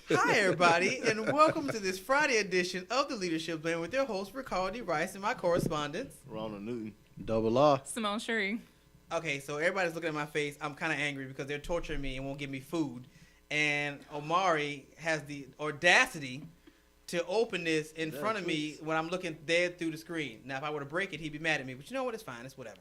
Hi, everybody, and welcome to this Friday edition of the Leadership Blend with your host, Ricardo Rice, and my correspondents, Ronald Newton. Double R. Simone Sherry. Okay, so everybody's looking at my face. I'm kind of angry because they're torturing me and won't give me food. And Omari has the audacity to open this in front of me when I'm looking dead through the screen. Now, if I were to break it, he'd be mad at me. But you know what? It's fine. It's whatever.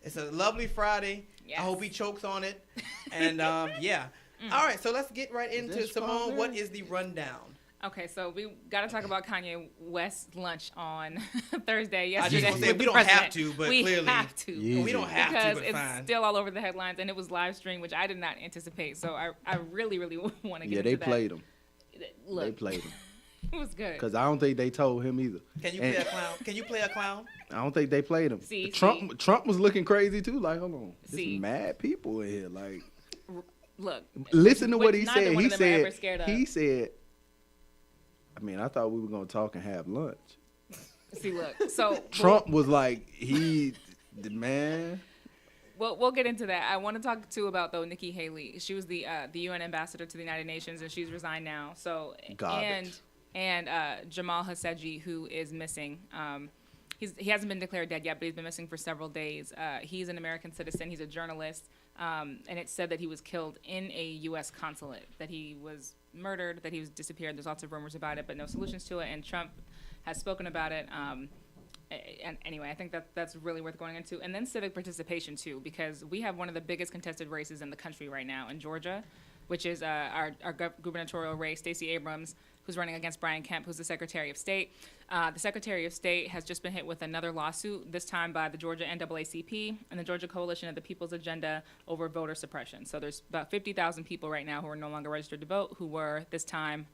It's a lovely Friday. Yes. I hope he chokes on it. And, yeah. All right, so let's get right into Simone. What is the rundown? Okay, so we got to talk about Kanye West's lunch on Thursday. I Yesterday, just want to say we don't have to, but we clearly have to. Yeah. we don't have because to, but it's fine. still all over the headlines, and it was live streamed, which I did not anticipate. So I really want to get Yeah, into they that. played him. Look, They played him. it was good. Because I don't think they told him either. Can you play a clown? Can you play a clown? I don't think they played him. See. Trump was looking crazy too. Like, hold on. See. There's mad people in here. Like, Look, listen to what he neither said. one He of them are ever said, scared of. he said, I mean, I thought we were going to talk and have lunch. See, look. So Trump was like, man. Well, we'll get into that. I want to talk too about though Nikki Haley. She was the UN ambassador to the United Nations, and she's resigned now. So Garbage. and Jamal Khashoggi, who is missing. He hasn't been declared dead yet, but he's been missing for several days. He's an American citizen. He's a journalist, and it's said that he was killed in a U.S. consulate. That he was murdered. That he was disappeared. There's lots of rumors about it, but no solutions to it. And Trump has spoken about it. And anyway, I think that's really worth going into. And then civic participation, too, because we have one of the biggest contested races in the country right now in Georgia, which is our gubernatorial race, Stacey Abrams, who's running against Brian Kemp, who's the Secretary of State. The Secretary of State has just been hit with another lawsuit, this time by the Georgia NAACP and the Georgia Coalition of the People's Agenda over voter suppression. So there's about 50,000 people right now who are no longer registered to vote, who were this time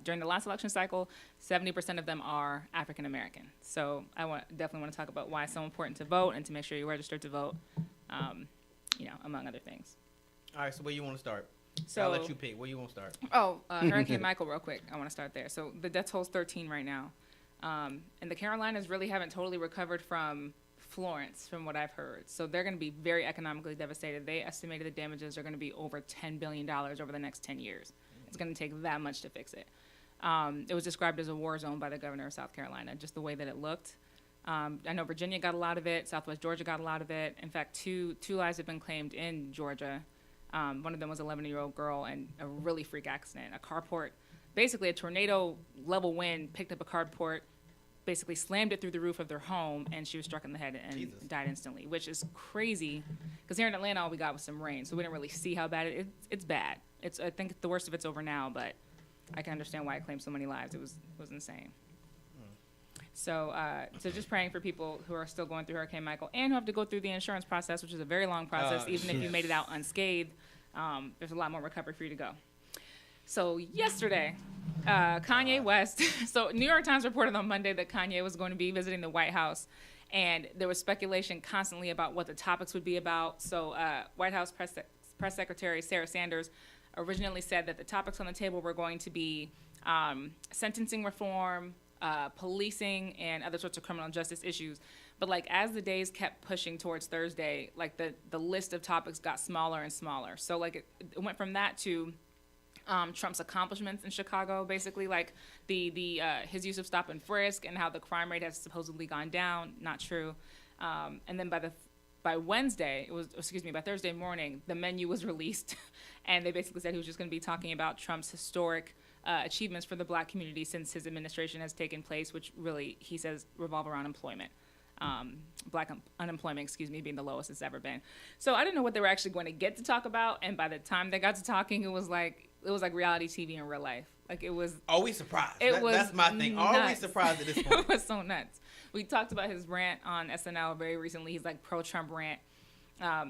during the last election cycle. 70% of them are African American. So I definitely want to talk about why it's so important to vote and to make sure you're registered to vote, among other things. All right, so where you want to start? So I'll let you pick. Where you want to start? Hurricane Michael, real quick. I want to start there. So the death toll's 13 right now. And the Carolinas really haven't totally recovered from Florence, from what I've heard. So they're going to be very economically devastated. They estimated the damages are going to be over $10 billion over the next 10 years. It's going to take that much to fix it. It was described as a war zone by the governor of South Carolina, just the way that it looked. I know Virginia got a lot of it. Southwest Georgia got a lot of it. In fact, two lives have been claimed in Georgia. One of them was an 11-year-old girl, and a really freak accident. A carport, basically a tornado-level wind picked up a carport, basically slammed it through the roof of their home, and she was struck in the head and died instantly, which is crazy. Because here in Atlanta, all we got was some rain, so we didn't really see how bad it's bad. I think the worst of it's over now, but I can understand why it claimed so many lives. It was insane. So just praying for people who are still going through Hurricane Michael and who have to go through the insurance process, which is a very long process. Even if you made it out unscathed, there's a lot more recovery for you to go. So yesterday, Kanye West. So New York Times reported on Monday that Kanye was going to be visiting the White House, and there was speculation constantly about what the topics would be about. So White House Press Secretary Sarah Sanders originally said that the topics on the table were going to be sentencing reform, policing, and other sorts of criminal justice issues. But like as the days kept pushing towards Thursday, like the list of topics got smaller and smaller. So like it went from that to Trump's accomplishments in Chicago, basically like the his use of stop and frisk and how the crime rate has supposedly gone down. Not true. And then by Thursday morning, the menu was released, and they basically said he was just going to be talking about Trump's historic achievements for the black community since his administration has taken place, which really, he says, revolve around employment. Black unemployment, being the lowest it's ever been. So I didn't know what they were actually going to get to talk about, and by the time they got to talking, it was like reality TV in real life. Like it was. Are we surprised? Was that's my thing. nuts. Are we surprised at this point? It was so nuts. We talked about his rant on SNL very recently. He's like pro-Trump rant.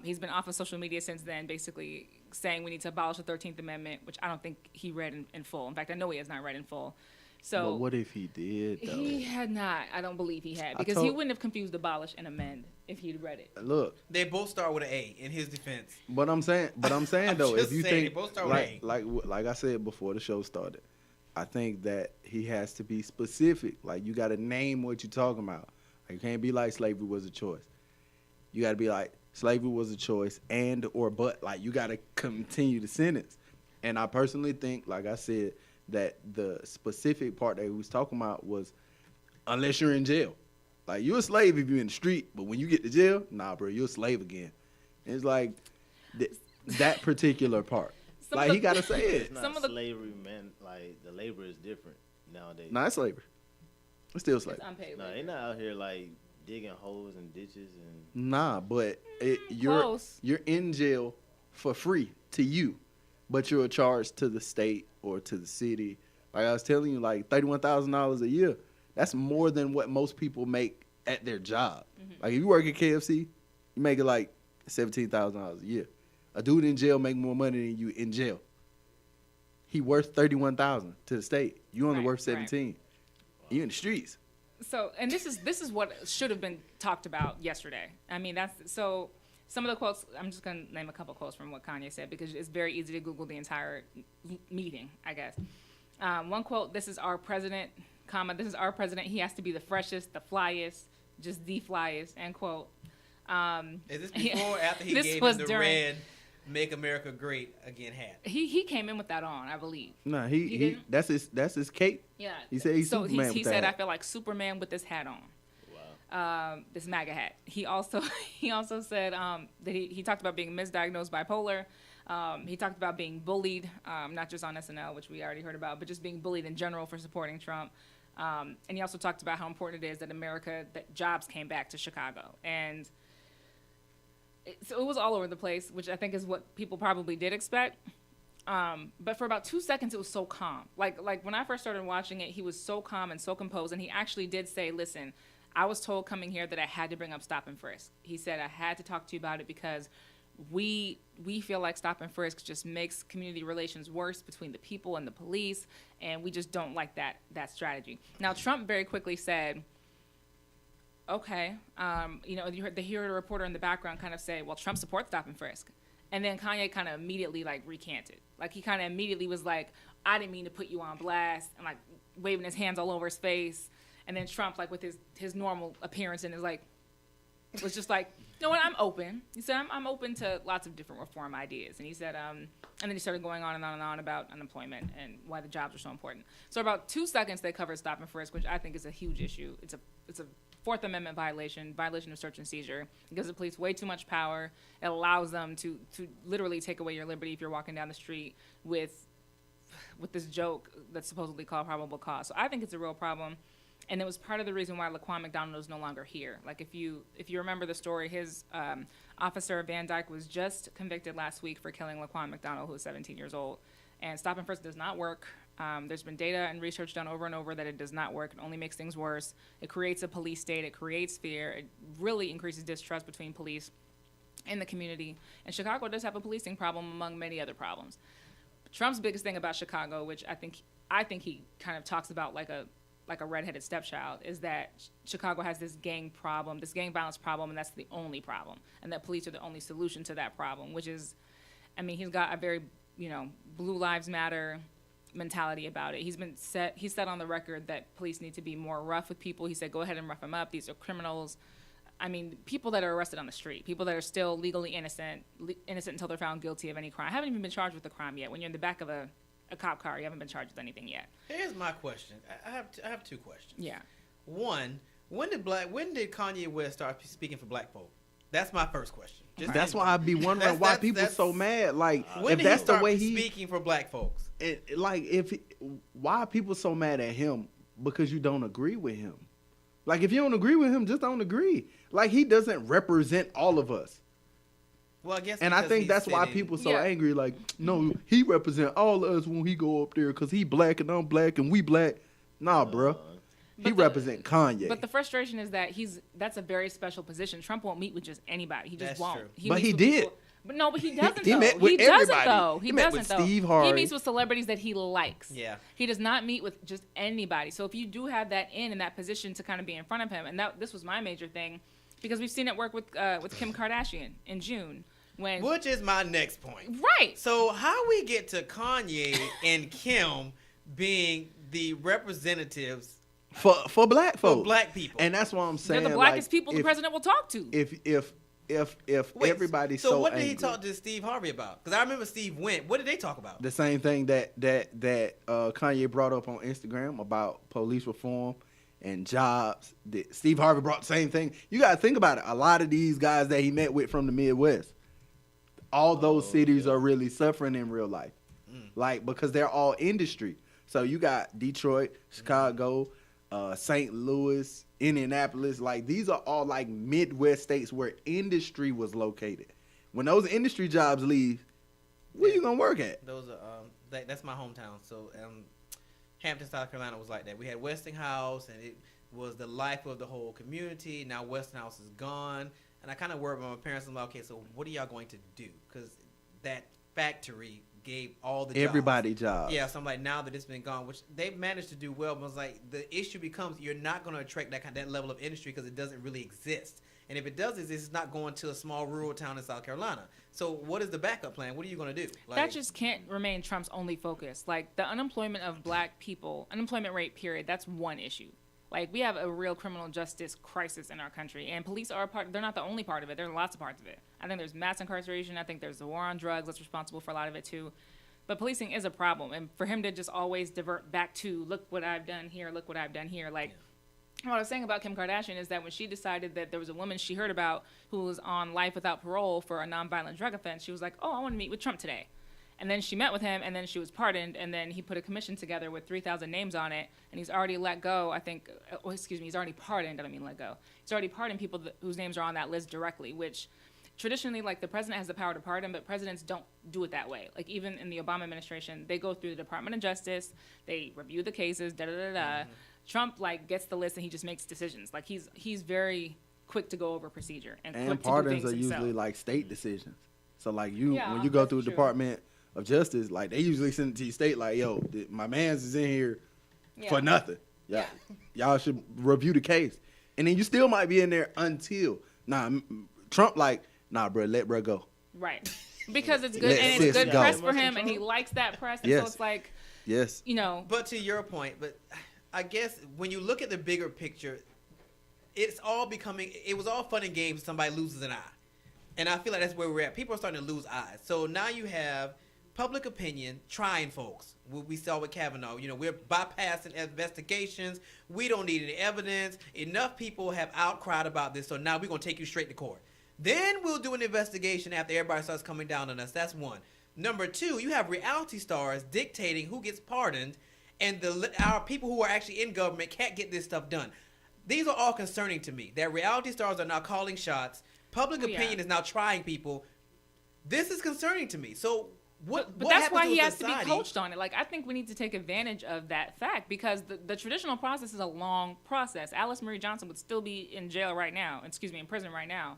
He's been off of social media since then, basically saying we need to abolish the 13th Amendment, which I don't think he read in full. In fact, I know he has not read in full. So but what if he did, though? He had not. I don't believe he had, because he wouldn't have confused abolish and amend if he'd read it. Look, they both start with an A in his defense. But I'm saying though, if you think they both start with A. like I said before the show started, I think that he has to be specific. Like you got to name what you're talking about. Like, you can't be like slavery was a choice. You got to be like slavery was a choice and or but. Like you got to continue the sentence. And I personally think, like I said, that the specific part that he was talking about was unless you're in jail. Like, you're a slave if you're in the street, but when you get to jail, nah, bro, you're a slave again. And it's like that particular part. Like, he got to say it. It's not slavery, man. Like, the labor is different nowadays. Nah, it's slavery. It's still slavery. It's unpaid No, labor. they not out here, like, digging holes and ditches and... Nah, but Close. you're in jail for free to you, but you're charged to the state or to the city. Like I was telling you, like $31,000 a year. That's more than what most people make at their job. Mm-hmm. Like if you work at KFC, you make it like $17,000 a year. A dude in jail make more money than you in jail. He worth $31,000 to the state. You only Right, worth $17,000. right. You in the streets. So, and this is what should have been talked about yesterday. I mean, that's so. Some of the quotes, I'm just gonna name a couple quotes from what Kanye said because it's very easy to Google the entire meeting, I guess. One quote: "This is our president, comma. This is our president. He has to be the freshest, the flyest, just the flyest." End quote. Is this before or after he This gave was him the during- red "Make America Great Again" hat? He came in with that on, I believe. Nah, He he didn't? that's his cape. Yeah. He said he's so Superman he with said, that "I hat. feel like Superman with this hat on." Wow. This MAGA hat. He also said that he talked about being misdiagnosed bipolar. He talked about being bullied, not just on SNL, which we already heard about, but just being bullied in general for supporting Trump. And he also talked about how important it is that jobs came back to Chicago. And so it was all over the place, which I think is what people probably did expect. But for about 2 seconds, it was so calm. Like when I first started watching it, he was so calm and so composed. And he actually did say, listen, I was told coming here that I had to bring up stop and frisk. He said, I had to talk to you about it because we feel like stop and frisk just makes community relations worse between the people and the police. And we just don't like that strategy. Now, Trump very quickly said, okay, you heard a reporter in the background kind of say, well, Trump supports stop and frisk. And then Kanye kind of immediately recanted. Like he kind of immediately was like, I didn't mean to put you on blast, and waving his hands all over his face. And then Trump, with his normal appearance and was just like, you know what, I'm open. He said, I'm open to lots of different reform ideas. And he said, and then he started going on and on and on about unemployment and why the jobs are so important. So about 2 seconds they covered stop and frisk, which I think is a huge issue. It's a Fourth Amendment violation of search and seizure. It gives the police way too much power. It allows them to literally take away your liberty if you're walking down the street with this joke that's supposedly called probable cause. So I think it's a real problem. And it was part of the reason why Laquan McDonald is no longer here. Like if you remember the story, his officer Van Dyke was just convicted last week for killing Laquan McDonald, who was 17 years old. And stop and frisk does not work. There's been data and research done over and over that it does not work. It only makes things worse. It creates a police state. It creates fear. It really increases distrust between police and the community. And Chicago does have a policing problem among many other problems. Trump's biggest thing about Chicago, which I think he kind of talks about like a redheaded stepchild, is that Chicago has this gang problem, this gang violence problem, and that's the only problem. And that police are the only solution to that problem, which is, he's got a very, Blue Lives Matter mentality about it. He said on the record that police need to be more rough with people. He said, go ahead and rough them up. These are criminals. People that are arrested on the street, people that are still legally innocent until they're found guilty of any crime. Haven't even been charged with a crime yet. When you're in the back of a cop car, you haven't been charged with anything yet. Here's my question. I have two questions. Yeah. One, when did Kanye West start speaking for black folk? That's my first question. That's why I be wondering why people so mad. Like, when if did that's he the start way he speaking for black folks? Why are people so mad at him? Because you don't agree with him. Like, if you don't agree with him, just don't agree. Like, he doesn't represent all of us. Well, I guess. And I think that's why people so angry. Like, no, he represent all of us when he go up there because he black and I'm black and we black. Nah, bro. He represent Kanye. But the frustration is that that's a very special position. Trump won't meet with just anybody. He just That's won't. true. But he did. People. But no, but he doesn't. He though. met with he doesn't everybody. though. He met with Steve Harvey. He meets with celebrities that he likes. Yeah. He does not meet with just anybody. So if you do have that in that position to kind of be in front of him, and this was my major thing, because we've seen it work with Kim Kardashian in June. Which is my next point. Right. So how we get to Kanye and Kim being the representatives for black folks. for black people. And that's why I'm saying They're the blackest like, people the president will talk to. If if Wait, everybody's so so what did he angry, talk to Steve Harvey about? Because I remember Steve went. What did they talk about? the same thing that Kanye brought up on Instagram about police reform and jobs. That Steve Harvey brought the same thing. You got to think about it. A lot of these guys that he met with from the Midwest, all those cities are really suffering in real life, like because they're all industry. So you got Detroit, Chicago, St. Louis, Indianapolis. Like these are all like Midwest states where industry was located. When those industry jobs leave, where you gonna work at? Those are that's my hometown. So Hampton, South Carolina was like that. We had Westinghouse, and it was the life of the whole community. Now Westinghouse is gone, and I kind of worried about my parents. I'm like, okay, so what are y'all going to do? Because that factory gave all the Everybody jobs. Yeah, so I'm like, now that it's been gone, which they've managed to do well, but it's like the issue becomes you're not going to attract that level of industry because it doesn't really exist. And if it does exist, it's not going to a small rural town in South Carolina. So what is the backup plan? What are you going to do? That just can't remain Trump's only focus. Like the unemployment of black people, unemployment rate period, that's one issue. Like we have a real criminal justice crisis in our country, and police are they're not the only part of it. There are lots of parts of it. I think there's mass incarceration. I think there's the war on drugs that's responsible for a lot of it too. But policing is a problem, and for him to just always divert back to look what I've done here, look what I've done here, like. What I was saying about Kim Kardashian is that when she decided that there was a woman she heard about who was on life without parole for a nonviolent drug offense, she was like, oh, I want to meet with Trump today. And then she met with him, and then she was pardoned, and then he put a commission together with 3,000 names on it, and he's already let go, I think, he's already pardoned, I don't mean let go. He's already pardoned people whose names are on that list directly, which traditionally, like, the president has the power to pardon, but presidents don't do it that way. Like, even in the Obama administration, they go through the Department of Justice, they review the cases, da-da-da-da. Trump, like, gets the list and he just makes decisions. Like, he's very quick to go over procedure and quick to do pardons things are himself. usually like state decisions. So like when you go that's through the true. Department of Justice, like they usually send it to your state like, yo, my man's is in here for nothing. Yeah, y'all should review the case, and then you still might be in there until Trump like, bro, let bro go. Right. Because it's good Let and it's sis good go. press for him, and he likes that press, and so it's like, Yes. you know. But to your point, I guess when you look at the bigger picture, it's all becoming. It was all fun and games. Somebody loses an eye, and I feel like that's where we're at. People are starting to lose eyes. So now you have public opinion trying folks. What we saw with Kavanaugh. You know, we're bypassing investigations. We don't need any evidence. Enough people have outcried about this, so now we're gonna take you straight to court. Then we'll do an investigation after everybody starts coming down on us. That's one. Number two, you have reality stars dictating who gets pardoned, and our people who are actually in government can't get this stuff done. These are all concerning to me. That reality stars are now calling shots. Public opinion is now trying people. This is concerning to me. So what that's happens why he to a has to be society? coached on it. Like, I think we need to take advantage of that fact, because the traditional process is a long process. Alice Marie Johnson would still be in jail right now, in prison right now,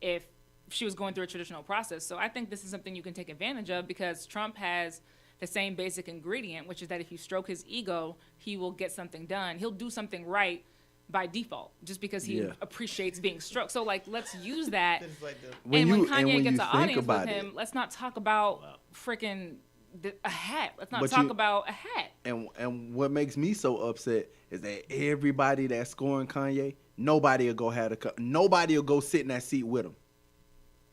if she was going through a traditional process. So I think this is something you can take advantage of, because Trump has the same basic ingredient, which is that if you stroke his ego, he will get something done. He'll do something right by default, just because he appreciates being stroked. So, like, let's use that. When Kanye gets an audience with him, let's not talk about freaking a hat. Let's not talk about a hat. And what makes me so upset is that everybody that's scoring Kanye, nobody will go sit in that seat with him.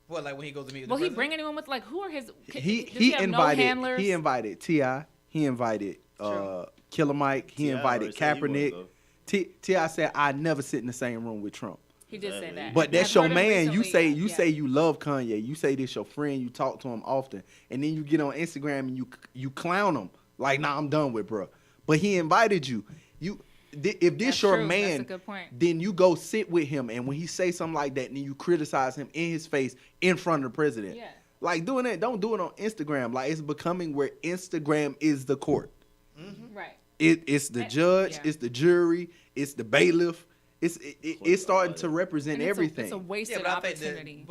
What, like when he goes to meet with Will the he president? bring anyone with, like, who are his? Does He have invited no handlers? he invited T.I. He invited Killer Mike. He invited Kaepernick. T.I. said, I never sit in the same room with Trump. He did say that. But that's I've your heard him man. recently. You say you love Kanye. You say this your friend. You talk to him often, and then you get on Instagram and you clown him like, nah, I'm done with bro. But he invited you. If this That's your true. man, That's a good point. then you go sit with him, and when he say something like that, then you criticize him in his face in front of the president. Yeah. Like doing that, don't do it on Instagram. Like it's becoming where Instagram is the court. Mm-hmm. Right. It's the judge, it's the jury, it's the bailiff. It's starting to represent And everything. It's a wasted but opportunity.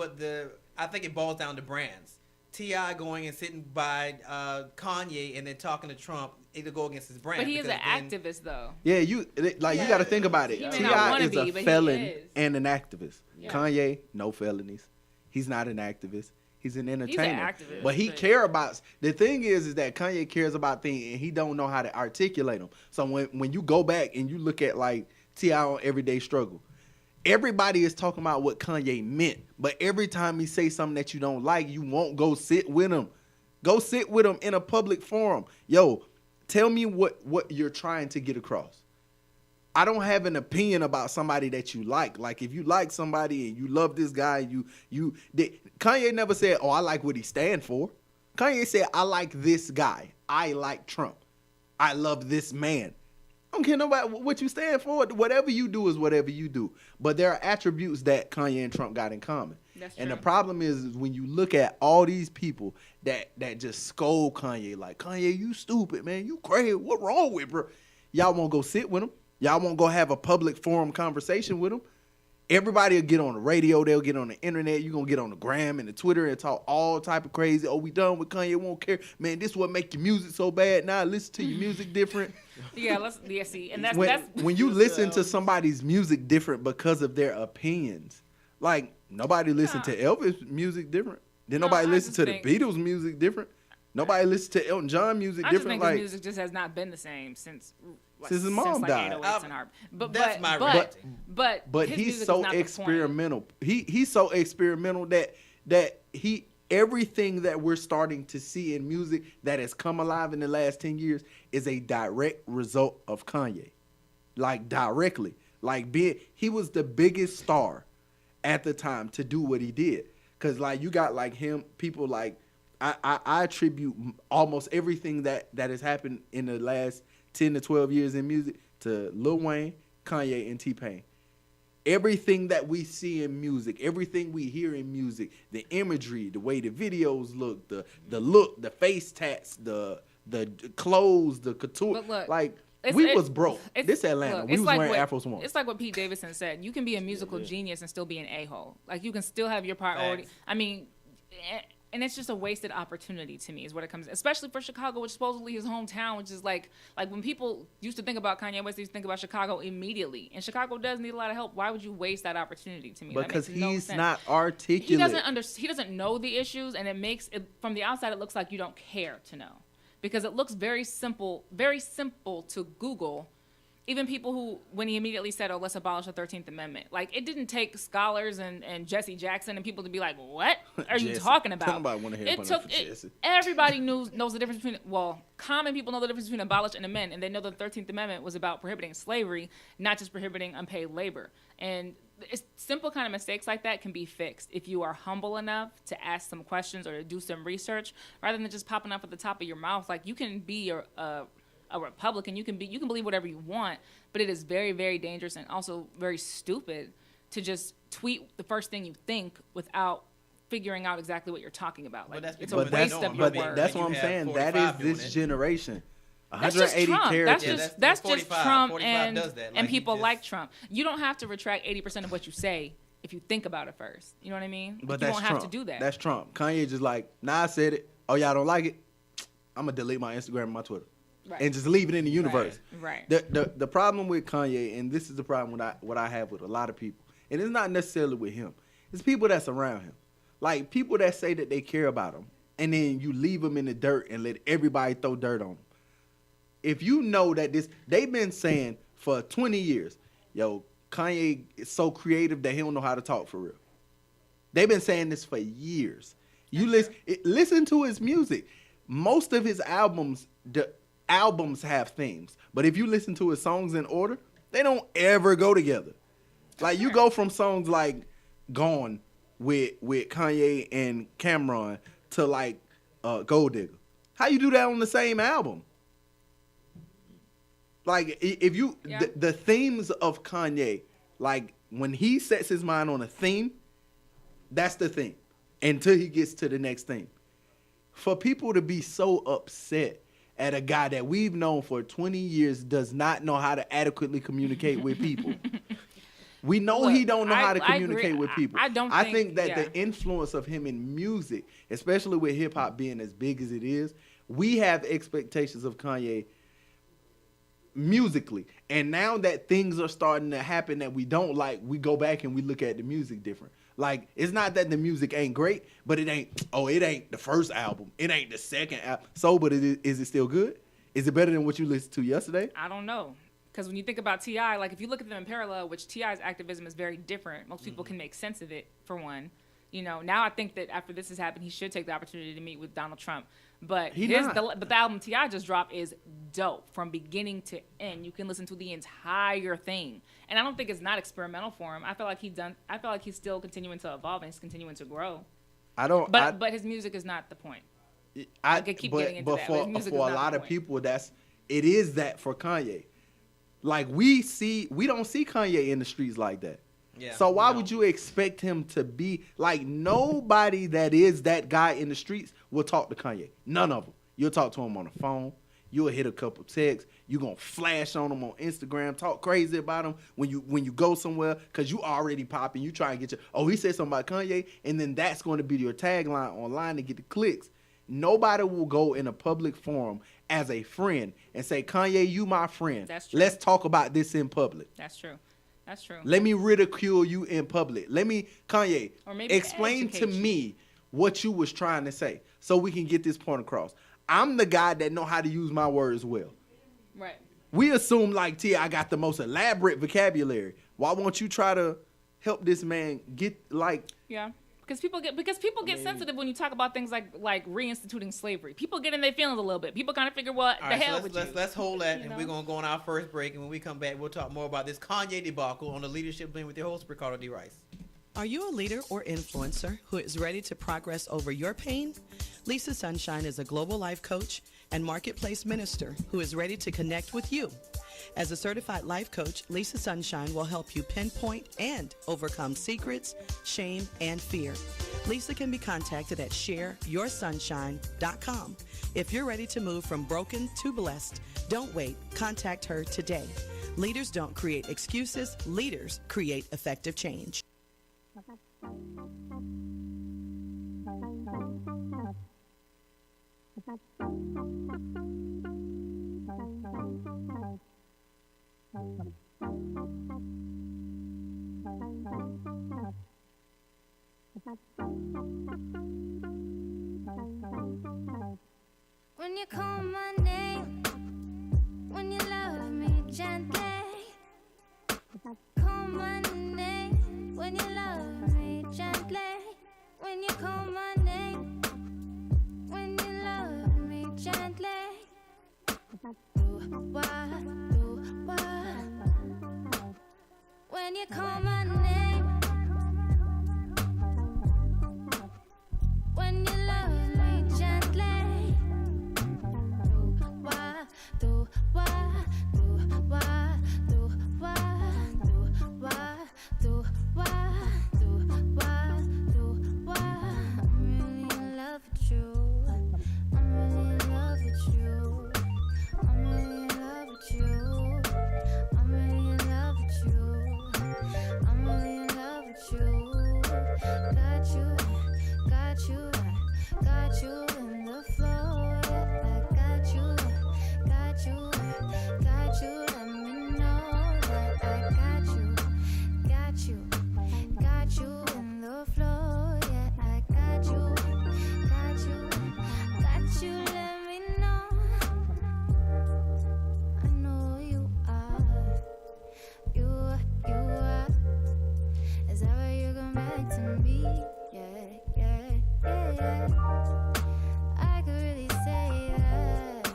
I think it boils down to brands. T.I. going and sitting by Kanye and then talking to Trump, it'll go against his brand. But he is an activist, though. Yeah, you got to think about it. He may T.I. not wanna is be, a but he felon is. and an activist. Yeah. Kanye, no felonies. He's not an activist. He's an entertainer. activist, but he but- care about the thing is that Kanye cares about things and he don't know how to articulate them. So when you go back and you look at like T.I. on Everyday Struggle, everybody is talking about what Kanye meant, but every time he say something that you don't like, you won't go sit with him. Go sit with him in a public forum. Yo, tell me what you're trying to get across. I don't have an opinion about somebody that you like. Like, if you like somebody and you love this guy, Kanye never said, oh, I like what he stand for. Kanye said, I like this guy. I like Trump. I love this man. I don't care about what you stand for. Whatever you do is whatever you do. But there are attributes that Kanye and Trump got in common. That's and true. the problem is when you look at all these people that just scold Kanye, like, Kanye, you stupid, man. You crazy. What wrong with, bro? Y'all won't go sit with him. Y'all won't go have a public forum conversation with him. Everybody will get on the radio. They'll get on the internet. You're going to get on the gram and the Twitter and talk all type of crazy. Oh, we done with Kanye. Won't care. Man, this what make your music so bad. Now listen to your music different. See. And that's when you listen to somebody's music different because of their opinions. Like, nobody listened to Elvis music different. Then nobody listened to the Beatles music different. Nobody listened to Elton John music I just different. think his music just has not been the same since his mom died. 808s and Harp. That's my reacting. But his he's music so is not the experimental. He's so experimental that he everything that we're starting to see in music that has come alive in the last 10 years is a direct result of Kanye. Like, directly. Like, he was the biggest star at the time to do what he did. Cause like you got like him, people like I attribute almost everything that has happened in the last 10 to 12 years in music to Lil Wayne, Kanye, and T-Pain. Everything that we see in music, everything we hear in music, the imagery, the way the videos look, the look, the face tats, the clothes, the couture. But look, like we was broke. This Atlanta. Look, we was like wearing what, Afro Swans. It's like what Pete Davidson said. You can be a musical genius and still be an a-hole. Like, you can still have your priority. Facts. I mean, and it's just a wasted opportunity to me is what it comes, especially for Chicago, which is supposedly his hometown, which is like when people used to think about Kanye West, they used to think about Chicago immediately. And Chicago does need a lot of help. Why would you waste that opportunity to me? Because that makes no he's sense. not articulate. He doesn't know the issues, and it makes it, from the outside, it looks like you don't care to know. Because it looks very simple to Google. Even people who, when he immediately said, oh, let's abolish the 13th Amendment. Like, it didn't take scholars and Jesse Jackson and people to be like, what are you talking about? Somebody want to hear Jesse. Everybody knows the difference between, common people know the difference between abolish and amend, and they know the 13th Amendment was about prohibiting slavery, not just prohibiting unpaid labor. And it's simple kind of mistakes like that can be fixed if you are humble enough to ask some questions or to do some research, rather than just popping up at the top of your mouth. Like, you can be a Republican, you can believe whatever you want, but it is very, very dangerous and also very stupid to just tweet the first thing you think without figuring out exactly what you're talking about. Like, it's a waste of your words. That's what I'm saying. That is this generation. 180 characters. That's just Trump 45 does that. and people like Trump. You don't have to retract 80% of what you say if you think about it first. You know what I mean? But you that's don't Trump. have to do that. That's Trump. Kanye just like, nah, I said it. Oh, y'all don't like it? I'm going to delete my Instagram and my Twitter. Right. And just leave it in the universe. Right. The problem with Kanye, and this is the problem what I have with a lot of people, and it's not necessarily with him. It's people that's around him. Like, people that say that they care about him, and then you leave them in the dirt and let everybody throw dirt on him. If you know that they've been saying for 20 years, yo, Kanye is so creative that he don't know how to talk for real. They've been saying this for years. You listen to his music. Most of his albums have themes, but if you listen to his songs in order, they don't ever go together. Like, you go from songs like Gone with Kanye and Cameron to like Gold Digger. How you do that on the same album? Like, if you the themes of Kanye, like when he sets his mind on a theme, that's the theme until he gets to the next theme. For people to be so upset at a guy that we've known for 20 years does not know how to adequately communicate with people. We know he don't know how to communicate with people. I think that the influence of him in music, especially with hip hop being as big as it is, we have expectations of Kanye musically. And now that things are starting to happen that we don't like, we go back and we look at the music different. Like, it's not that the music ain't great, but it ain't the first album. It ain't the second album. So, but is it still good? Is it better than what you listened to yesterday? I don't know. Because when you think about T.I., like if you look at them in parallel, which T.I.'s activism is very different. Most people can make sense of it, for one. You know, now I think that after this has happened, he should take the opportunity to meet with Donald Trump. But the album T.I. just dropped is dope from beginning to end. You can listen to the entire thing, and I don't think it's not experimental for him. I feel like he's still continuing to evolve and he's continuing to grow. But his music is not the point. I could keep getting into that. For a lot of people, it is that for Kanye. Like we don't see Kanye in the streets like that. Yeah, so why would you expect him to be like nobody that is that guy in the streets will talk to Kanye? None of them. You'll talk to him on the phone. You'll hit a couple texts. You're going to flash on him on Instagram, talk crazy about him when you go somewhere because you already popping. You try and get he said something about Kanye, and then that's going to be your tagline online to get the clicks. Nobody will go in a public forum as a friend and say, Kanye, you my friend. That's true. Let's talk about this in public. That's true. That's true. Let me ridicule you in public. Kanye, explain to me what you was trying to say so we can get this point across. I'm the guy that know how to use my words well. Right. We assume like T.I. got the most elaborate vocabulary. Why won't you try to help this man get like... Yeah. Because people get sensitive when you talk about things like reinstituting slavery. People get in their feelings a little bit. People kind of figure, what the hell with you? Let's hold that, and we're going to go on our first break. And when we come back, we'll talk more about this Kanye debacle on the Leadership Blend with your host, Ricardo D. Rice. Are you a leader or influencer who is ready to progress over your pain? Lisa Sunshine is a global life coach and marketplace minister who is ready to connect with you. As a certified life coach, Lisa Sunshine will help you pinpoint and overcome secrets, shame, and fear. Lisa can be contacted at shareyoursunshine.com. If you're ready to move from broken to blessed, don't wait. Contact her today. Leaders don't create excuses. Leaders create effective change. When you call my name, when you love me gently, call my name, when you love me gently, when you call my name, when you love me gently, do what, when you call my name, when you love me gently, do what, I'm really in love with you. I'm really in love with you. I'm really in love with you. I'm really in love with you. I'm really in love with you. Got you in the flow. Yeah, I got you. Let me know that I got you in the flow. Yeah, I got you. Let me know. I know you are. Is that why you come back to me? Yeah. I could really say that.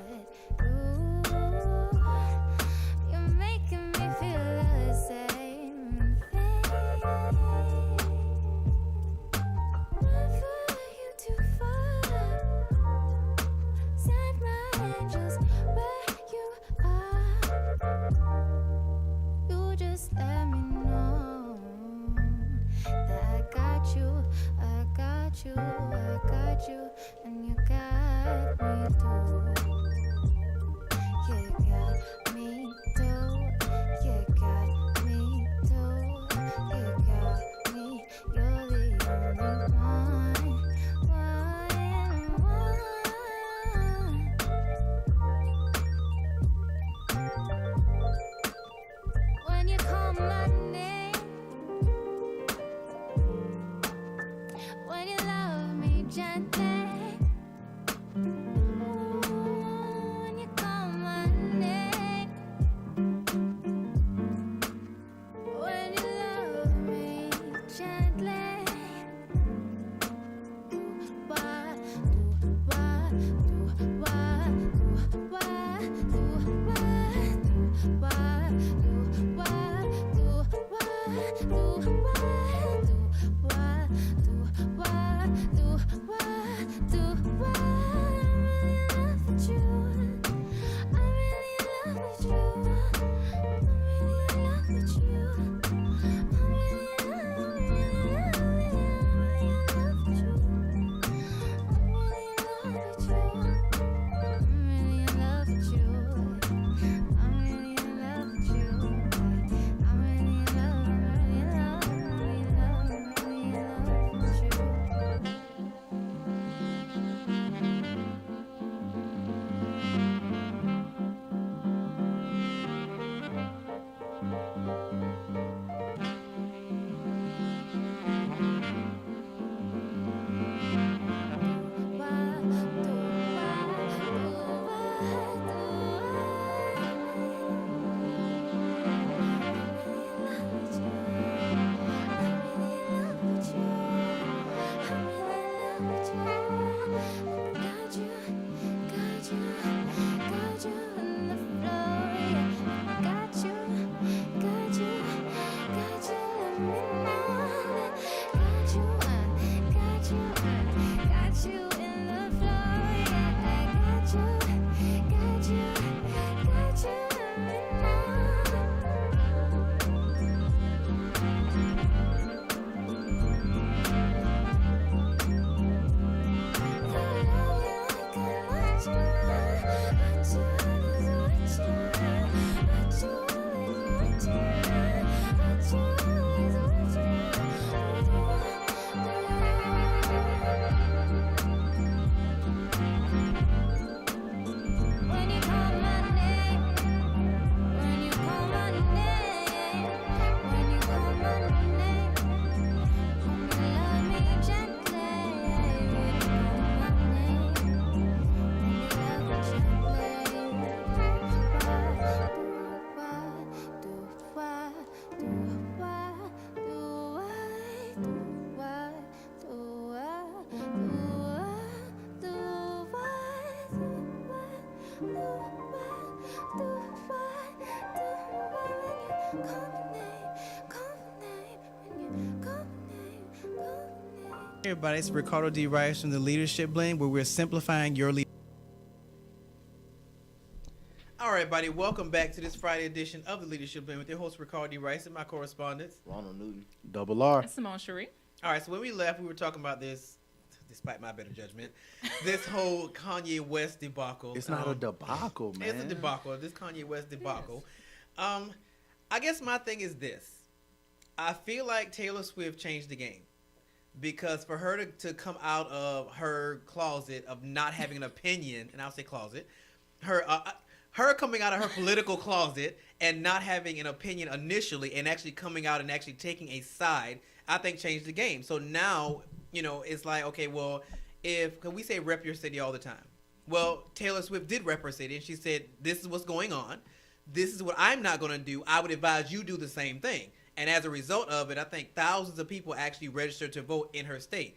You're making me feel the same thing. Never you too far. Send my angels where you are. You just let me know that I got you, and you got me too. You got me too. You got me too. You got me. You're the only one. When you call my name, when you love me gently. When you call my name, Hey everybody, it's Ricardo D. Rice from the Leadership Blend, where we're simplifying your leadership. All right, everybody, welcome back to this Friday edition of the Leadership Blend with your host Ricardo D. Rice and my correspondents, Ronald Newton. Double R. It's Simone Cherie. All right, so when we left, we were talking about this, despite my better judgment, this whole Kanye West debacle. It's not a debacle, man. It's a debacle. This Kanye West debacle. I guess my thing is this. I feel like Taylor Swift changed the game. Because for her to come out of her closet of not having an opinion, and I'll say closet, her coming out of her political closet and not having an opinion initially and actually coming out and actually taking a side, I think changed the game. So now, it's like, okay, well, cause we say rep your city all the time. Well, Taylor Swift did rep her city, and she said, this is what's going on. This is what I'm not going to do. I would advise you do the same thing. And as a result of it, I think thousands of people actually registered to vote in her state.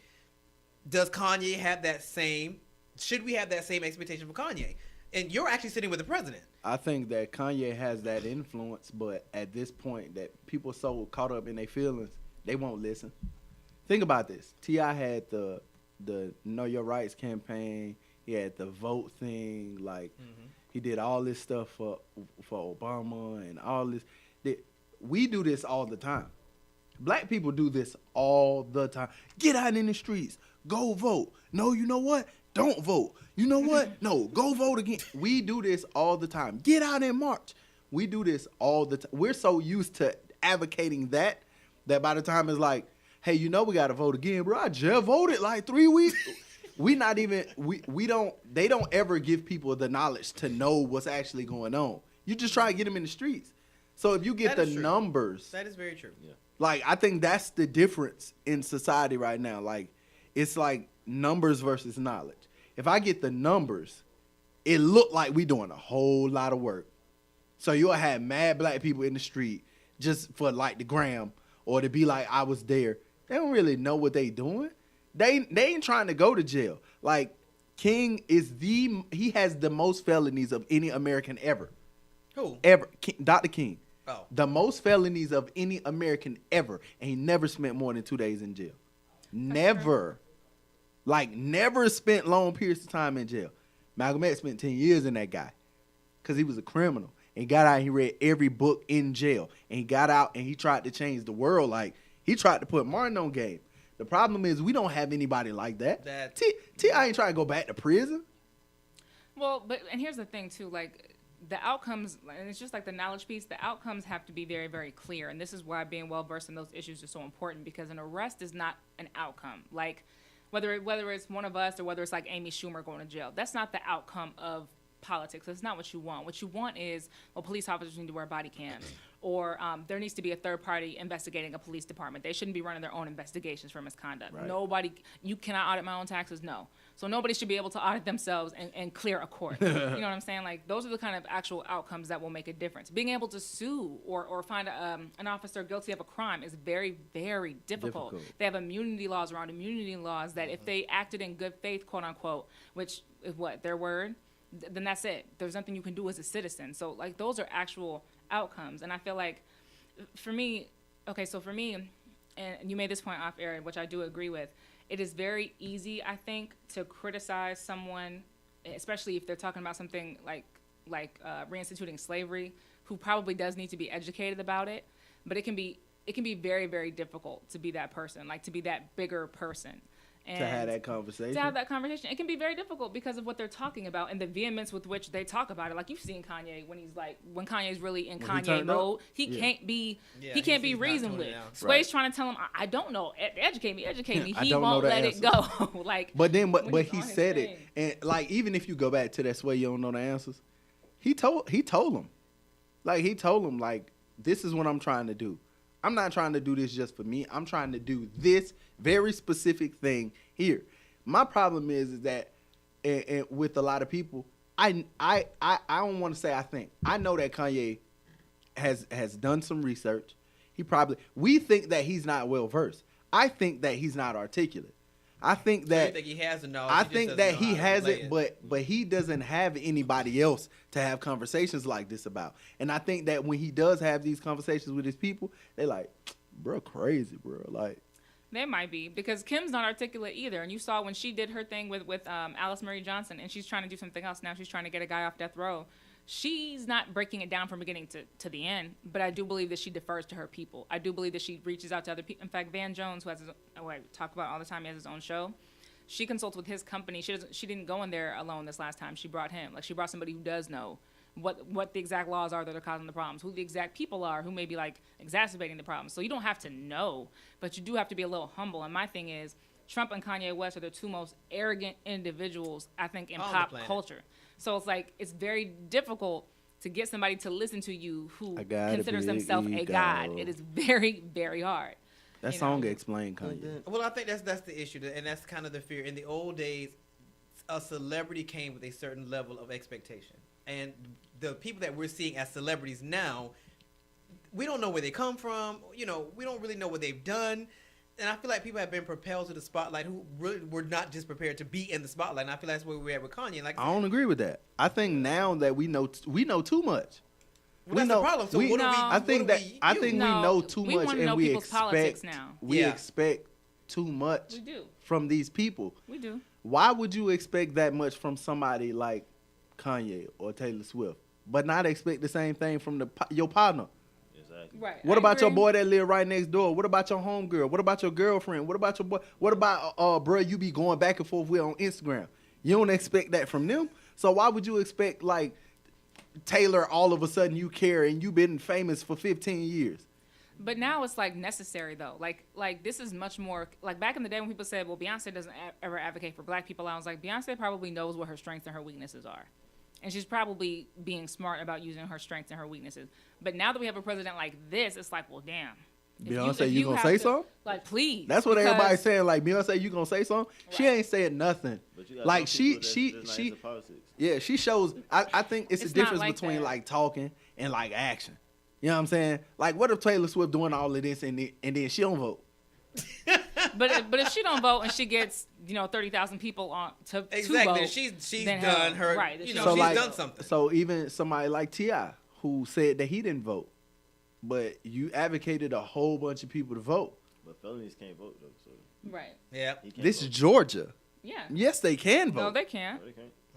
Does Kanye have that same, should we have that same expectation for Kanye? And you're actually sitting with the president. I think that Kanye has that influence, but at this point that people are so caught up in their feelings, they won't listen. Think about this. T.I. had the Know Your Rights campaign. He had the vote thing. He did all this stuff for Obama and all this. We do this all the time. Black people do this all the time. Get out in the streets. Go vote. No, you know what? Don't vote. You know what? No, go vote again. We do this all the time. Get out and march. We do this all the time. We're so used to advocating that by the time it's like, hey, we got to vote again, bro. I just voted like 3 weeks. We don't ever give people the knowledge to know what's actually going on. You just try to get them in the streets. So if you get the numbers. That is very true. Yeah. I think that's the difference in society right now. It's like numbers versus knowledge. If I get the numbers, it look like we doing a whole lot of work. So you'll have mad black people in the street just for the gram or to be like, I was there. They don't really know what they doing. They ain't trying to go to jail. King he has the most felonies of any American ever. Who? Ever. Dr. King. Oh. The most felonies of any American ever. And he never spent more than 2 days in jail. Never. Never spent long periods of time in jail. Malcolm X spent 10 years in that guy. Because he was a criminal. And he got out and he read every book in jail. And he got out and he tried to change the world. He tried to put Martin on game. The problem is we don't have anybody like that. T.I. ain't trying to go back to prison. Well, and here's the thing, too. The outcomes, and it's just like the knowledge piece, the outcomes have to be very, very clear. And this is why being well-versed in those issues is so important, because an arrest is not an outcome. Whether it's one of us or whether it's Amy Schumer going to jail, that's not the outcome of politics. That's not what you want. What you want is, police officers need to wear body cams, or there needs to be a third party investigating a police department. They shouldn't be running their own investigations for misconduct. Right. You cannot audit my own taxes, no. So nobody should be able to audit themselves and clear a court. You know what I'm saying? Those are the kind of actual outcomes that will make a difference. Being able to sue or find an officer guilty of a crime is very, very difficult. They have immunity laws around immunity laws that if they acted in good faith, quote unquote, which is their word, then that's it. There's nothing you can do as a citizen. So those are actual outcomes. And I feel for me, and you made this point off air, which I do agree with, it is very easy, I think, to criticize someone, especially if they're talking about something like reinstituting slavery, who probably does need to be educated about it. But it can be very, very difficult to be that person, to be that bigger person. And to have that conversation. It can be very difficult because of what they're talking about and the vehemence with which they talk about it. You've seen Kanye when Kanye's really in Kanye mode, he can't be reasoned with. Sway's trying to tell him, I don't know, educate me. He won't let it go. But he said it, and even if you go back to that Sway, you don't know the answers. He told him, this is what I'm trying to do. I'm not trying to do this just for me. I'm trying to do this very specific thing here. My problem is that and with a lot of people, I don't want to say I think. I know that Kanye has done some research. We think that he's not well versed. I think that he's not articulate. I think that you think he has the knowledge. I think that he has it, but he doesn't have anybody else to have conversations like this about. And I think that when he does have these conversations with his people, they bro, crazy, bro. They might be, because Kim's not articulate either. And you saw when she did her thing with Alice Marie Johnson, and she's trying to do something else now. She's trying to get a guy off death row. She's not breaking it down from beginning to the end, but I do believe that she defers to her people. I do believe that she reaches out to other people. In fact, Van Jones, who has I talk about all the time, he has his own show. She consults with his company. She didn't go in there alone this last time. She brought him. Like, she brought somebody who does know what the exact laws are that are causing the problems, who the exact people are who may be like exacerbating the problems. So you don't have to know, but you do have to be a little humble. And my thing is, Trump and Kanye West are the two most arrogant individuals, I think, in pop culture. So it's like, it's very difficult to get somebody to listen to you who considers themselves a god. It is very, very hard. That song explained Kanye. Well, I think that's the issue, and that's kind of the fear. In the old days, a celebrity came with a certain level of expectation. And the people that we're seeing as celebrities now, we don't know where they come from. We don't really know what they've done. And I feel like people have been propelled to the spotlight who really were not just prepared to be in the spotlight. And I feel that's where we're at with Kanye. Like, I don't agree with that. I think now that we know too much. Well, that's the problem. So I think we know too much, and we expect too much from these people. We do. Why would you expect that much from somebody like Kanye or Taylor Swift, but not expect the same thing from your partner? Exactly. Right. What about your boy that live right next door? What about your homegirl? What about your girlfriend? What about your boy? What about bro you be going back and forth with on Instagram? You don't expect that from them. So why would you expect like Taylor all of a sudden you care and you've been famous for 15 years? But now it's like necessary though. Like this is much more like back in the day when people said, well, Beyonce doesn't ever advocate for black people. I was like, Beyonce probably knows what her strengths and her weaknesses are. And she's probably being smart about using her strengths and her weaknesses. But now that we have a president like this, it's like, well, damn. Beyonce, you gonna say something? Like, please. That's what everybody's saying. Like, Beyonce, you gonna say something? Right. She ain't saying nothing. Like she shows. I think it's a difference like between like talking and like action. You know what I'm saying? Like, what if Taylor Swift doing all of this and then she don't vote? but if she don't vote and she gets 30,000 people on to vote, she's done her right. She's done something. So even somebody like T.I. who said that he didn't vote, but you advocated a whole bunch of people to vote. But felonies can't vote though. So. Right. Yeah. This is Georgia. Yeah. Yes, they can vote. No, they can't.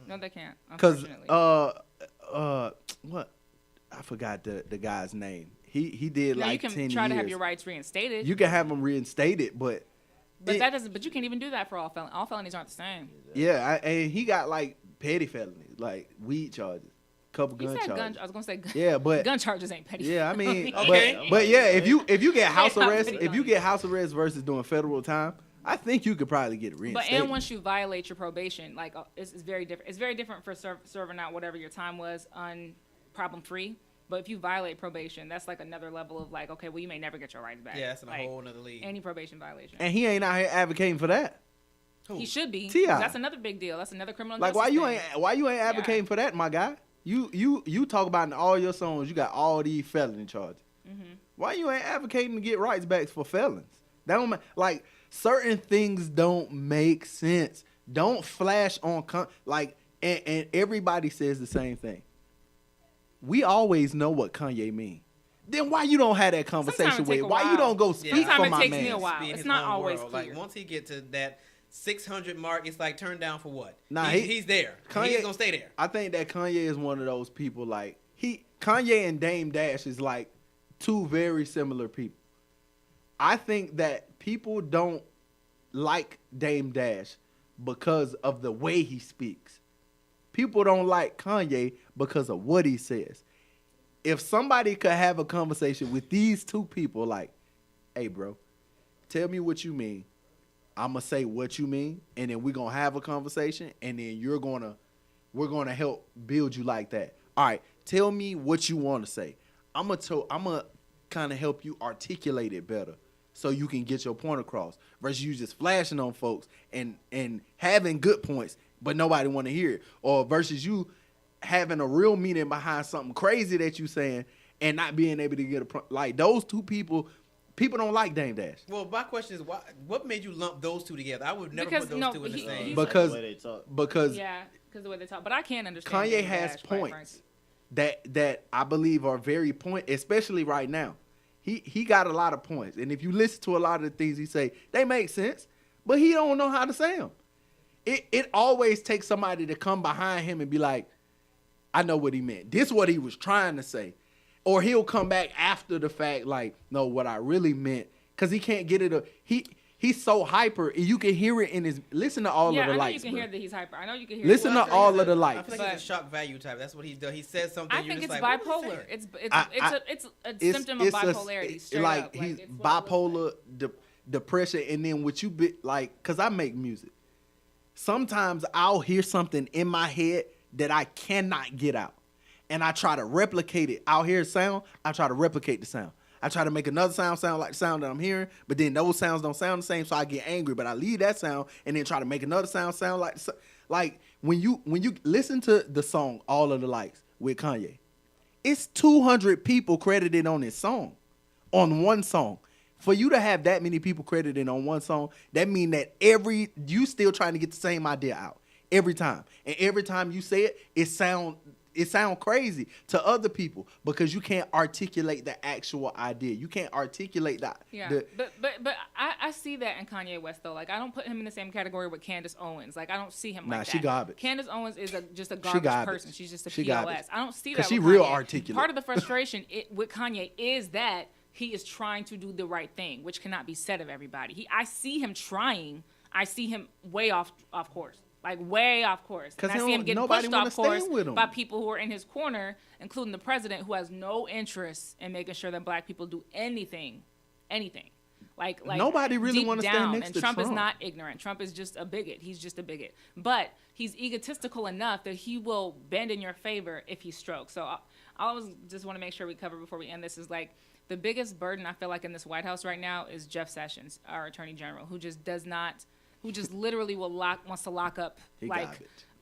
No, they can't. Because what? I forgot the guy's name. He did now like 10 years. You can try to have your rights reinstated. You can have them reinstated, but that doesn't. But you can't even do that for all felonies. All felonies aren't the same. Yeah, and he got like petty felonies, like weed charges, couple gun charges. I was gonna say gun. Yeah, but gun charges ain't petty. Yeah, I mean, okay. but yeah, if you get house arrest, versus doing federal time, I think you could probably get it reinstated. But and once you violate your probation, like it's very different. It's very different for serving out whatever your time was problem free. But if you violate probation, that's like another level of like, okay, well, you may never get your rights back. Yeah, that's in a like, whole other league. Any probation violation. And he ain't out here advocating for that. He should be. T.I. That's another big deal. That's another criminal like justice why you ain't advocating for that, my guy? You talk about in all your songs, you got all these felony charges. Mm-hmm. Why you ain't advocating to get rights back for felons? That don't like certain things don't make sense. Don't flash on and everybody says the same thing. We always know what Kanye mean. Then why you don't have that conversation with? Why you don't go speak for my man? Sometimes it takes me a while. It's not always clear. Like once he get to that 600 mark, it's like turned down for what? Nah, he's there. He's gonna stay there. I think that Kanye is one of those people. Like Kanye and Dame Dash is like two very similar people. I think that people don't like Dame Dash because of the way he speaks. People don't like Kanye because of what he says. If somebody could have a conversation with these two people, like, hey, bro, tell me what you mean. I'm going to say what you mean, and then we're going to have a conversation, and then we're going to help build you like that. All right, tell me what you want to say. I'm going to kind of help you articulate it better so you can get your point across versus you just flashing on folks and having good points but nobody want to hear it, or versus you having a real meaning behind something crazy that you saying and not being able to get like those two people don't like Dame Dash. Well, my question is, what made you lump those two together? I would never put those two in the same. Because the way they talk. Because the way they talk. But I can't understand. Kanye has points that I believe are very especially right now. he got a lot of points. And if you listen to a lot of the things he say, they make sense, but he don't know how to say them. It always takes somebody to come behind him and be like, I know what he meant. This is what he was trying to say. Or he'll come back after the fact like, no, what I really meant. Because he can't get it. He's so hyper. You can hear it in his. Listen to all of the lights. I know you can hear that he's hyper. I know you can hear. Listen to all of the I lights. feel like he's a shock value type. That's what he does. He says something. I you're think just it's like, what was he bipolar. saying? It's a symptom of bipolarity. Straight like up. he's it's what it looks bipolar, depression, and then what you be like, cause I make music. Sometimes I'll hear something in my head that I cannot get out, and I try to replicate it. I'll hear a sound. I try to replicate the sound. I try to make another sound like the sound that I'm hearing, but then those sounds don't sound the same, so I get angry. But I leave that sound and then try to make another sound like when you listen to the song "All of the Lights" with Kanye, it's 200 people credited on this song, on one song. For you to have that many people credited on one song, that mean that you still trying to get the same idea out every time, and every time you say it, it sound crazy to other people because you can't articulate the actual idea. You can't articulate that. Yeah, but I see that in Kanye West though. Like I don't put him in the same category with Candace Owens. Like I don't see him like that. She garbage. Candace Owens is just a garbage person. She's just a POS. Garbage. I don't see that. Because she with real Kanye. articulate. Part of the frustration with Kanye is that he is trying to do the right thing, which cannot be said of everybody. I see him trying. I see him way off course. Like way off course. And I see him getting pushed off course by people who are in his corner, including the president, who has no interest in making sure that black people do anything. Like nobody really want to stand next and to Trump. Trump Is not ignorant. Trump is just a bigot. He's just a bigot. But he's egotistical enough that he will bend in your favor if he's stroked. So I always just want to make sure we cover before we end this is like the biggest burden I feel like in this White House right now is Jeff Sessions, our Attorney General, who just literally wants to lock up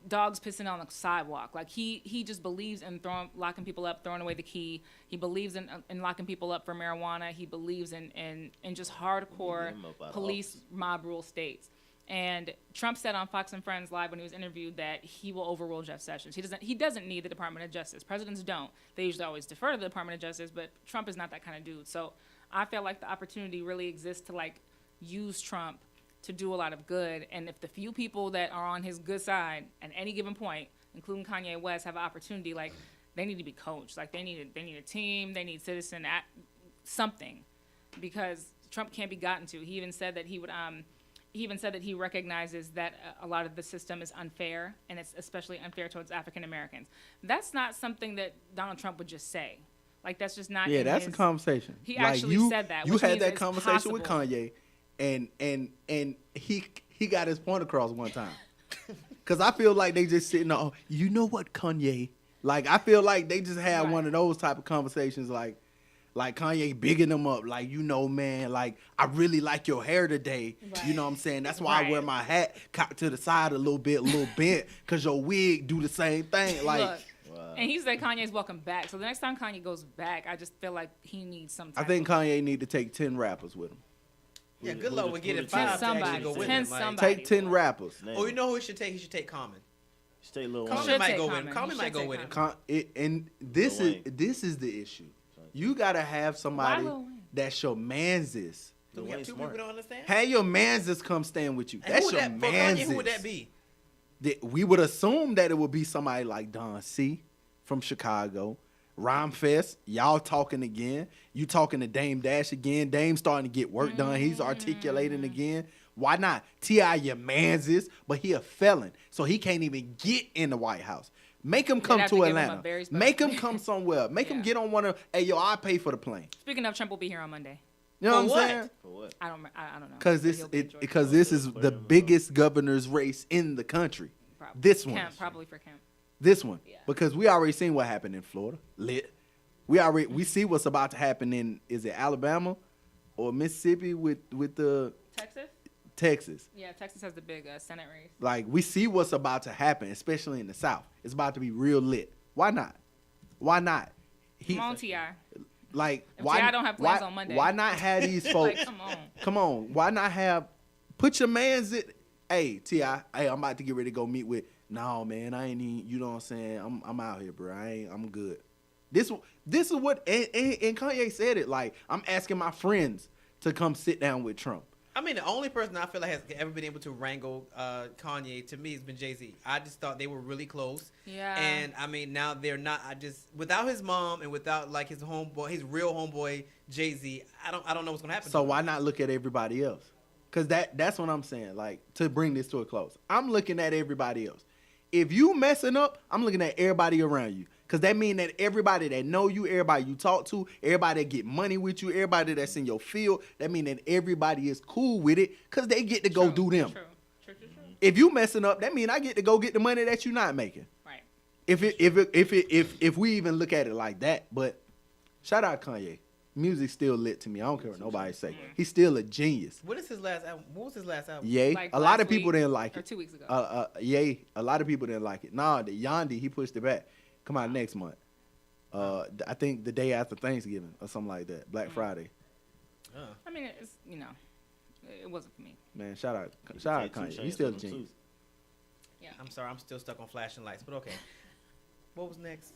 dogs pissing on the sidewalk. Like he just believes in locking people up, throwing away the key. He believes in locking people up for marijuana. He believes in just hardcore police mob rule states. And Trump said on Fox and Friends Live when he was interviewed that he will overrule Jeff Sessions. He doesn't need the Department of Justice. Presidents don't. They usually always defer to the Department of Justice, but Trump is not that kind of dude. So I feel like the opportunity really exists to like use Trump to do a lot of good. And if the few people that are on his good side at any given point, including Kanye West, have an opportunity, like they need to be coached. Like they need a team. They need citizen something, because Trump can't be gotten to. He even said that he would. He even said that he recognizes that a lot of the system is unfair, and it's especially unfair towards African Americans. That's not something that Donald Trump would just say. Like that's just not. Yeah, that's a conversation. He actually said that. You which had means that it's conversation with possible. Kanye, and he got his point across one time. Because I feel like they just sitting on, you know what, Kanye? Like I feel like they just had one of those type of conversations, like Kanye bigging them up, like, you know, man, like, I really like your hair today. Right. You know what I'm saying? That's why I wear my hat cocked to the side a little bent, because your wig do the same thing. Like, look, wow. And he said Kanye's welcome back. So the next time Kanye goes back, I just feel like he needs some type I think Kanye need to take 10 rappers with him. Yeah, good luck with getting 5 to actually go with him. Like, take 10 rappers. Oh, you know who he should take? He should take Common. Common might go with him. Common might go with him. And this is the issue. You gotta have somebody that's your manses. Do we have two people don't understand? Have your manses come stand with you. That's your manses. Who would that be? We would assume that it would be somebody like Don C. from Chicago. Rhyme Fest, y'all talking again. You talking to Dame Dash again. Dame's starting to get work done. He's articulating again. Why not? T.I. your manses, but he a felon, so he can't even get in the White House. Make him come to Atlanta. Make him come somewhere. Make him get on one of. Hey, yo, I pay for the plane. Speaking of, Trump will be here on Monday. You know what I'm saying? For what? I don't know. Because this is the biggest governor's race in the country. Probably. This one. Probably for Kemp. This one. Yeah. Because we already seen what happened in Florida. We see what's about to happen in, is it Alabama or Mississippi with the Texas. Yeah, Texas has the big Senate race. Like, we see what's about to happen, especially in the South. It's about to be real lit. Why not? Come on, T.I. Like, if T.I. don't have plans on Monday. Why not have these folks? Like, come on. Why not put your mans in? Hey, T.I., hey, I'm about to get ready to go meet with. No, man, I ain't even, you know what I'm saying? I'm out here, bro. I'm good. This is what and Kanye said it. Like, I'm asking my friends to come sit down with Trump. I mean, the only person I feel like has ever been able to wrangle Kanye to me has been Jay-Z. I just thought they were really close. Yeah. And I mean, now they're not. I just without his mom and without like his homeboy, his real homeboy Jay-Z. I don't know what's gonna happen. So to him. why not look at everybody else? Because that's what I'm saying. Like, to bring this to a close, I'm looking at everybody else. If you messing up, I'm looking at everybody around you. Because that means that everybody that know you, everybody you talk to, everybody that get money with you, everybody that's in your field, that means that everybody is cool with it because they get to go do them. True. If you messing up, that means I get to go get the money that you not making. Right. If we even look at it like that. But shout out Kanye. Music's still lit to me. I don't care what nobody say. He's still a genius. What is his last album? What was his last album? Yay. Like A lot of last people week didn't like or it. 2 weeks ago. Yay. A lot of people didn't like it. Nah, the Yandi, he pushed it back. Come out next month. I think the day after Thanksgiving or something like that. Black Friday. I mean, it's it wasn't for me. Man, shout out Take two Kanye. chains He's still a from them, genius. too. Yeah. I'm sorry, I'm still stuck on flashing lights, but okay. What was next?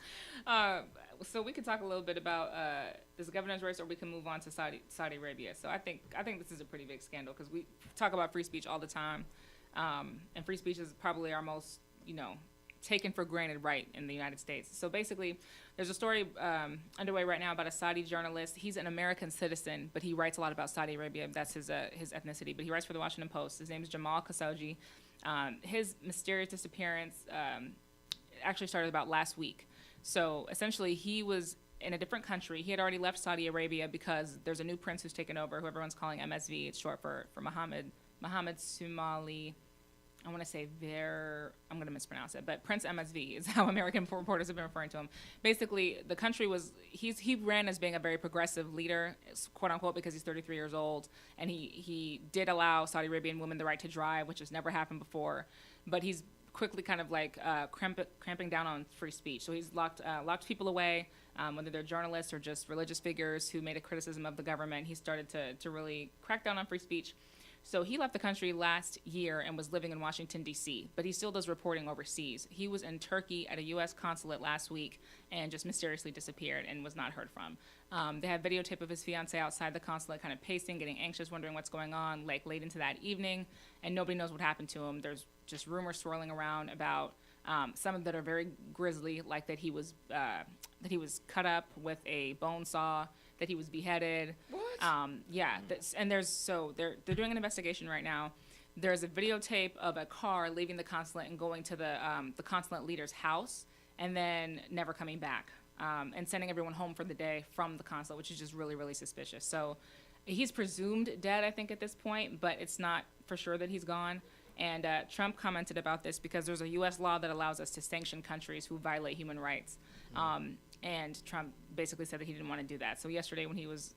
So we could talk a little bit about this governor's race, or we can move on to Saudi Arabia. So I think this is a pretty big scandal because we talk about free speech all the time, and free speech is probably our most taken for granted right in the United States. So basically, there's a story underway right now about a Saudi journalist. He's an American citizen, but he writes a lot about Saudi Arabia. That's his ethnicity. But he writes for the Washington Post. His name is Jamal Khashoggi. His mysterious disappearance actually started about last week. So essentially, he was in a different country. He had already left Saudi Arabia because there's a new prince who's taken over, who everyone's calling MSV. It's short for Mohammed Somali. I want to say I'm going to mispronounce it, but Prince MSV is how American reporters have been referring to him. Basically, the country he ran as being a very progressive leader, quote unquote, because he's 33 years old, and he did allow Saudi Arabian women the right to drive, which has never happened before, but he's quickly kind of like cramping down on free speech. So he's locked people away, whether they're journalists or just religious figures who made a criticism of the government. He started to really crack down on free speech. So he left the country last year and was living in Washington, D.C., but he still does reporting overseas. He was in Turkey at a U.S. consulate last week and just mysteriously disappeared and was not heard from. They have videotape of his fiancée outside the consulate kind of pacing, getting anxious, wondering what's going on, like late into that evening, and nobody knows what happened to him. There's just rumors swirling around about some of that are very grisly, like that he was cut up with a bone saw, that he was beheaded. What? They're doing an investigation right now. There's a videotape of a car leaving the consulate and going to the consulate leader's house, and then never coming back, and sending everyone home for the day from the consulate, which is just really, really suspicious. So he's presumed dead, I think, at this point, but it's not for sure that he's gone. And Trump commented about this because there's a U.S. law that allows us to sanction countries who violate human rights. And Trump basically said that he didn't want to do that. So yesterday, when he was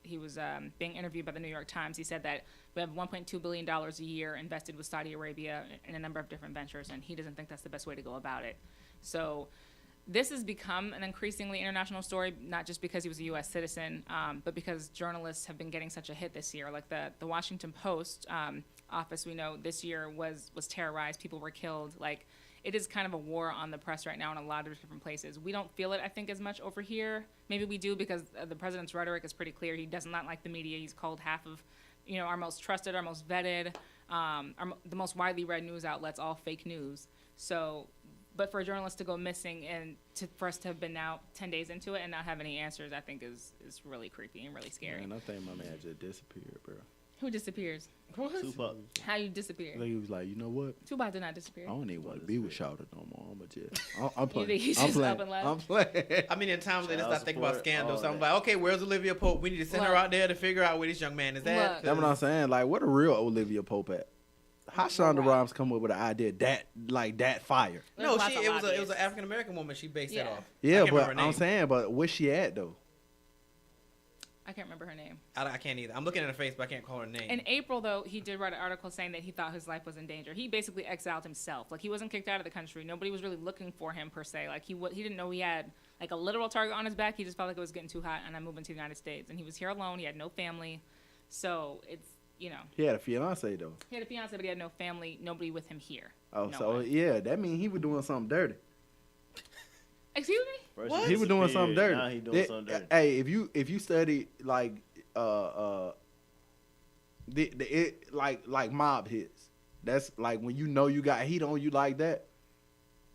being interviewed by the New York Times, he said that we have $1.2 billion a year invested with Saudi Arabia in a number of different ventures, and he doesn't think that's the best way to go about it. So this has become an increasingly international story, not just because he was a U.S. citizen, but because journalists have been getting such a hit this year. Like the Washington Post office, we know this year was terrorized. People were killed. Like, it is kind of a war on the press right now in a lot of different places. We don't feel it, I think, as much over here. Maybe we do because the president's rhetoric is pretty clear. He does not like the media. He's called half of, our most trusted, our most vetted, the most widely read news outlets all fake news. So, but for a journalist to go missing and for us to have been now 10 days into it and not have any answers, I think is really creepy and really scary. Man, I think my man just disappeared, bro. Who disappears? Tupac. How you disappear? Like, he was like, you know what? Tupac did not disappear. I don't even want to be with Shawty no more. But yeah, I'm playing. think he's I'm just playing. up and left? I'm playing. I mean, in times like this, I think about support, scandals. So all I'm that. like, okay, where's Olivia Pope? We need to send her Look. out there to figure out where this young man is at. Look. That's what I'm saying. Like, what a real Olivia Pope at? How Shonda Rhimes come up with an idea that fire? No, There's lots of it was lobbyists. an African American woman. She based that Yeah. off. I Yeah, can't but remember her I'm name. saying, but where's she at though? I can't remember her name. I can't either. I'm looking at her face, but I can't call her name. In April, though, he did write an article saying that he thought his life was in danger. He basically exiled himself. Like, he wasn't kicked out of the country. Nobody was really looking for him, per se. Like, he didn't know he had, like, a literal target on his back. He just felt like it was getting too hot, and I'm moving to the United States. And he was here alone. He had no family. So, it's, He had a fiance though. he had a fiance, but he had no family, nobody with him here. Oh, No so one. yeah, that means he was doing something dirty. Excuse me? First What? He was doing something dirty. Now he doing something dirty. Hey, if you study like like mob hits, that's like when you know you got heat on you like that.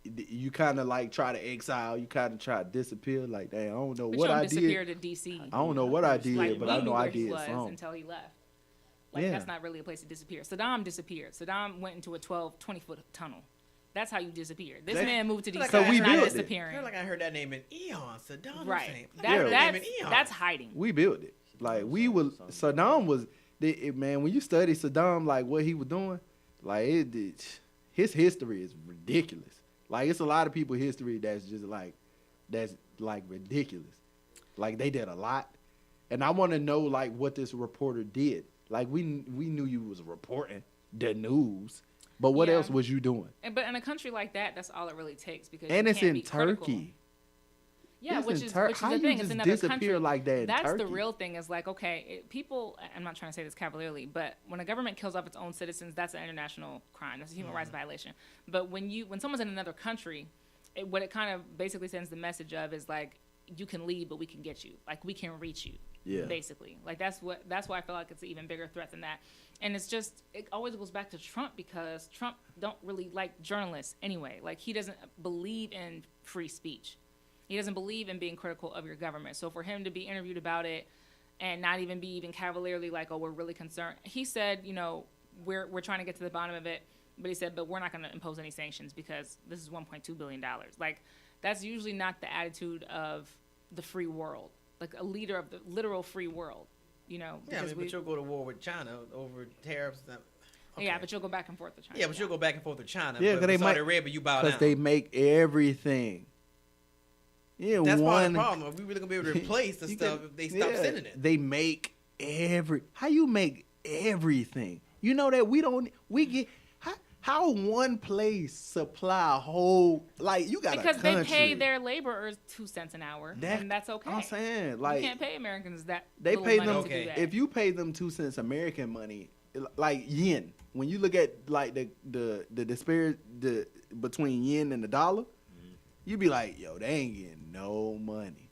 You kind of like try to exile. You kind of try to disappear. Like, damn, I don't know But what you don't I disappear did. to D.C. I don't know what I did, Like, but we I knew know where I he did was something. until he left. Like, Yeah. that's not really a place to disappear. Saddam disappeared. Saddam went into a 20-foot tunnel. That's how you disappear. This That- man moved to D.C. So we not built it. disappearing. I feel like I heard that name in eons. Saddam Right. Hussein. I That, heard that name that's, in eons. that's hiding. We built it. Like we was Saddam was man. When you study Saddam, like what he was doing, like his history is ridiculous. Like it's a lot of people's history that's just like ridiculous. Like they did a lot, and I want to know like what this reporter did. Like we knew you was reporting the news, but what Yeah. else was you doing? But in a country like that, that's all it really takes because And you it's can't in be critical. Turkey. Yeah, It's which in is Tur- which is how the you thing. just It's another disappear country. like that in That's the Turkey? real thing. Is like, okay, people. I'm not trying to say this cavalierly, but when a government kills off its own citizens, that's an international crime. That's a human rights violation. But when someone's in another country, what it kind of basically sends the message of is like, you can leave, but we can get you. Like we can reach you. Yeah. Basically, like that's why I feel like it's an even bigger threat than that. And it's just it always goes back to Trump because Trump don't really like journalists anyway. Like he doesn't believe in free speech. He doesn't believe in being critical of your government. So for him to be interviewed about it and not even be cavalierly like, oh, we're really concerned. He said, we're trying to get to the bottom of it. But he said, but we're not going to impose any sanctions because this is $1.2 billion. Like that's usually not the attitude of the free world, like a leader of the literal free world, Yeah, because but you'll go to war with China over tariffs. Okay. Yeah, but you'll go back and forth with China. Yeah, but you'll go back and forth with China. Yeah, but 'cause they with Saudi might- Arabia, you bow Because down. they make everything. Yeah, That's part of one. the problem. Are we really gonna be able to replace the You stuff can- if they stop yeah, sending it? They make how you make everything? You know that we get how one place supply a whole you got because a they country. pay their laborers 2 cents an hour, and that's okay. I'm saying You can't pay Americans that they little pay money them to do that. if you pay them 2 cents American money like yen. When you look at like the disparity between yen and the dollar, you be like, yo, they ain't getting no money.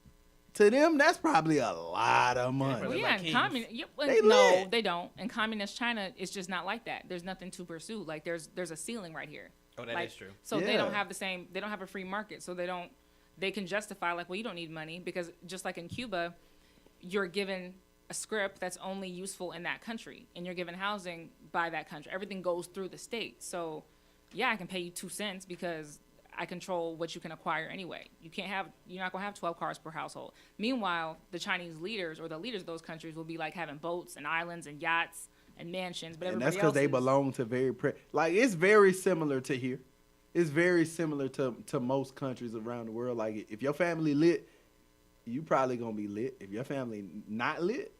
To them, that's probably a lot of money. Well, They're yeah, like and kings. They no, lit. they don't. In communist China, it's just not like that. There's nothing to pursue. Like there's a ceiling right here. Oh, that Like, is true. So they Yeah. don't have the same. They don't have a free market. So they can justify like, well, you don't need money because just like in Cuba, you're given a script that's only useful in that country, and you're given housing by that country. Everything goes through the state. So, yeah, I can pay you 2 cents because I control what you can acquire anyway. You're not gonna have 12 cars per household. Meanwhile, the Chinese leaders or the leaders of those countries will be like having boats and islands and yachts and mansions, but And everybody that's else because they is- belong to it's very similar to here. It's very similar to most countries around the world. Like if your family lit, you probably gonna be lit. If your family not lit,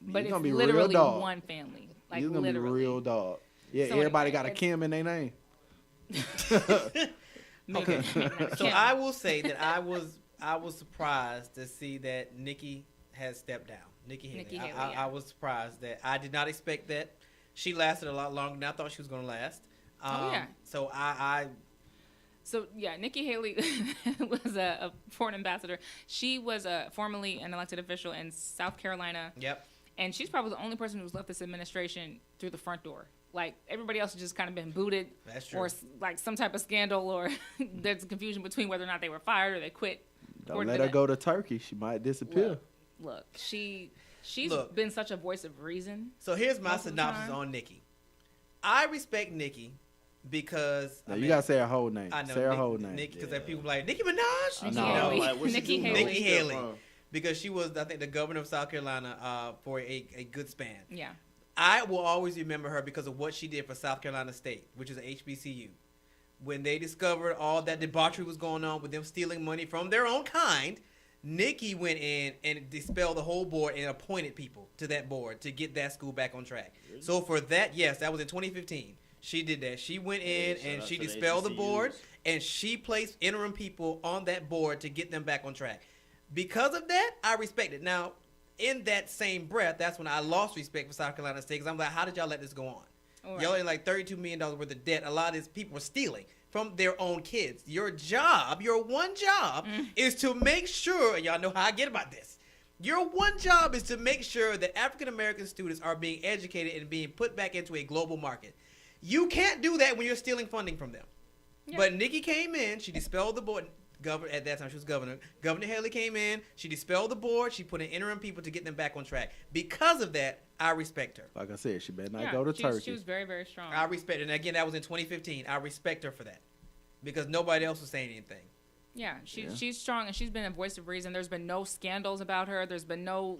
But you're it's gonna be literally real dog. one family. Like You're gonna literally. be real dog. Yeah, So everybody anyway, got a it's- Kim in their name. Maybe- So Kim. I will say that I was surprised to see that Nikki has stepped down. Nikki Haley. Nikki Haley, I yeah. was surprised that I did not expect that. She lasted a lot longer than I thought she was going to last. Oh, yeah. So I So yeah, Nikki Haley was a foreign ambassador. She was formerly an elected official in South Carolina, yep. and she's probably the only person who's left this administration through the front door. Like everybody else has just kind of been booted, That's true. or like some type of scandal, or there's confusion between whether or not they were fired or they quit. Don't According let to her that. go to Turkey. She might disappear. Look, she's Look. been such a voice of reason. So here's my Most of the synopsis time. on Nikki. I respect Nikki because No, you gotta say her whole name. I know Say her whole name. Nikki, because people like Nicki Minaj. Nikki know. Haley. Like, what she Nikki do? Haley. Nikki Where she Haley. from? Because she was, I think, the governor of South Carolina for a good span. Yeah. I will always remember her because of what she did for South Carolina State, which is a HBCU. When they discovered all that debauchery was going on with them stealing money from their own kind, Nikki went in and dispelled the whole board and appointed people to that board to get that school back on track. So for that, yes, that was in 2015. She did that. She went in shout and out she to the dispelled the board, HBCUs. and she placed interim people on that board to get them back on track. Because of that, I respect it. Now, in that same breath, that's when I lost respect for South Carolina State because I'm like, how did y'all let this go on? Right. Y'all in like $32 million worth of debt. A lot of these people are stealing from their own kids. Your job, your one job, is to make sure, and y'all know how I get about this. Your one job is to make sure that African American students are being educated and being put back into a global market. You can't do that when you're stealing funding from them. Yeah. But Nikki came in, she dispelled the board. Governor at that time, she was governor. Governor Haley came in, she dispelled the board, she put in interim people to get them back on track. Because of that, I respect her. Like I said, she better not Yeah, go to she Turkey. was very, very strong. I respect her. And again, that was in 2015. I respect her for that. Because nobody else was saying anything. Yeah, she's strong, and she's been a voice of reason. There's been no scandals about her. There's been no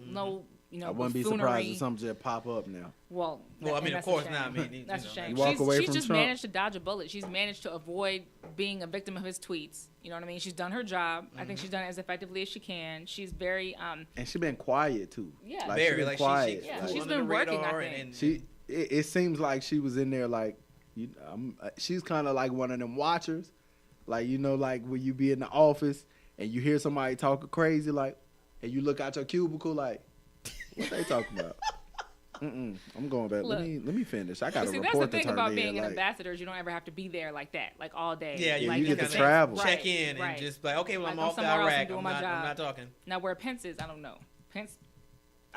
I wouldn't be surprised if something just pop up now. Well, I mean, of that's a course shame. not. I mean, That's a shame. You walk away She's from just Trump. managed to dodge a bullet. She's managed to avoid being a victim of his tweets. You know what I mean? She's done her job. I think she's done it as effectively as she can. She's very And she been quiet too. Yeah. like, Very, she been like, quiet. Yeah, Like, she's under been the working, radar I think. it seems like she was in there like, she's kind of like one of them watchers, like like when you be in the office and you hear somebody talking crazy, like, and you look out your cubicle like, what they talking about? I'm going back. Look. Let me finish. I got a See, report that's the to thing turn about in. being an like, ambassador is you don't ever have to be there like that, like all day. Yeah, Yeah, like you get in to the travel. Right, check in and right. just like, okay, well, Like, I'm I'm off to somewhere else and Iraq. doing I'm my not job. talking. Now where Pence is, I don't know. I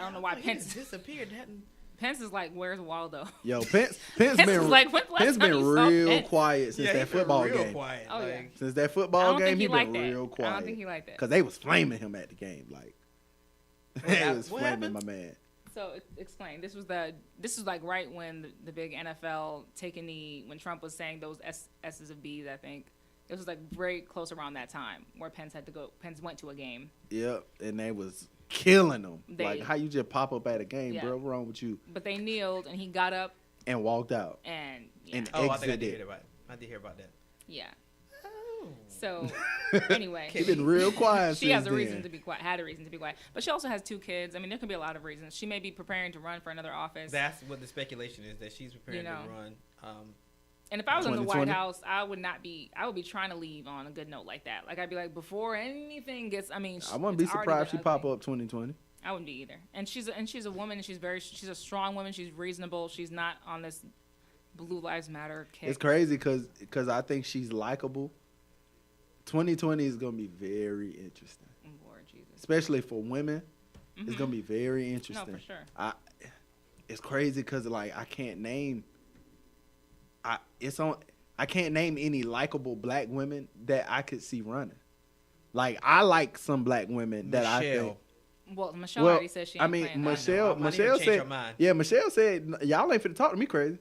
don't know why He Pence. just disappeared. Hadn't... Pence is like, where's Waldo? Yo, Pence Pence been was like, when's the last Pence time been you saw real Pence? quiet since Yeah, that he's been football real game. quiet. Oh, yeah. like, Since that I football don't game, think he he been liked that. real quiet. I don't think he liked that. Cause they was flaming him at the game, like they was what flaming happened? my man. So explain. This was like right when the big NFL take a knee, when Trump was saying those S's of B's. I think it was like very close around that time where Pence went to a game. Yep, and they was killing them. They- Like how you just pop up at a game, Yeah. bro? What's wrong with you? But they kneeled and he got up And walked out. and yeah. And oh, I think I exited. did hear about it. I did hear about that. yeah. Oh. So anyway, He been real quiet. she has since a reason then. to be quiet. Had a reason to be quiet, but she also has 2 kids. I mean, there could be a lot of reasons. She may be preparing to run for another office. That's what the speculation is, that she's preparing You know. to run. And if I was in the White 2020? House, I would be trying to leave on a good note like that. Like I'd be like, before anything gets, I mean, I wouldn't be it's already surprised if been she pop ugly. up 2020. I wouldn't be either. And she's a woman, and she's a strong woman. She's reasonable. She's not on this Blue Lives Matter kick. It's crazy because I think she's likable. 2020 is gonna be very interesting, Lord Jesus. especially for women. It's gonna be very interesting. No, for sure. It's crazy because like I can't name. I can't name any likable black women that I could see running. Like I like some black women that I think. Michelle. Well, Michelle already said she ain't I mean, playing that. Michelle I might even change said, her mind. yeah, Michelle said, y'all ain't finna talk to me crazy.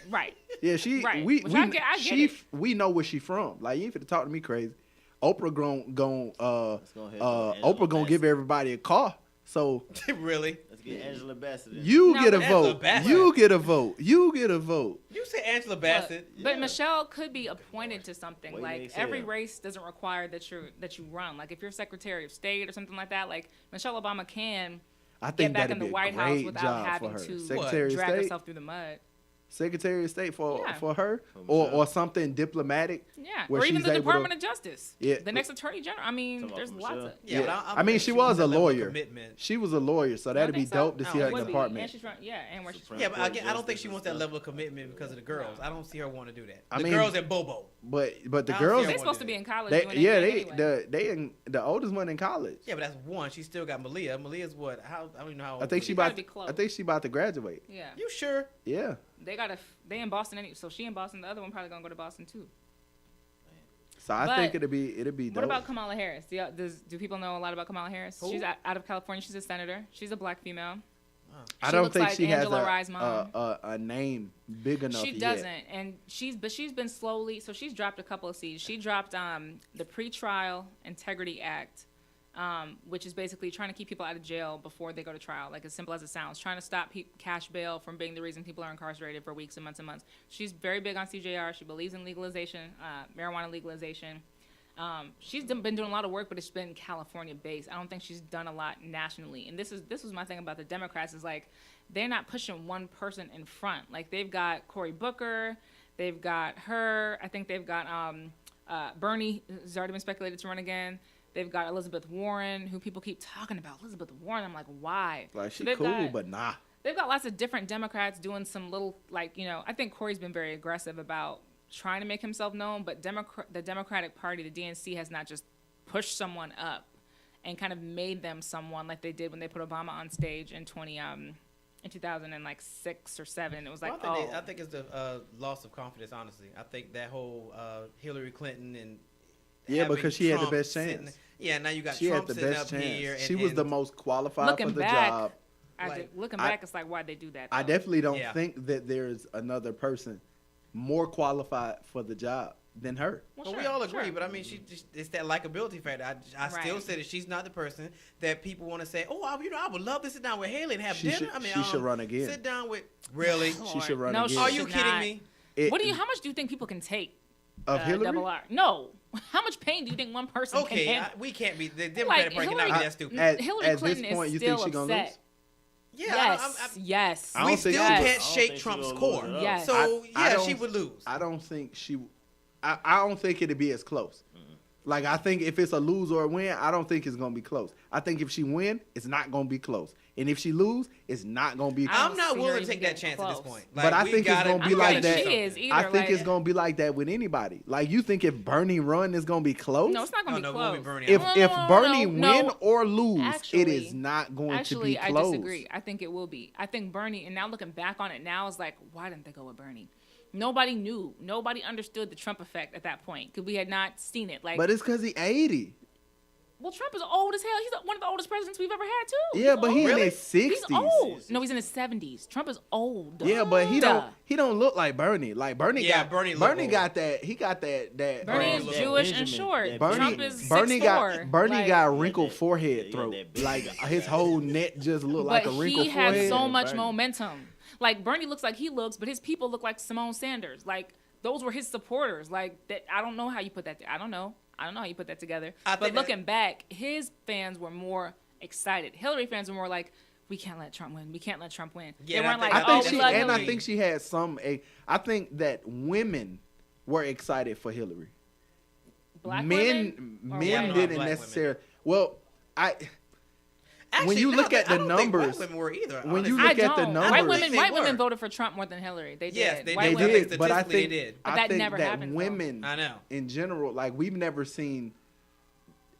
Right. Yeah, she, Right. we, Which we, I get she, it. we know where she from. Like, you ain't finna talk to me crazy. Oprah go ahead, Oprah Angela gonna give Bassett. everybody a car. So Really? Let's get Angela Bassett in. you No, get a but Angela vote. Bassett. You get a vote. You get a vote. You say Angela Bassett. But Michelle could be appointed to something. What Like makes it every up? race doesn't require that you run. Like if you're Secretary of State or something like that, like Michelle Obama can I get think back that'd in the be White a House great without job for having her. to Secretary of drag State. herself through the mud. Secretary of State for Yeah. her, For or Michelle. something diplomatic. Yeah, where or even she's the able to- Department of Justice. Yeah. The next Attorney General. I mean, Talking there's about lots Michelle? of. Yeah, Yeah. but I mean, think she was wants a that level of lawyer. Commitment. She was a lawyer, so I that'd be think so. dope to I see her don't in think the so. And department. she's from, and where she's from. Yeah, but Court again, I don't think justice she and wants that stuff. level of commitment because of the girls. I don't see her want to do that. I The mean- girls and Bobo. But the I don't girls, see They're her supposed to be in college. they doing yeah anything anyway. the oldest one in college. Yeah, but that's one. She still got Malia. Malia's what? How? I don't even know how old. I think she Malia is. about be close. I think she about to graduate. Yeah, You sure? Yeah. they in Boston, so she in Boston. The other one probably gonna go to Boston too. So I But think it'd be dope. What about Kamala Harris? Do people know a lot about Kamala Harris? Who? She's out of California. She's a senator. She's a black female. I She don't looks think like she Angela has Rye's mom. a name big enough She yet. doesn't, and she's been slowly. So she's dropped a couple of seeds. She dropped the Pretrial Integrity Act, which is basically trying to keep people out of jail before they go to trial. Like as simple as it sounds, trying to stop cash bail from being the reason people are incarcerated for weeks and months and months. She's very big on CJR. She believes in legalization, marijuana legalization. She's been doing a lot of work, but it's been California based. I don't think she's done a lot nationally. And this was my thing about the Democrats is like they're not pushing one person in front. Like they've got Cory Booker, they've got her. I think they've got Bernie has already been speculated to run again. They've got Elizabeth Warren, who people keep talking about. Elizabeth Warren, I'm like, why? Like So she they've cool, got- but nah. They've got lots of different Democrats doing some little, like, you know, I think Corey's been very aggressive about trying to make himself known, but the Democratic Party, the DNC, has not just pushed someone up and kind of made them someone like they did when they put Obama on stage in 2006 or 7. It was like, Well, I think it's the loss of confidence, honestly. I think that whole Hillary Clinton and having because she had the Trump best chance. now you got She Trump had the sitting best up chance. here. She was the most qualified Looking for the back, job. looking I- back, it's like, why'd they do that? I though? definitely don't Yeah. think that there's another person more qualified for the job than her. Well, But sure, we all agree, sure. but I mean, it's that likability factor. I still Right. say that she's not the person that people want to say, oh, I would love to sit down with Haley and have She dinner. should- she should run again. Sit down with, really? She should run no, again. she Are you should kidding not. me? How much do you think people can take? Of Hillary? Double R. No. How much pain do you think one person Okay, can handle? we can't be, the Democratic Party cannot be that stupid. Hillary At Clinton this point, is you still think she gonna upset. lose? Yeah, Yes. I we don't think still she will. can't I don't shake think she Trump's gonna core. lose it up. Yes. So, I yeah, don't- she would lose. I don't think she. I don't think it'd be as close. Like, I think if it's a lose or a win, I don't think it's gonna be close. I think if she win, it's not gonna be close. And if she lose, it's not gonna be. I close. I'm not see her willing to even take that getting chance at this close. point. But I we think it's gotta- gonna be we like gotta that. do She something. is either. I think like, it's gonna be like that with anybody. Like, you think if Bernie run, it's gonna be close? No, it's not gonna No, be it won't close. be Bernie. If No, if Bernie no. win or lose, it Actually- is not going to be Actually, I close. disagree. I think it will be. I think Bernie, and now looking back on it now, is like, why didn't they go with Bernie? Nobody knew. Nobody understood the Trump effect at that point because we had not seen it. Like, But it's because he 80. well, Trump is old as hell. He's one of the oldest presidents we've ever had too. Yeah, He's but he old. in his 60s. He's old. No, he's in his 70s. Trump is old. Yeah, but he Duh. don't look like Bernie. Like Bernie Yeah, got Bernie look old. got that. He got that Bernie Oh, is look, Jewish Benjamin, and short. that Bernie, Trump is Bernie 6'4". Like, got wrinkled that- forehead yeah, throat. that big Like guy. his whole neck just looked like a but wrinkled he has forehead. so much Bernie. momentum. Like Bernie looks like he looks, but his people look like Simone Sanders. Like those were his supporters. Like that. I don't know how you put that. I don't know how you put that together. I But think that- looking back, his fans were more excited. Hillary fans were more like, we can't let Trump win. We can't let Trump win. Yeah, they weren't I like, think- I think oh, she we love and Hillary. I think she had some. I think that women were excited for Hillary. Black men women or men white? didn't Black necessarily. Well, Actually, when you no, look at the I don't think numbers- black women were either. when you honestly. look at the White numbers- women, They white were. women voted for Trump more than Hillary. They did. Yes, they White did. they women, did, but I Statistically, think they did. But I that think never that happens, though. women I know. in general, like we've never seen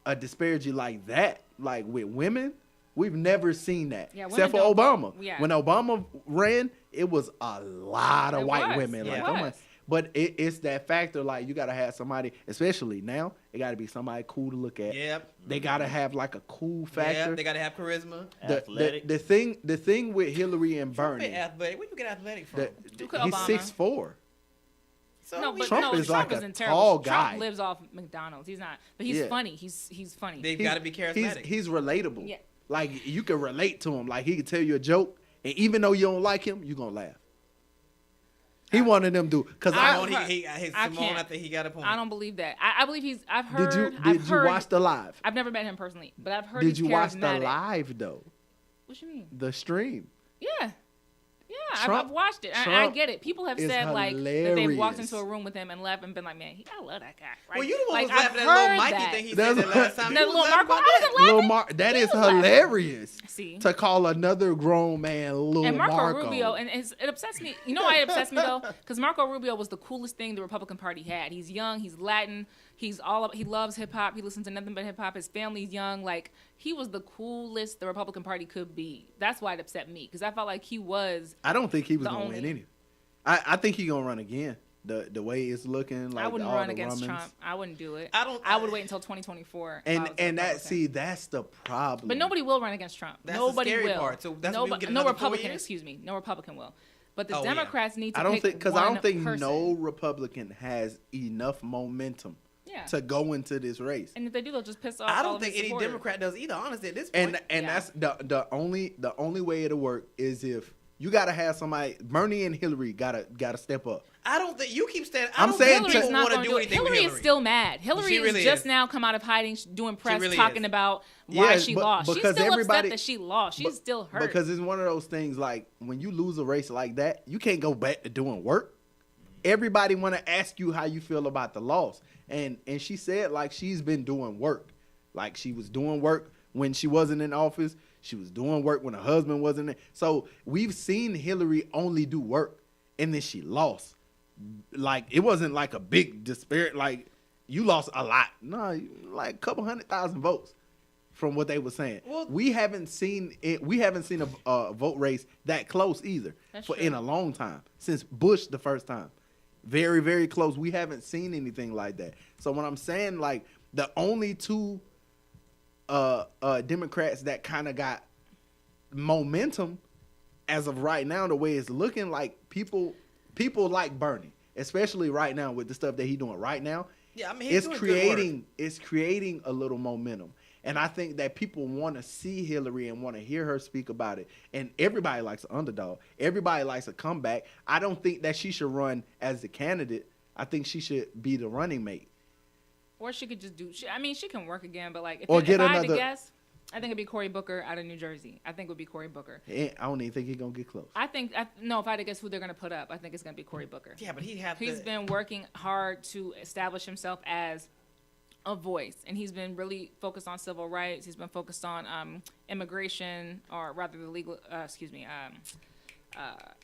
a disparity like that. Like with women, we've never seen that. Yeah, except for women don't Obama. vote. Yeah. When Obama ran, it was a lot of It white was. women. It Like, was. come on. But it's that factor. Like you gotta have somebody, especially now. It gotta be somebody cool to look at. Yep. They gotta have like a cool Yeah, factor. they got to have charisma. Athletic. The thing with Hillary and Trump Bernie, ain't athletic. Where you get athletic from? Look at he's Obama. 6'4". So No, we- but Trump no, is Trump like is a in terrible. tall guy. Trump lives off McDonald's. He's not, but he's Yeah. funny. He's funny. they've got to be charismatic. He's relatable. Yeah. Like you can relate to him. Like he can tell you a joke, and even though you don't like him, you gonna laugh. He one of them dude. Cause Simone, I his I Simone, can't. I think he got a point. I don't believe that. I believe I've heard. did you watch the live? I've never met him personally, but I've heard. Did he's you watch the charismatic. live though? What you mean? The stream. Yeah. Yeah, Trump- I've watched it. I Trump get it. People have is said like that they've walked hilarious. into a room with him and left and been like, "Man, I love that guy." Right? Well, you the one like, was laughing at little Mikey thing he said That's that last time. what- You No, was little laughing Marco, about I wasn't that. Lil laughing. Mar- that He is was laughing. hilarious. See? To call another grown man Lil And Marco Marco. Rubio, and it upsets me. You know why it upsets me though? Because Marco Rubio was the coolest thing the Republican Party had. He's young, he's Latin, he loves hip hop, he listens to nothing but hip hop. His family's young, like he was the coolest the Republican Party could be. That's why it upset me because I felt like he was. I don't think he was The gonna win only- any. I think he gonna run again. The way it's looking, like I wouldn't all run the against rumblings. Trump. I wouldn't do it. I would wait until 2024. if I was a And that Republican. that's the problem. But nobody will run against Trump. That's the Nobody scary will. part. So that's when we get no another 4 Republican, years? excuse me. No Republican will. But the Oh, yeah. Democrats need to I don't pick think because I one don't think person. no Republican has enough momentum Yeah. to go into this race. And if they do, they'll just piss off. I all don't of think his any supporters. Democrat does either. Honestly, at this point. And Yeah. that's the only way it'll work is if you gotta have somebody. Bernie and Hillary gotta step up. I don't think you keep saying. I'm I don't saying think to- people not want to gonna do do it. anything Hillary with is Hillary. still mad. Hillary She really is just is. now come out of hiding, doing press, really talking is. about why Yeah, she but- lost. She's because still everybody- upset that she lost. She's still hurt. Because it's one of those things like when you lose a race like that, you can't go back to doing work. Everybody want to ask you how you feel about the loss, and she said like she's been doing work, like she was doing work when she wasn't in office. She was doing work when her husband wasn't there. So we've seen Hillary only do work, and then she lost. Like, it wasn't like a big disparity. Like, you lost a lot. No, like a couple 100,000 votes from what they were saying. Well, we haven't seen it. We haven't seen a vote race that close either in a long time, since Bush the first time. Very, very close. We haven't seen anything like that. So when I'm saying, like, the only two Democrats that kind of got momentum as of right now, the way it's looking, like, people like Bernie, especially right now with the stuff that he's doing right now. Yeah, I mean, he's doing good work. It's creating a little momentum. And I think that people want to see Hillary and want to hear her speak about it. And everybody likes an underdog. Everybody likes a comeback. I don't think that she should run as the candidate. I think she should be the running mate. Or she could just do. I mean, she can work again, but like, if I had to guess, I think it'd be Cory Booker out of New Jersey. I think it would be Cory Booker. I don't even think he's gonna get close. No, if I had to guess who they're gonna put up, I think it's gonna be Cory Booker. Yeah, but he's been working hard to establish himself as a voice, and he's been really focused on civil rights. He's been focused on immigration, or rather the legal,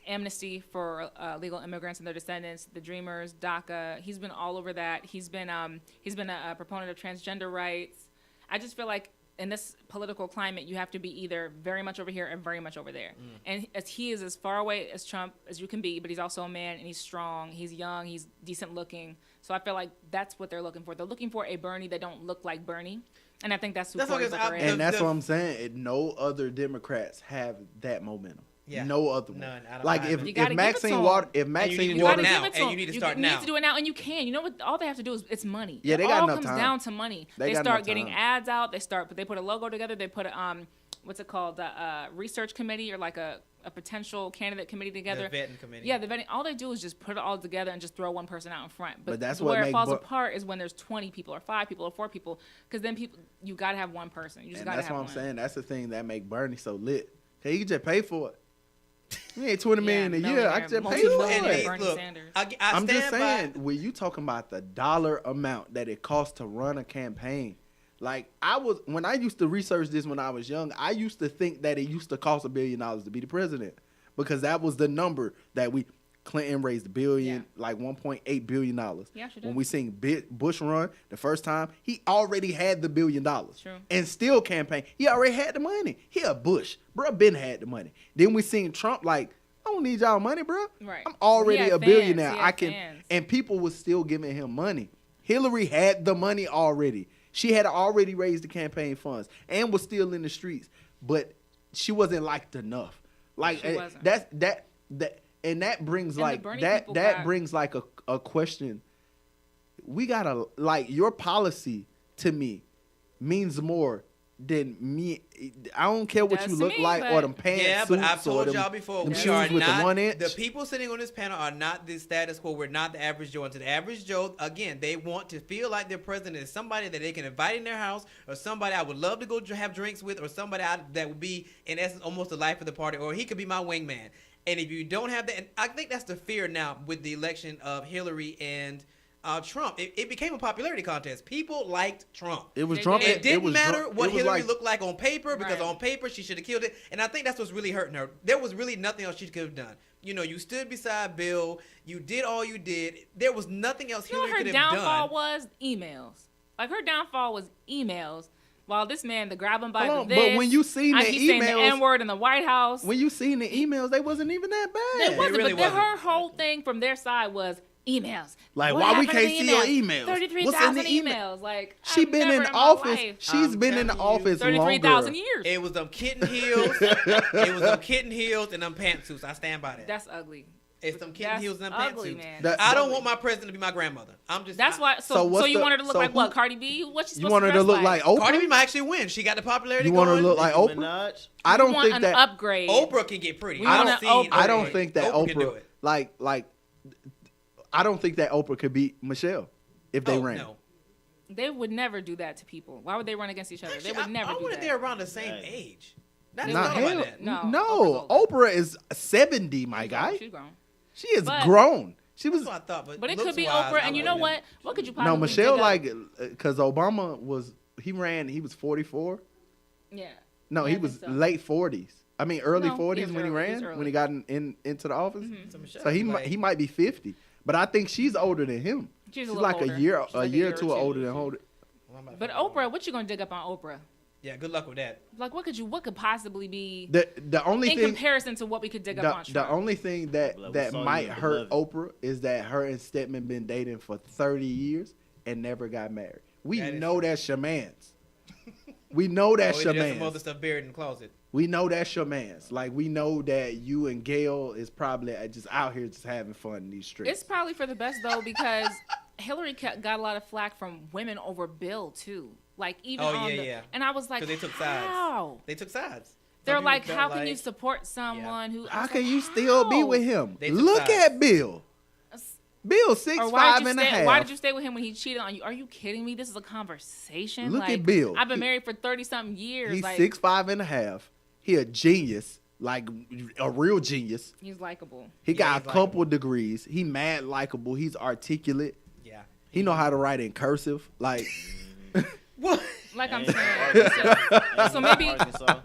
amnesty for legal immigrants and their descendants, the Dreamers, DACA. He's been all over that. He's been a proponent of transgender rights. I just feel like in this political climate, you have to be either very much over here or very much over there. And as he is as far away as Trump as you can be, but he's also a man, and he's strong, he's young, he's decent looking. So I feel like that's what they're looking for. They're looking for a Bernie that don't look like Bernie. And I think that's who Cory Booker is. And that's what I'm saying. No other Democrats have that momentum. Yeah. No other one. None. Like if Maxine Waters, you need to start now. You need to do it now, and you can. You know what? All they have to do is it's money. Yeah, they got enough time. It all comes down to money. They start getting ads out. They put a logo together. They put what's it called? The research committee, or like a potential candidate committee together. The vetting committee. Yeah, the vetting. All they do is just put it all together and just throw one person out in front. But that's where it falls apart is when there's 20 people or 5 people or 4 people, because then you gotta have one person. You just gotta have one. That's what I'm saying. That's the thing that make Bernie so lit. Hey, you can just pay for it. You ain't $20 million a year. I just pay for it. Look, I'm just saying, when you talking about the dollar amount that it costs to run a campaign, like when I used to research this when I was young, I used to think that it used to cost $1 billion to be the president, because that was the number that Clinton raised $1 billion, like $1.8 billion. Yeah, sure. When we seen Bush run the first time, he already had the $1 billion. True. And still campaign. He already had the money. He a Bush. Bro, Ben had the money. Then we seen Trump like, I don't need y'all money, bro. Right. I'm already a billionaire. And people was still giving him money. Hillary had the money already. She had already raised the campaign funds and was still in the streets, but she wasn't liked enough. Like and that brings brings like a question. We gotta, like, your policy to me means more than me. I don't care what you look like or them pants. Yeah, but I've told y'all before, them shoes with the 1 inch. The people sitting on this panel are not the status quo. We're not the average Joe. And to the average Joe, again, they want to feel like their president is somebody that they can invite in their house, or somebody I would love to go have drinks with, or somebody that would be, in essence, almost the life of the party, or he could be my wingman. And if you don't have that, and I think that's the fear now with the election of Hillary and Trump. It became a popularity contest. People liked Trump. It was Trump. It didn't matter what Hillary looked like on paper, because on paper she should have killed it. And I think that's what's really hurting her. There was really nothing else she could have done. You know, you stood beside Bill. You did all you did. There was nothing else Hillary could have done. Her downfall was emails. Like, her downfall was emails. While this man, the grab him by the this, but when you seen the he's saying the N-word in the White House. When you seen the emails, they wasn't even that bad. It wasn't, really but her whole thing from their side was emails. Like, why we can't see your emails? 33,000 emails. Like, she been in office. She's been in the office 33,000 years. It was them kitten heels. It was them kitten heels and them pantsuits. I stand by that. That's ugly. It's them kitten heels and them ugly, pantsuits. Man. I don't want my president to be my grandmother. I'm just. That's why. So you want her to look like what? Cardi B? What she supposed to dress like? You want her to look like Oprah? Cardi B might actually win. She got the popularity. You want her to look like Oprah? I don't think that upgrade. Oprah can get pretty. I don't think that Oprah like. I don't think that Oprah could beat Michelle if they ran. No. They would never do that to people. Why would they run against each other? Actually, they would never do that. I wonder if they're around the same age. Not about that. No. Oprah is 70, my guy. She's grown. She is grown. She was. That's what I thought, but it could be Oprah, and you know what? What could you possibly? No, Michelle, like, because Obama he ran. He was 44. Yeah. No, Yeah, he I was think so. late 40s. I mean, early No, he 40s was when he early. He ran, was early. when he got into the office. So, Michelle So he was like- he might be 50, but I think she's older than him. She's She's a like little a year, older. She's a like year or or two two. older than Holder. Well, I'm about to But find out. Oprah, what you gonna dig up on Oprah? Yeah, good luck with that. Like, what could possibly be The only in thing comparison to what we could dig up on the Trump? only thing that Like, we that saw you might in hurt Beloved. Oprah is that her and Stedman been dating for 30 years and never got married. We That is know true. that's your man's. We know that's Or your there's some other man's. stuff buried in the closet. We know that's your man's. Like, we know that you and Gail is probably just out here just having fun in these streets. It's probably for the best though, because Hillary got a lot of flack from women over Bill too. Like even Oh, on yeah, the, yeah. and I was like, 'Cause they took sides. how? They took sides. Some They're people like, felt how can like- you support someone who? I How was can like, you still be how? with him? They took Look sides. at Bill. Bill 6'5" Or why did you and a stay? half. Why did you stay with him when he cheated on you? Are you kidding me? This is a conversation. Look like, at Bill. I've been married for 30-something years. He's like, 6'5" and a half. He a genius, like a real genius. He's likable. He Yeah, got he's a couple likable. degrees. He mad likable. He's articulate. Yeah. He know how to write in cursive. Like What? Like I'm And saying. Arkansas. So maybe- Arkansas.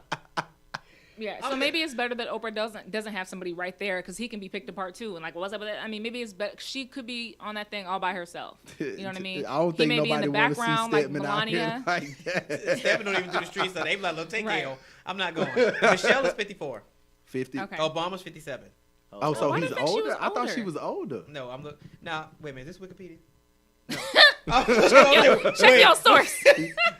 Yeah, so maybe it's better that Oprah doesn't have somebody right there because he can be picked apart too. And like, what's up with that? I mean, maybe it's better. She could be on that thing all by herself. You know what I mean? I don't He think may be in nobody the want to see background like Stedman out here Melania. like that. Stephen don't even do the streets, so they be like, look, take Right. Gail. I'm not going. Michelle is 54. 50. Okay. Obama's 57. Oh, so I he's didn't think she older? was I thought she older. was older. No, I'm look. Now, wait a minute. Is this Wikipedia? No. Oh, Check your source.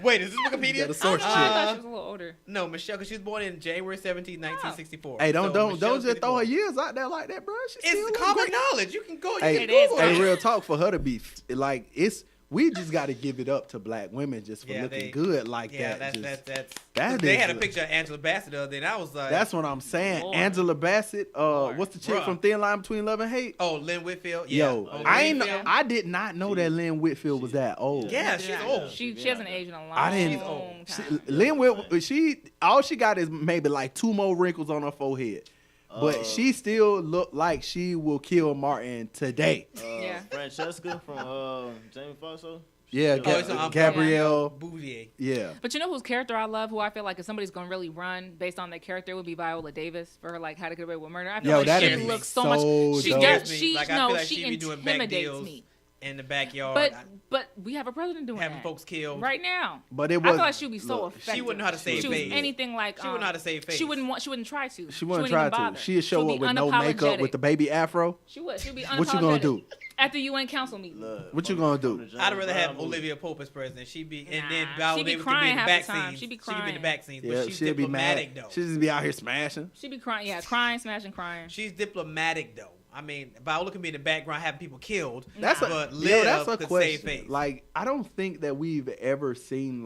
wait, is this Wikipedia? You gotta I source don't know. I thought Uh, she was a little older. No, Michelle, because she was born in January 17, 1964. Hey, So don't Michelle's just throw her 54. years out there like that, bro. She still It's look common great. knowledge. You can go. You Hey, can It is, Google hey, it. real talk, for her to be like it's. We just got to give it up to black women just for Yeah, looking they- good like Yeah, that. that's. that They is had a a- picture of Angela Bassett the other day, and I was like, That's what I'm saying. Lord. Angela Bassett, Lord. what's the chick Bruh. from Thin Line Between Love and Hate? oh, Lynn Whitfield. Yeah. Yo, Oh, I Lynn ain't. Whitfield. I did not know that Lynn Whitfield was that old. Yeah, she's old. She hasn't aged in a long I didn't- She's old. time. Lynn Whitfield, all she got is maybe like 2 more wrinkles on her forehead, but she still look like she will kill Martin today. Yeah. Francesca from Jamie Foxx. show? Yeah, Still- it's on Gabrielle. Bouvier. Yeah, But you know whose character I love, who I feel like if somebody's gonna really run based on their character, would be Viola Davis for her like How to Get Away with Murder. I feel Yo, like that'd she be looks so so much. She dope. does. Me. She Like, I feel no, like she she be doing back intimidates deals me. in the backyard, But we have a president doing having that folks killed. right now. but it I was. feel like she would be so look, effective. She wouldn't know how to save She was face. anything like. She wouldn't know how to save face. She wouldn't try to. She wouldn't even try to. bother. She'd show She up would be with no makeup unapologetic. with the baby afro. She would. She'd be unapologetic. What you gonna do? At the UN Council meeting. Look, What you from- gonna from do? the James I'd rather have Brown movie. Olivia Pope as president. She'd be, and Nah. then Viola She'd be Davis could be crying in the half back the time. scenes. She'd be She'd be in the crying. back scenes, Yeah, but she's she'd be diplomatic mad. though. She'd just be out here smashing. She'd be crying. Yeah, crying, smashing, crying. She's diplomatic though. I mean, Viola can be in the background having people killed, That's but a Liv that's a could save question. face. Like, I don't think that we've ever seen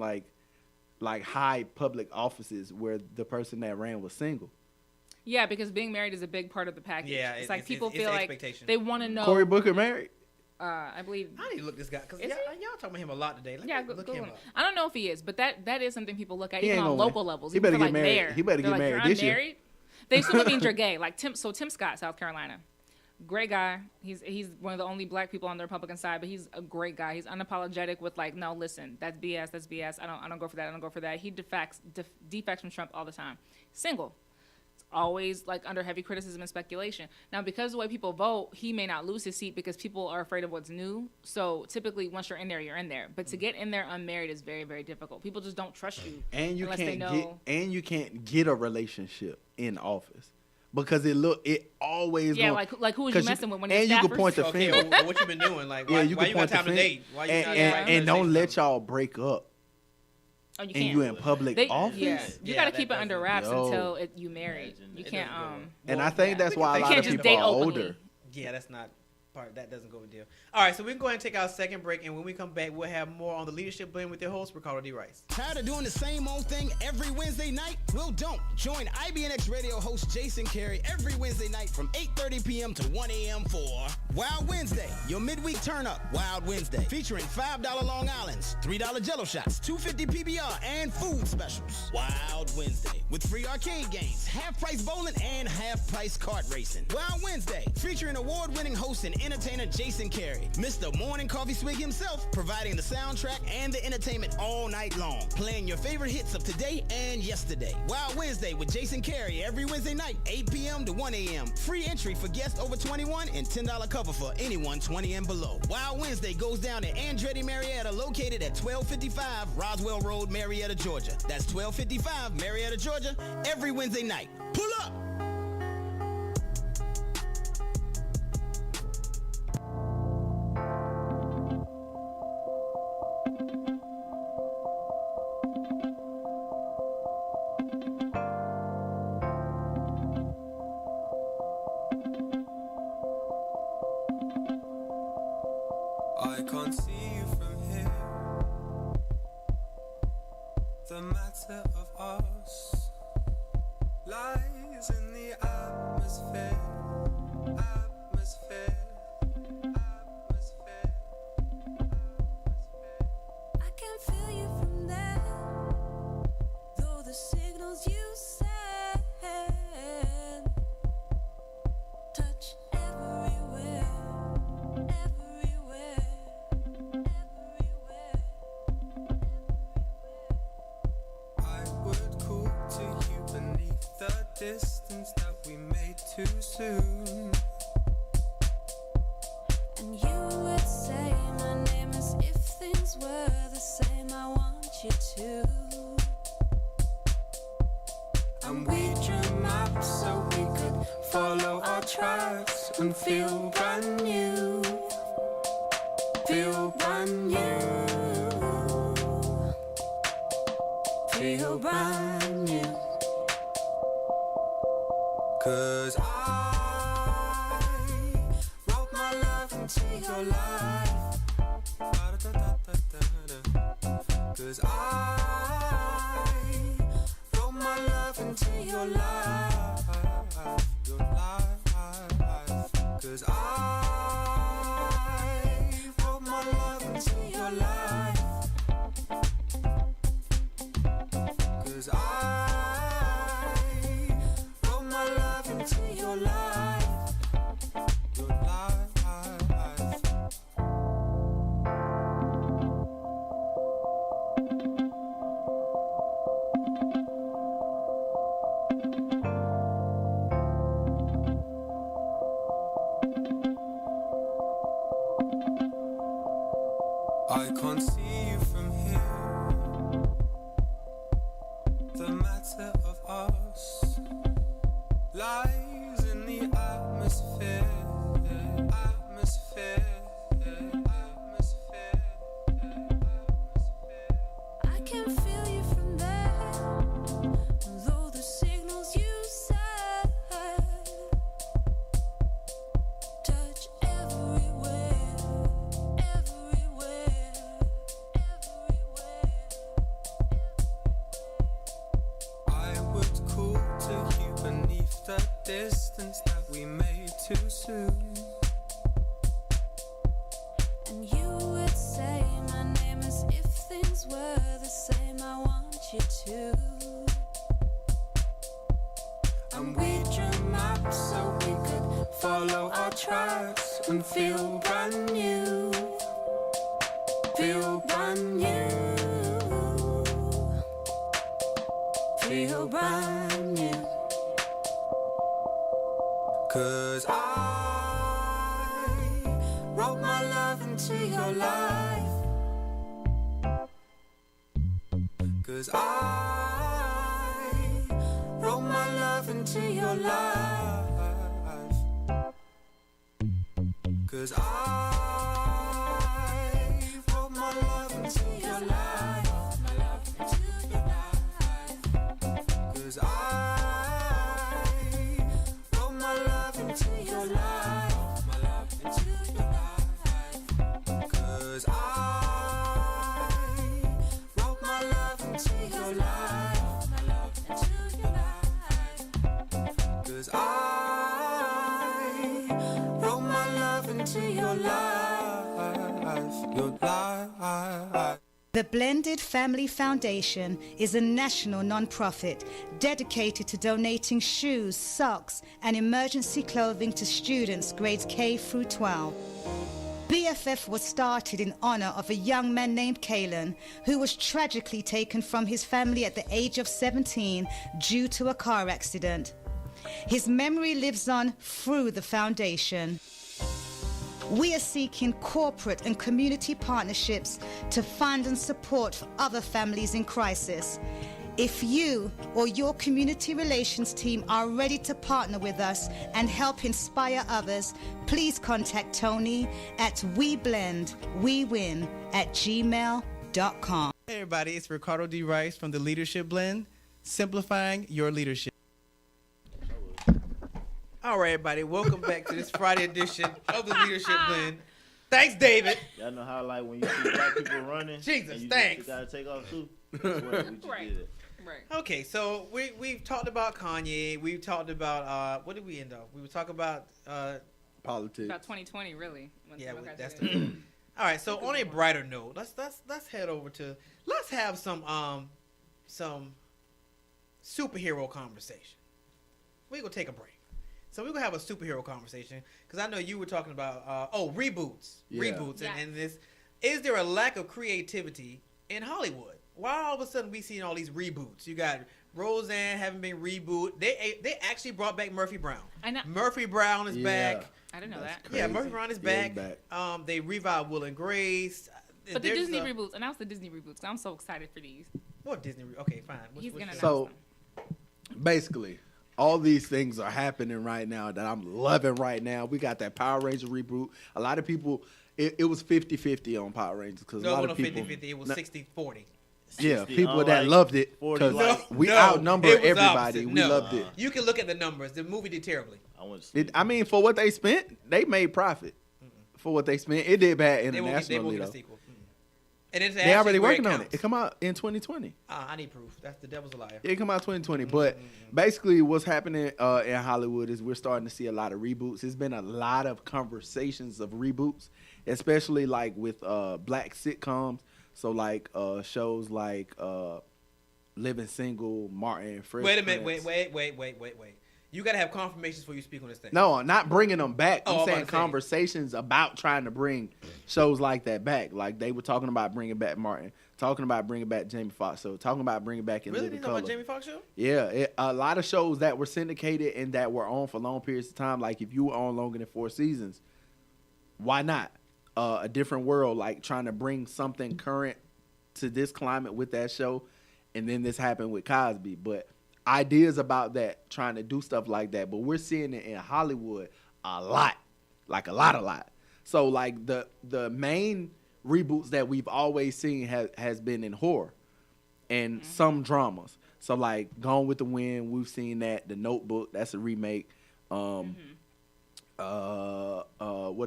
like high public offices where the person that ran was single. Yeah, because being married is a big part of the package. Yeah, it's like it's- people it's feel like expectation. they want to know. Cory Booker married. I believe. I need to look this guy because Is y'all, he? y'all talking about him a lot today. Let Yeah, me go, look Google him him. up. I don't know if he is, but that is something people look at He even ain't on gonna local win. levels. He Even better for, get like, married. mayor. He better They're get like, married "You're this year." unmarried?" They used to look at your gay. Like Tim Scott, South Carolina. Great guy. He's one of the only black people on the Republican side, but he's a great guy. He's unapologetic with like, no, listen, that's BS. That's BS. I don't go for that. I don't go for that. He defects from Trump all the time. Single. It's always like under heavy criticism and speculation. Now, because of the way people vote, he may not lose his seat because people are afraid of what's new. So typically, once you're in there, you're in there. But to get in there unmarried is very, very difficult. People just don't trust you And you unless they know. you can't get a relationship in office because it always Yeah, gonna- like who was you 'cause messing with when your and you can staffers? point the Okay, finger. well, what you been doing? Like, Yeah, why, you why can you got point the time to finger. date? Why you and, not and, writing and don't conversation? let y'all break up Oh, you and can't. you in public office. Yeah, you Yeah, gotta that keep it under wraps Yo. until you married. Imagine. You It can't. doesn't go well. And Well, I think yeah. that's why a You lot can't of just people date are openly. older. Yeah, that's not part. That doesn't go with deal. All right, so we can go ahead and take our second break, and when we come back, we'll have more on the Leadership Blend with your host, Ricardo D. Rice. Tired of doing the same old thing every Wednesday night? Well, don't. Join IBNX radio host Jason Carey every Wednesday night from 8:30 p.m. to 1 a.m. for Wild Wednesday, your midweek turn-up. Wild Wednesday, featuring $5 Long Islands, $3 Jello shots, $2.50 PBR, and food specials. Wild Wednesday, with free arcade games, half-price bowling, and half-price kart racing. Wild Wednesday, featuring award-winning host and entertainer Jason Carey, Mr. Morning Coffee Swig himself, providing the soundtrack and the entertainment all night long, playing your favorite hits of today and yesterday. Wild Wednesday with Jason Carey every Wednesday night, 8 p.m. to 1 a.m. Free entry for guests over 21 and $10 cover for anyone 20 and below. Wild Wednesday goes down at Andretti Marietta, located at 1255 Roswell Road, Marietta, Georgia. That's 1255 Marietta, Georgia, every Wednesday night. Pull up! I can't see you from here. The matter of us lies in the atmosphere. I can feel you from there, though the signals you send touch everywhere. I would call to you beneath the distance that we made too soon. And you would say my name as if things were the same. I want you to. And we drew maps so we could follow our tracks and feel brand new. Feel brand new. Feel brand new. 'Cause I wrote my love into your life. 'Cause I wrote my love into your life. Your life. 'Cause I wrote my love into your life. 'Cause I wrote my love into your life. Your life. I can't see you from here. The matter of us lies in the atmosphere. I can feel you from there, though the signals you send touch everywhere. I would call to you beneath the distance that we made too soon. And you would say my name as if things were the same. I want you to. And we drew maps so we could follow our tracks and feel brand new. Feel brand new. Feel brand new. 'Cause I wrote my love into your life. 'Cause I wrote my love into your life. 'Cause I wrote my love into your life. 'Cause I wrote my love into your life. 'Cause I wrote my love into your life. 'Cause I wrote my love into your life. Your life. The Blended Family Foundation is a national nonprofit dedicated to donating shoes, socks, and emergency clothing to students grades K through 12. BFF was started in honor of a young man named Kalen who was tragically taken from his family at the age of 17 due to a car accident. His memory lives on through the foundation. We are seeking corporate and community partnerships to fund and support other families in crisis. If you or your community relations team are ready to partner with us and help inspire others, please contact Tony at weblendwewin@gmail.com. Hey everybody, it's Ricardo D. Rice from the Leadership Blend, simplifying your leadership. All right, everybody, welcome back to this Friday edition of the Leadership Blend. Thanks, David. Y'all know how like when you see black people running, Jesus, and you thanks. Just gotta take off too. That's what we just Right. did it. Right. Okay, so we've talked about Kanye. We've talked about what did we end up? We were talking about Politics. About 2020, really. yeah, when that's graduated. the. All right, so on a brighter note, let's head over to let's have some superhero conversation. We're gonna take a break. So we're gonna have a superhero conversation because I know you were talking about reboots, Yeah. reboots, Yeah. and this. Is there a lack of creativity in Hollywood? Why all of a sudden we seeing all these reboots? You got Roseanne having been rebooted. They actually brought back Murphy Brown. I know. Murphy Brown is Yeah. back. I didn't know that. That's Yeah, crazy. Murphy Brown is Yeah, back. he's They revived Will and Grace. But the There's, Disney reboots, announce the Disney reboots. I'm so excited for these. What Disney? Okay, fine. He's gonna announce So- them. Basically, all these things are happening right now that I'm loving right now. We got that Power Ranger reboot. A lot of people, it was 50-50 on Power Rangers because a No, lot it of wasn't people, 50-50. It was No, 60-40. yeah, 60, people that unlike loved it 40 because like- we No, outnumber it was everybody. opposite. We No. loved it. You can look at the numbers. The movie did terribly. I want to see. I mean, for what they spent, they made profit. For what they spent, it did bad They won't internationally get a though. sequel. And it's They actually already where working on it. counts. It come out in 2020. I need proof. That's the devil's a liar. It come out 2020. But basically, what's happening in Hollywood is we're starting to see a lot of reboots. There's been a lot of conversations of reboots, especially like with black sitcoms. So like shows like Living Single, Martin, Fresh Wait a minute. Prince. Wait. You got to have confirmations before you speak on this thing. No, I'm not bringing them back. Oh, I'm I'm saying about to say. conversations about trying to bring shows like that back. Like they were talking about bringing back Martin, talking about bringing back Jamie Foxx, so talking about bringing back In Really? Living You know Color. about Jamie Foxx show? Yeah, a lot of shows that were syndicated and that were on for long periods of time. Like if you were on longer than 4 seasons, why not? A different world, like trying to bring something current to this climate with that show, and then this happened with Cosby. But ideas about that, trying to do stuff like that. But we're seeing it in Hollywood a lot, like a lot. So like the main reboots that we've always seen has been in horror and some dramas. So like Gone with the Wind, we've seen that. The Notebook, that's a remake. What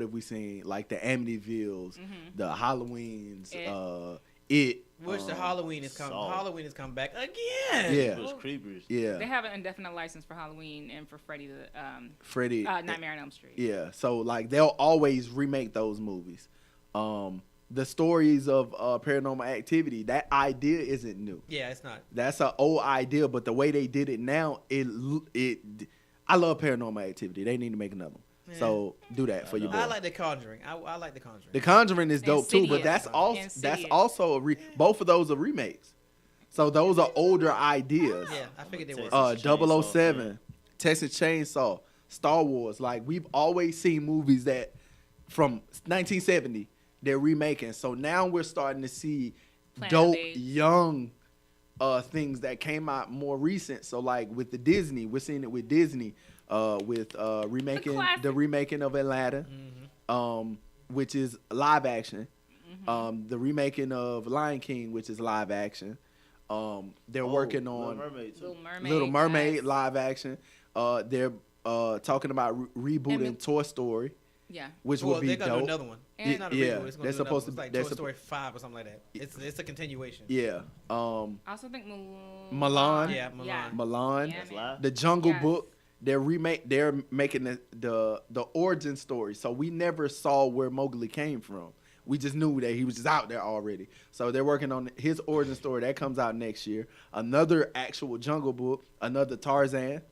have we seen? Like the Amityvilles, the Halloweens, It. Which the Halloween is coming. Saw. Halloween is coming back again. Yeah. Those creepers. Yeah. They have an indefinite license for Halloween and for Freddy the Freddy. Nightmare on Elm Street. Yeah. So like they'll always remake those movies. The stories of Paranormal Activity, that idea isn't new. Yeah, it's not. That's an old idea, but the way they did it now, I love Paranormal Activity. They need to make another one. Yeah. So do that for your boy. I like The Conjuring. I like The Conjuring. The Conjuring is dope too, but Insidious. that's also both of those are remakes. So those are older ideas. Yeah, I figured they were. Texas Chainsaw, 007, Texas Chainsaw, Star Wars. Like we've always seen movies that from 1970 they're remaking. So now we're starting to see Planet dope Apes. young things that came out more recent. So like with the Disney, we're seeing it with Disney with remaking classic. the remaking of Aladdin, which is live action. The remaking of Lion King, which is live action. They're working on Little Mermaid, too. Little Mermaid. Live action. They're talking about rebooting And- Toy Story, Yeah. which Well, would be they're gonna do dope. another one. And It's not a yeah, reboot. It's gonna they're do supposed another one. to- It's like they're Toy Story 5 or something like that. It's a continuation. Yeah. I also think Milan. Yeah, Milan. Milan. Yeah, That's man. live. The Jungle Yes. Book. They're making the origin story. So we never saw where Mowgli came from. We just knew that he was just out there already. So they're working on his origin story. That comes out next year. Another actual Jungle Book. Another Tarzan.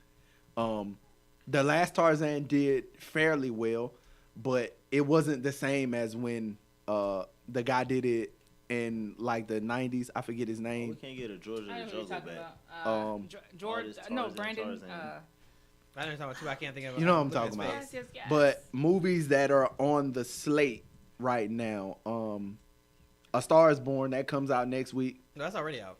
The last Tarzan did fairly well, but it wasn't the same as when the guy did it in like the 90s. I forget his name. We can't get a Georgia I know the what you're Jungle talking back. about. George, no, Brandon. Tarzan. I know you're talking about two. I can't think of it. You know what I'm Look at talking his about. face. Yes. But movies that are on the slate right now, A Star Is Born, that comes out next week. No, that's already out.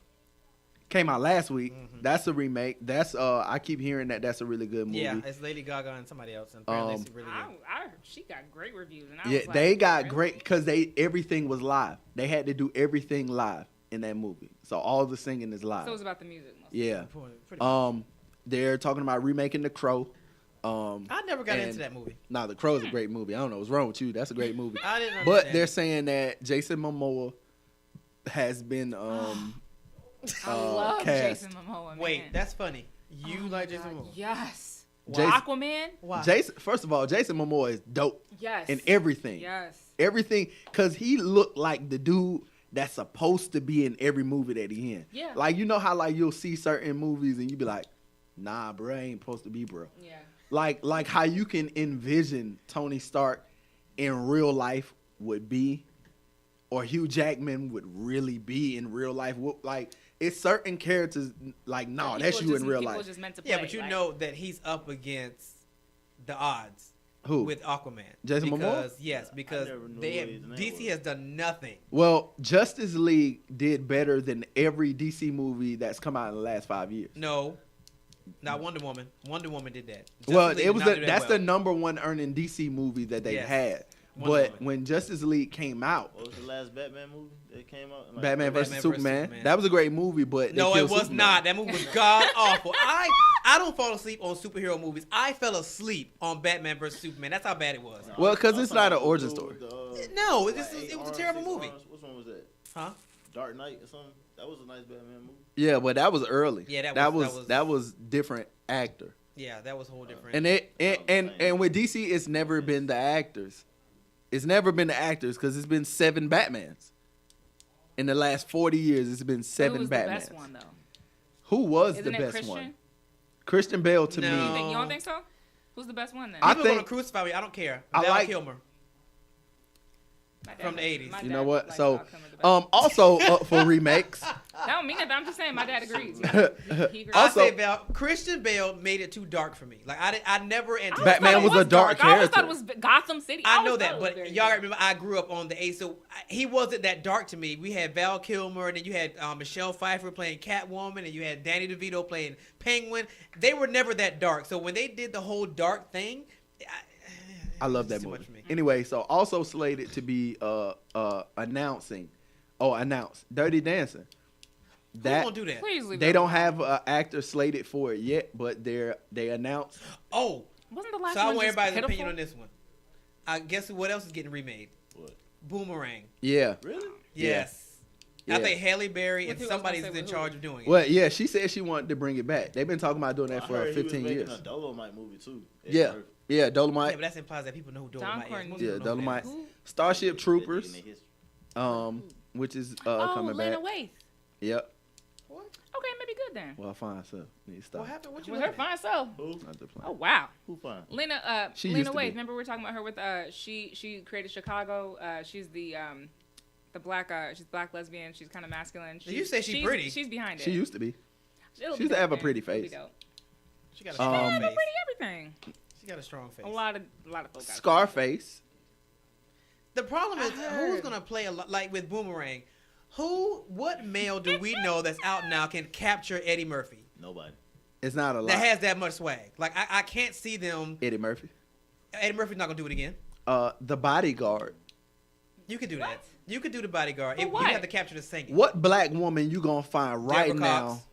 Came out last week. Mhm. That's a remake. That's I keep hearing that's a really good movie. Yeah, it's Lady Gaga and somebody else, and apparently it's really good. She got great reviews. And I Yeah, was like, they got really? great because everything was live. They had to do everything live in that movie. So all the singing is live. So it was about the music. Mostly. Yeah. Pretty much. They're talking about remaking The Crow. I never got and- into that movie. Nah, The Crow's a great movie. I don't know what's wrong with you. That's a great movie. I didn't But understand they're it. saying that Jason Momoa has been I love cast. Jason Momoa. Man. Wait, that's funny. You Oh like my Jason God, Momoa? Yes. Jason- Aquaman. Why? Jason. First of all, Jason Momoa is dope Yes. in everything. Yes. Everything, because he looked like the dude that's supposed to be in every movie that he in. Yeah. Like, you know how like you'll see certain movies and you be like, nah, bro, I ain't supposed to be bro. Yeah. Like how you can envision Tony Stark in real life would be, or Hugh Jackman would really be in real life. Like, it's certain characters like, no, that's you in real life. Just meant to play, Yeah, but you like- know that he's up against the odds Who? with Aquaman. Jason Momoa? because, Yes, because never knew they what his name DC was. has done nothing. Well, Justice League did better than every DC movie that's come out in the last 5 years. No, not Wonder Woman. Wonder Woman did that. Well, Justice League it was did not do that that's well. the number one earning DC movie that they've Yes. had. Wonder But Woman. when Justice League came out, What was the last Batman movie that came out? Like, Batman vs Batman Superman, versus Superman. that was a great movie, but they No, it killed was Superman. not. That movie was god awful. I don't fall asleep on superhero movies. I fell asleep on Batman vs Superman. That's how bad it was. Well, because I it's thought not it an was origin the story. dude with the, No, it like, was a 8 terrible arms, 6 movie. arms. Which one was that? Huh? Dark Knight or something? That was a nice Batman movie. Yeah, but that was early. Yeah, that was different actor. Yeah, that was a whole different. And and with DC, it's never been the actors. It's never been the actors because it's been 7 Batmans. In the last 40 years, it's been 7 Who was Batmans. the best one though? Who was Isn't the it best Christian? one? Christian Bale to No. You, me. think, you don't think so? Who's the best one then? I People are think- gonna crucify me. I don't care. I Val like- Kilmer. My dad from the likes- 80s. my You dad know what? likes So, Val Kilmer the best. also up for remakes. That don't mean it, but I'm just saying my dad agrees. He agrees. I Also- say Val. Christian Bale made it too dark for me. Like I never I always anticipated. Batman thought it was a dark I always thought character. it was Gotham City. I always know thought that, it was but very y'all dark. remember I grew up on the 80s, so he wasn't that dark to me. We had Val Kilmer, and then you had Michelle Pfeiffer playing Catwoman, and you had Danny DeVito playing Penguin. They were never that dark. So when they did the whole dark thing, I love it's that too movie. much for me. Anyway, so also slated to be announced Dirty Dancing. Who's That gonna do that? Please leave they it don't alone. have an actor slated for it yet, but they announced. Oh, Wasn't the last so I one want just everybody's pitiful? opinion on this one. I guess what else is getting remade? What? Boomerang. Yeah. Really? Yes. Yeah. I think Halle Berry With and who? I was gonna somebody's say in with who? charge of doing it. Well, yeah, she said she wanted to bring it back. They've been talking about doing that I for heard he was 15 making years. a Dolomite movie too. Eddie Yeah, Murphy. yeah, Yeah, Dolomite. but that implies that people know who Dolomite is. Cornelius. Most Yeah, people know who that Dolomite. is. Starship That Troopers, nigga in history. which is Oh, coming Lena back. Waithe. Yep. Okay, maybe good then. Well, fine, so need to stop. What happened? What you With her looking at? fine self. Who? Not the plan. Oh wow. Who fine? Lena She Lena used to Waithe. be. Remember we were talking about her with she created Chicago. She's the black she's black lesbian. She's kind of masculine. You say she's pretty. She's behind it. She used to be. It'll she be used to dope, have a man. pretty It'll be face. dope. She got a She strong have a face. pretty everything. She got a strong face. A lot of folks. got Scarface. The problem is I who's heard. gonna play like with Boomerang? What male do we know that's out now can capture Eddie Murphy Nobody. It's not a lot. that has that much swag? Like I can't see them. Eddie Murphy. Eddie Murphy's not gonna do it again. The Bodyguard. You could do What? that. You could do the Bodyguard. For You what? have to capture the singing. What black woman you gonna find right Deborah now? Cox.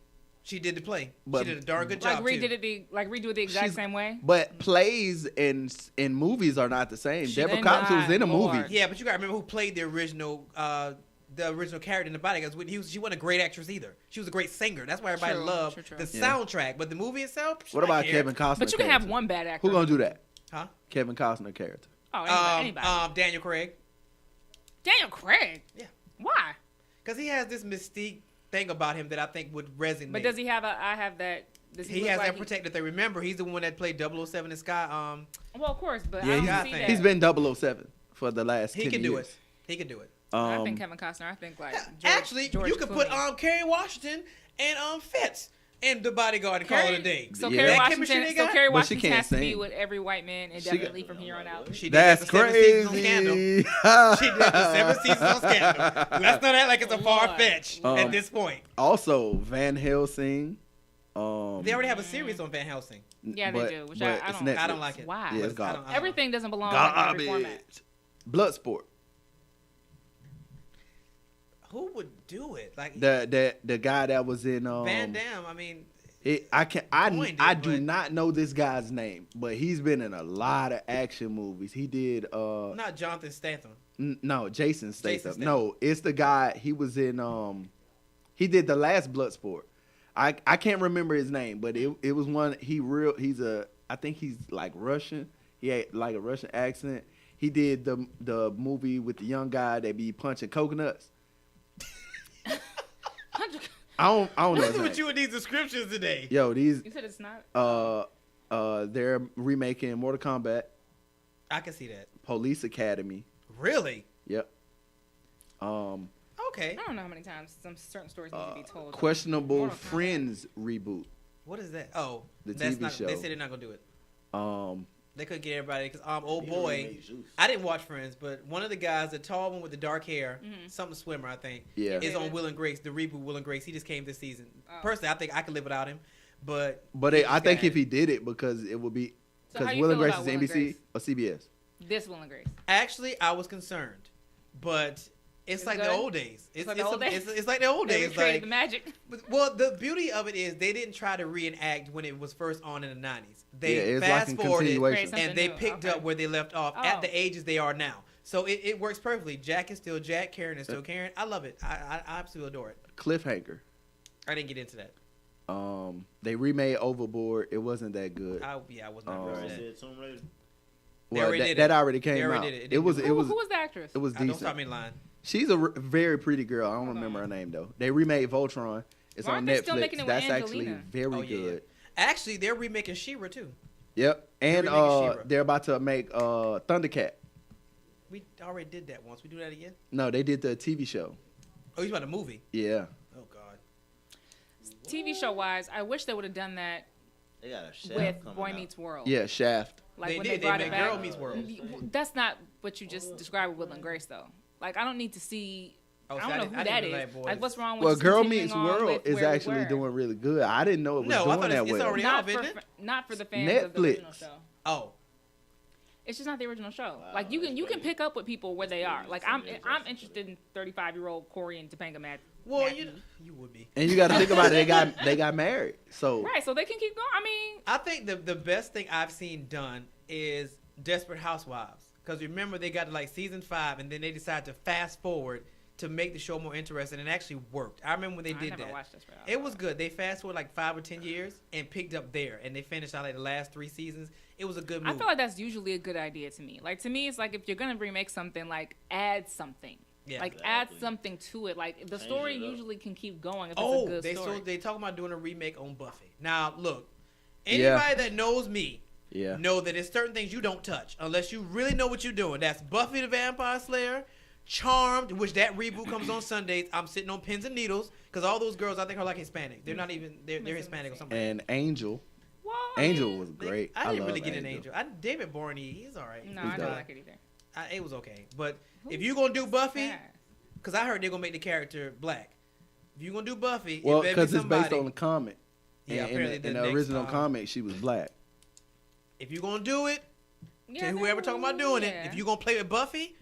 She did the play. But- she did a darn good Like job redo too. it the exact She's- same way. But plays and movies are not the same. She Deborah did Cox was not, in a Lord. movie. Yeah, but you gotta remember who played the original character in the Bodyguard. She wasn't a great actress either. She was a great singer. That's why everybody True, loved true. the Yeah. soundtrack. But the movie itself. What about I Kevin Costner? But you can have character? one bad actor. Who gonna do that? Huh? Kevin Costner character. Oh, anybody. Daniel Craig. Daniel Craig. Yeah. Why? Because he has this mystique thing about him that I think would resonate. But does he have I have that? Does He look has like that protected thing. Remember, he's the one that played 007 in Sky. Well, of course, but Yeah, I don't got see things. that. He's been 007 for the last 10 He can do years. it. He can do it. I think Kevin Costner. I think like Actually, George you could put Clooney. Kerry Washington and Fitz in The Bodyguard and call it a day. So Yeah. Kerry That chemistry Washington. they So got? Kerry But she Washington can't has to be sing. with every white man indefinitely from here on out. She did That's that for 7 seasons on Scandal. crazy. She did that for 7 seasons on Scandal. Let's not act like it's a far fetch at this point. Also, Van Helsing. They already have a series on Van Helsing. Yeah, they do, which I it's don't- Netflix. I don't like it. Why? Yeah, it's I garbage. don't- Everything doesn't belong in every format. Bloodsport. Who would do it? Like The guy that was in Van Damme. I mean, I Coined I it, do but- not know this guy's name, but he's been in a lot of action movies. He did not Jonathan Statham. no, Jason Statham. Statham. No, it's the guy he was in he did the last Bloodsport. I can't remember his name, but it was one I think he's like Russian. He had like a Russian accent. He did the movie with the young guy that be punching coconuts. I don't know What's his with name. you with these descriptions today? Yo, these You said it's not. they're remaking Mortal Kombat, I can see that. Police Academy. Really? Yep. Okay. I don't know how many times some certain stories need to be told. Questionable Mortal Kombat. Friends reboot. What is that? Oh, The that's TV not. show. They said they're not gonna do it. Um, They couldn't get everybody because old He boy. remade Zeus. I didn't watch Friends, but one of the guys, the tall one with the dark hair, something swimmer, I think, Yeah. is on Will and Grace, the reboot Will and Grace. He just came this season. Personally, I think I could live without him, but I think got if he did it, because it would be So how because you Will and feel Grace about is Will and NBC Grace? or CBS. This Will and Grace. actually I was concerned, but it's like the good? old days. It's like the old days? It's like the old They days. recreated Like, the magic. well, the beauty of it is they didn't try to reenact when it was first on in the 90s. They Yeah, it's like fast a forwarded continuation. and they Something new. picked Okay. up where they left off Oh. at the ages they are now. So it works perfectly. Jack is still Jack. Karen is still Karen. I love it. I absolutely adore it. Cliffhanger. I didn't get into that. They remade Overboard. It wasn't that good. I was not. Oh. into Already that. said Tomb Raider. They already did it. that already came They already out. did it. It was Who was the actress? it was Don't decent. stop me lying. She's a very pretty girl. I don't remember her name though. They remade Voltron. It's Why on aren't they Netflix. still making it with That's actually Angelina? very Oh, yeah. good. Actually, they're remaking She-Ra too. Yep. And remaking She-Ra. they're about to make Thundercat. We already did that once. We do that again. No, they did the TV show. Oh, he's about a movie. Yeah. Oh God. TV show wise, I wish they would have done that They got a Shaft with coming Boy out. Meets World. Yeah, Shaft. Like They when did. they They brought made it back. Girl Meets World. That's not what you just described with Will and Grace though. Like I don't need to see. Oh, I see, don't know didn't- who I that didn't is. like Boys. Like what's wrong with Well, just Girl continuing Meets on World with is where we actually were? doing really good. I didn't know it was No, I doing thought that it's well. already not off, isn't it? not for the fans of the original Netflix. show. Oh. It's just not the original show. Wow, Like you can that's crazy. pick up with people where they are. Like I'm interested in 35-year-old Corey and Topanga Well, Matthews. you would be. And you got to think about it. They got married. So Right, so they can keep going. I mean, I think the best thing I've seen done is Desperate Housewives. Because remember, they got to like season 5, and then they decided to fast forward to make the show more interesting, and it actually worked. I remember when they I did never that. watched Desperate It was Housewives. good. They fast forward like 5 or 10 years and picked up there, and they finished out like the last 3 seasons. It was a good I move. feel like that's usually a good idea to me. Like to me, it's like if you're gonna remake something, like add something. Yeah. Like add Exactly. something to it. Like the Change story it up. usually can keep going if Oh, it's a good story. they talking about doing a remake on Buffy. Now, look, Yeah. anybody that knows me yeah. know that there's certain things you don't touch unless you really know what you're doing. That's Buffy the Vampire Slayer, Charmed, which that reboot comes on Sundays. I'm sitting on pins and needles because all those girls I think are like Hispanic. They're not even they're Hispanic or something. And Angel. Well, I Angel mean, was great. I didn't love really get an Angel. David Bourney, he's all right. No, Who's I don't that? like it either. It was okay. But if you're gonna do Buffy, Sad. because I heard they're gonna make the character black. If you're gonna do Buffy, Well, it better be because it's based somebody- on the comic. Yeah, And apparently in the the next, original comic, she was black. If you're gonna do it, Yeah, to whoever talking about doing it, if you're gonna play with Buffy,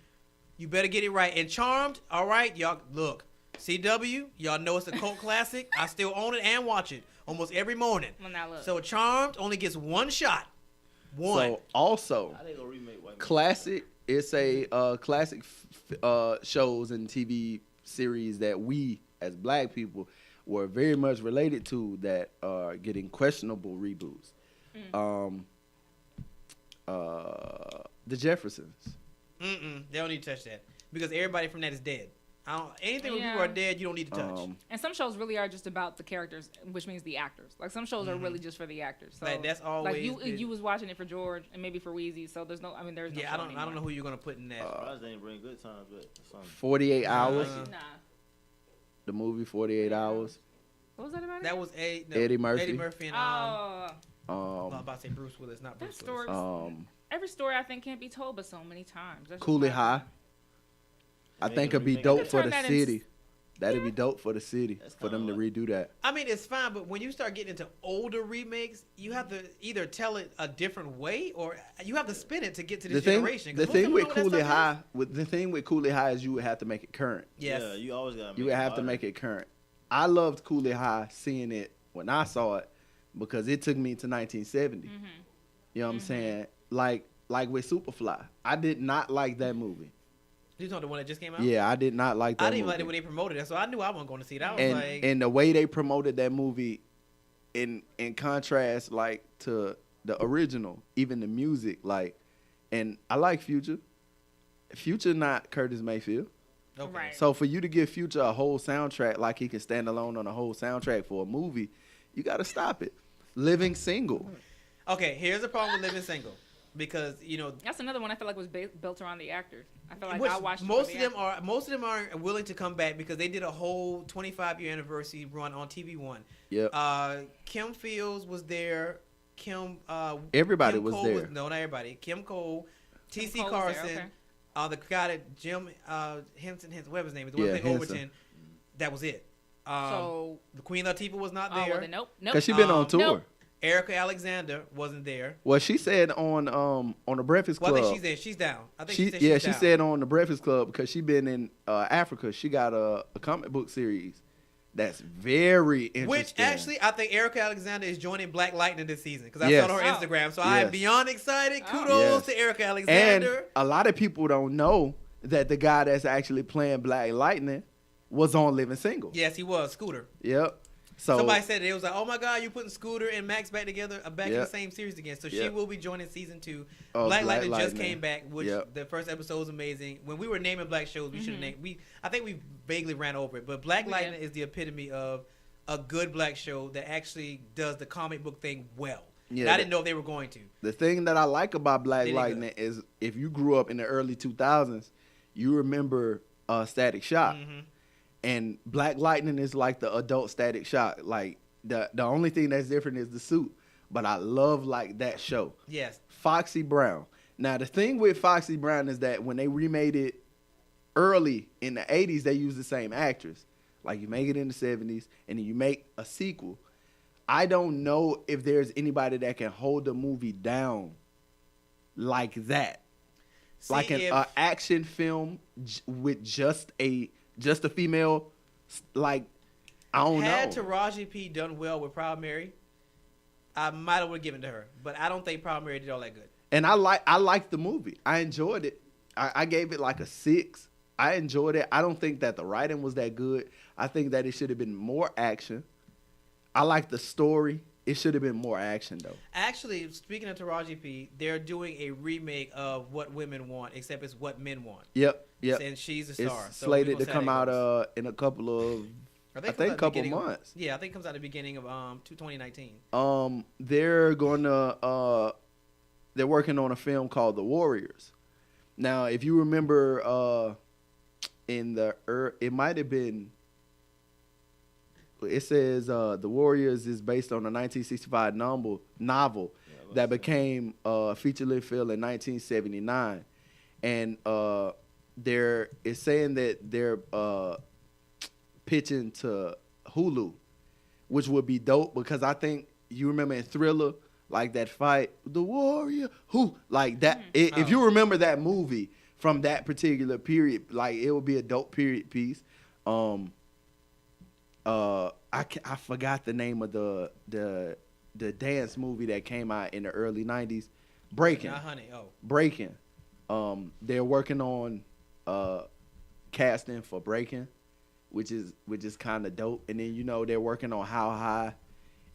you better get it right. And Charmed, all right, y'all look. CW, y'all know it's a cult classic. I still own it and watch it almost every morning. Well, now look. So Charmed only gets one shot. One. So also, How they gonna remake White Man? classic. It's a classic shows and TV series that we as black people were very much related to that are getting questionable reboots. The Jeffersons. They don't need to touch that. because everybody from that is dead. Anything where people are dead, you don't need to touch. And some shows really are just about the characters, which means the actors. Like some shows are really just for the actors. So like that's always like you was watching it for George and maybe for Wheezy. So there's no. I mean, there's no. Yeah, I don't know who you're gonna put in that. They didn't bring Good Times, but 48 Hours. Nah. The movie 48 Hours. What was that about? That was Eddie Murphy. Eddie Murphy and Oh. well, I'm about to say Bruce Willis, not Bruce Willis. Every story I think can't be told but so many times. Coolie High. I think it'd be dope for the city. That'd be dope for the city for them to redo that. I mean, it's fine, but when you start getting into older remakes, you have to either tell it a different way or you have to spin it to get to this generation. The thing with Coolie High is you would have to make it current. Yes. Yeah, you always gotta. You would have to make it current. I loved Coolie High seeing it when I saw it because it took me to 1970. You know what I'm saying? Like with Superfly, I did not like that movie. You talking the one that just came out? Yeah, I did not like that movie. I didn't even like it when they promoted it, so I knew I wasn't going to see it. I was like... And the way they promoted that movie in contrast, like, to the original, even the music, like... And I like Future. Future not Curtis Mayfield. Okay. Right. So for you to give Future a whole soundtrack, like he can stand alone on a whole soundtrack for a movie, you got to stop it. Living Single. Okay, here's the problem with Living Single. Because that's another one I feel like was built around the actors. I feel like I watched most of them are willing to come back because they did a whole 25-year anniversary run on TV One. Yep. Kim Fields was there. Everybody Kim was Cole there. No, not everybody. Kim Cole, T.C. Cole Carson, was there, the guy that Jim Henson, whatever his name is, the one that played Overton. That was it. So the Queen Latifah was not there. Well, then nope. Because she been on tour. Nope. Erica Alexander wasn't there. Well, she said on the Breakfast Club. Well, I think she's there. She's down. I think she said she down. said on the Breakfast Club because she been in Africa. She got a comic book series that's very interesting. Which actually, I think Erica Alexander is joining Black Lightning this season because I saw her Instagram. So I am beyond excited. Kudos to Erica Alexander. And a lot of people don't know that the guy that's actually playing Black Lightning was on Living Single. Yes, he was. Scooter. Yep. So somebody said it was like, oh my God, you putting Scooter and Max back together, back in the same series again. So she will be joining season 2. Black Lightning just came back, which the first episode was amazing. When we were naming black shows, we should have named. I think we vaguely ran over it, but Black Lightning is the epitome of a good black show that actually does the comic book thing well. Yeah, I didn't know if they were going to. The thing that I like about Black Lightning is if you grew up in the early 2000s, you remember Static Shock. And Black Lightning is like the adult Static Shock. Like the only thing that's different is the suit. But I love like that show. Yes. Foxy Brown. Now the thing with Foxy Brown is that when they remade it early in the 80s, they used the same actress. Like you make it in the 70s and then you make a sequel. I don't know if there's anybody that can hold the movie down like that. See, like an action film with just a female, like, I don't know. Had Taraji P done well with Proud Mary, I might have given it to her. But I don't think Proud Mary did all that good. And I liked the movie. I enjoyed it. I gave it like a 6. I enjoyed it. I don't think that the writing was that good. I think that it should have been more action. I like the story. It should have been more action, though. Actually, speaking of Taraji P, they're doing a remake of What Women Want, except it's What Men Want. Yep. And she's a star. It's slated to come out in a couple of, I think, a couple months. I think it comes out at the beginning of 2019. They're going to, they're working on a film called The Warriors. Now, if you remember, it might have been. It says The Warriors is based on a 1965 novel that became a feature-length film in 1979. And it's saying that they're pitching to Hulu, which would be dope because I think you remember in Thriller, like that fight, the warrior, like that. If you remember that movie from that particular period, like it would be a dope period piece. I forgot the name of the dance movie that came out in the early 90s. Breaking. Breaking. They're working on casting for Breaking, which is kind of dope. And then they're working on How High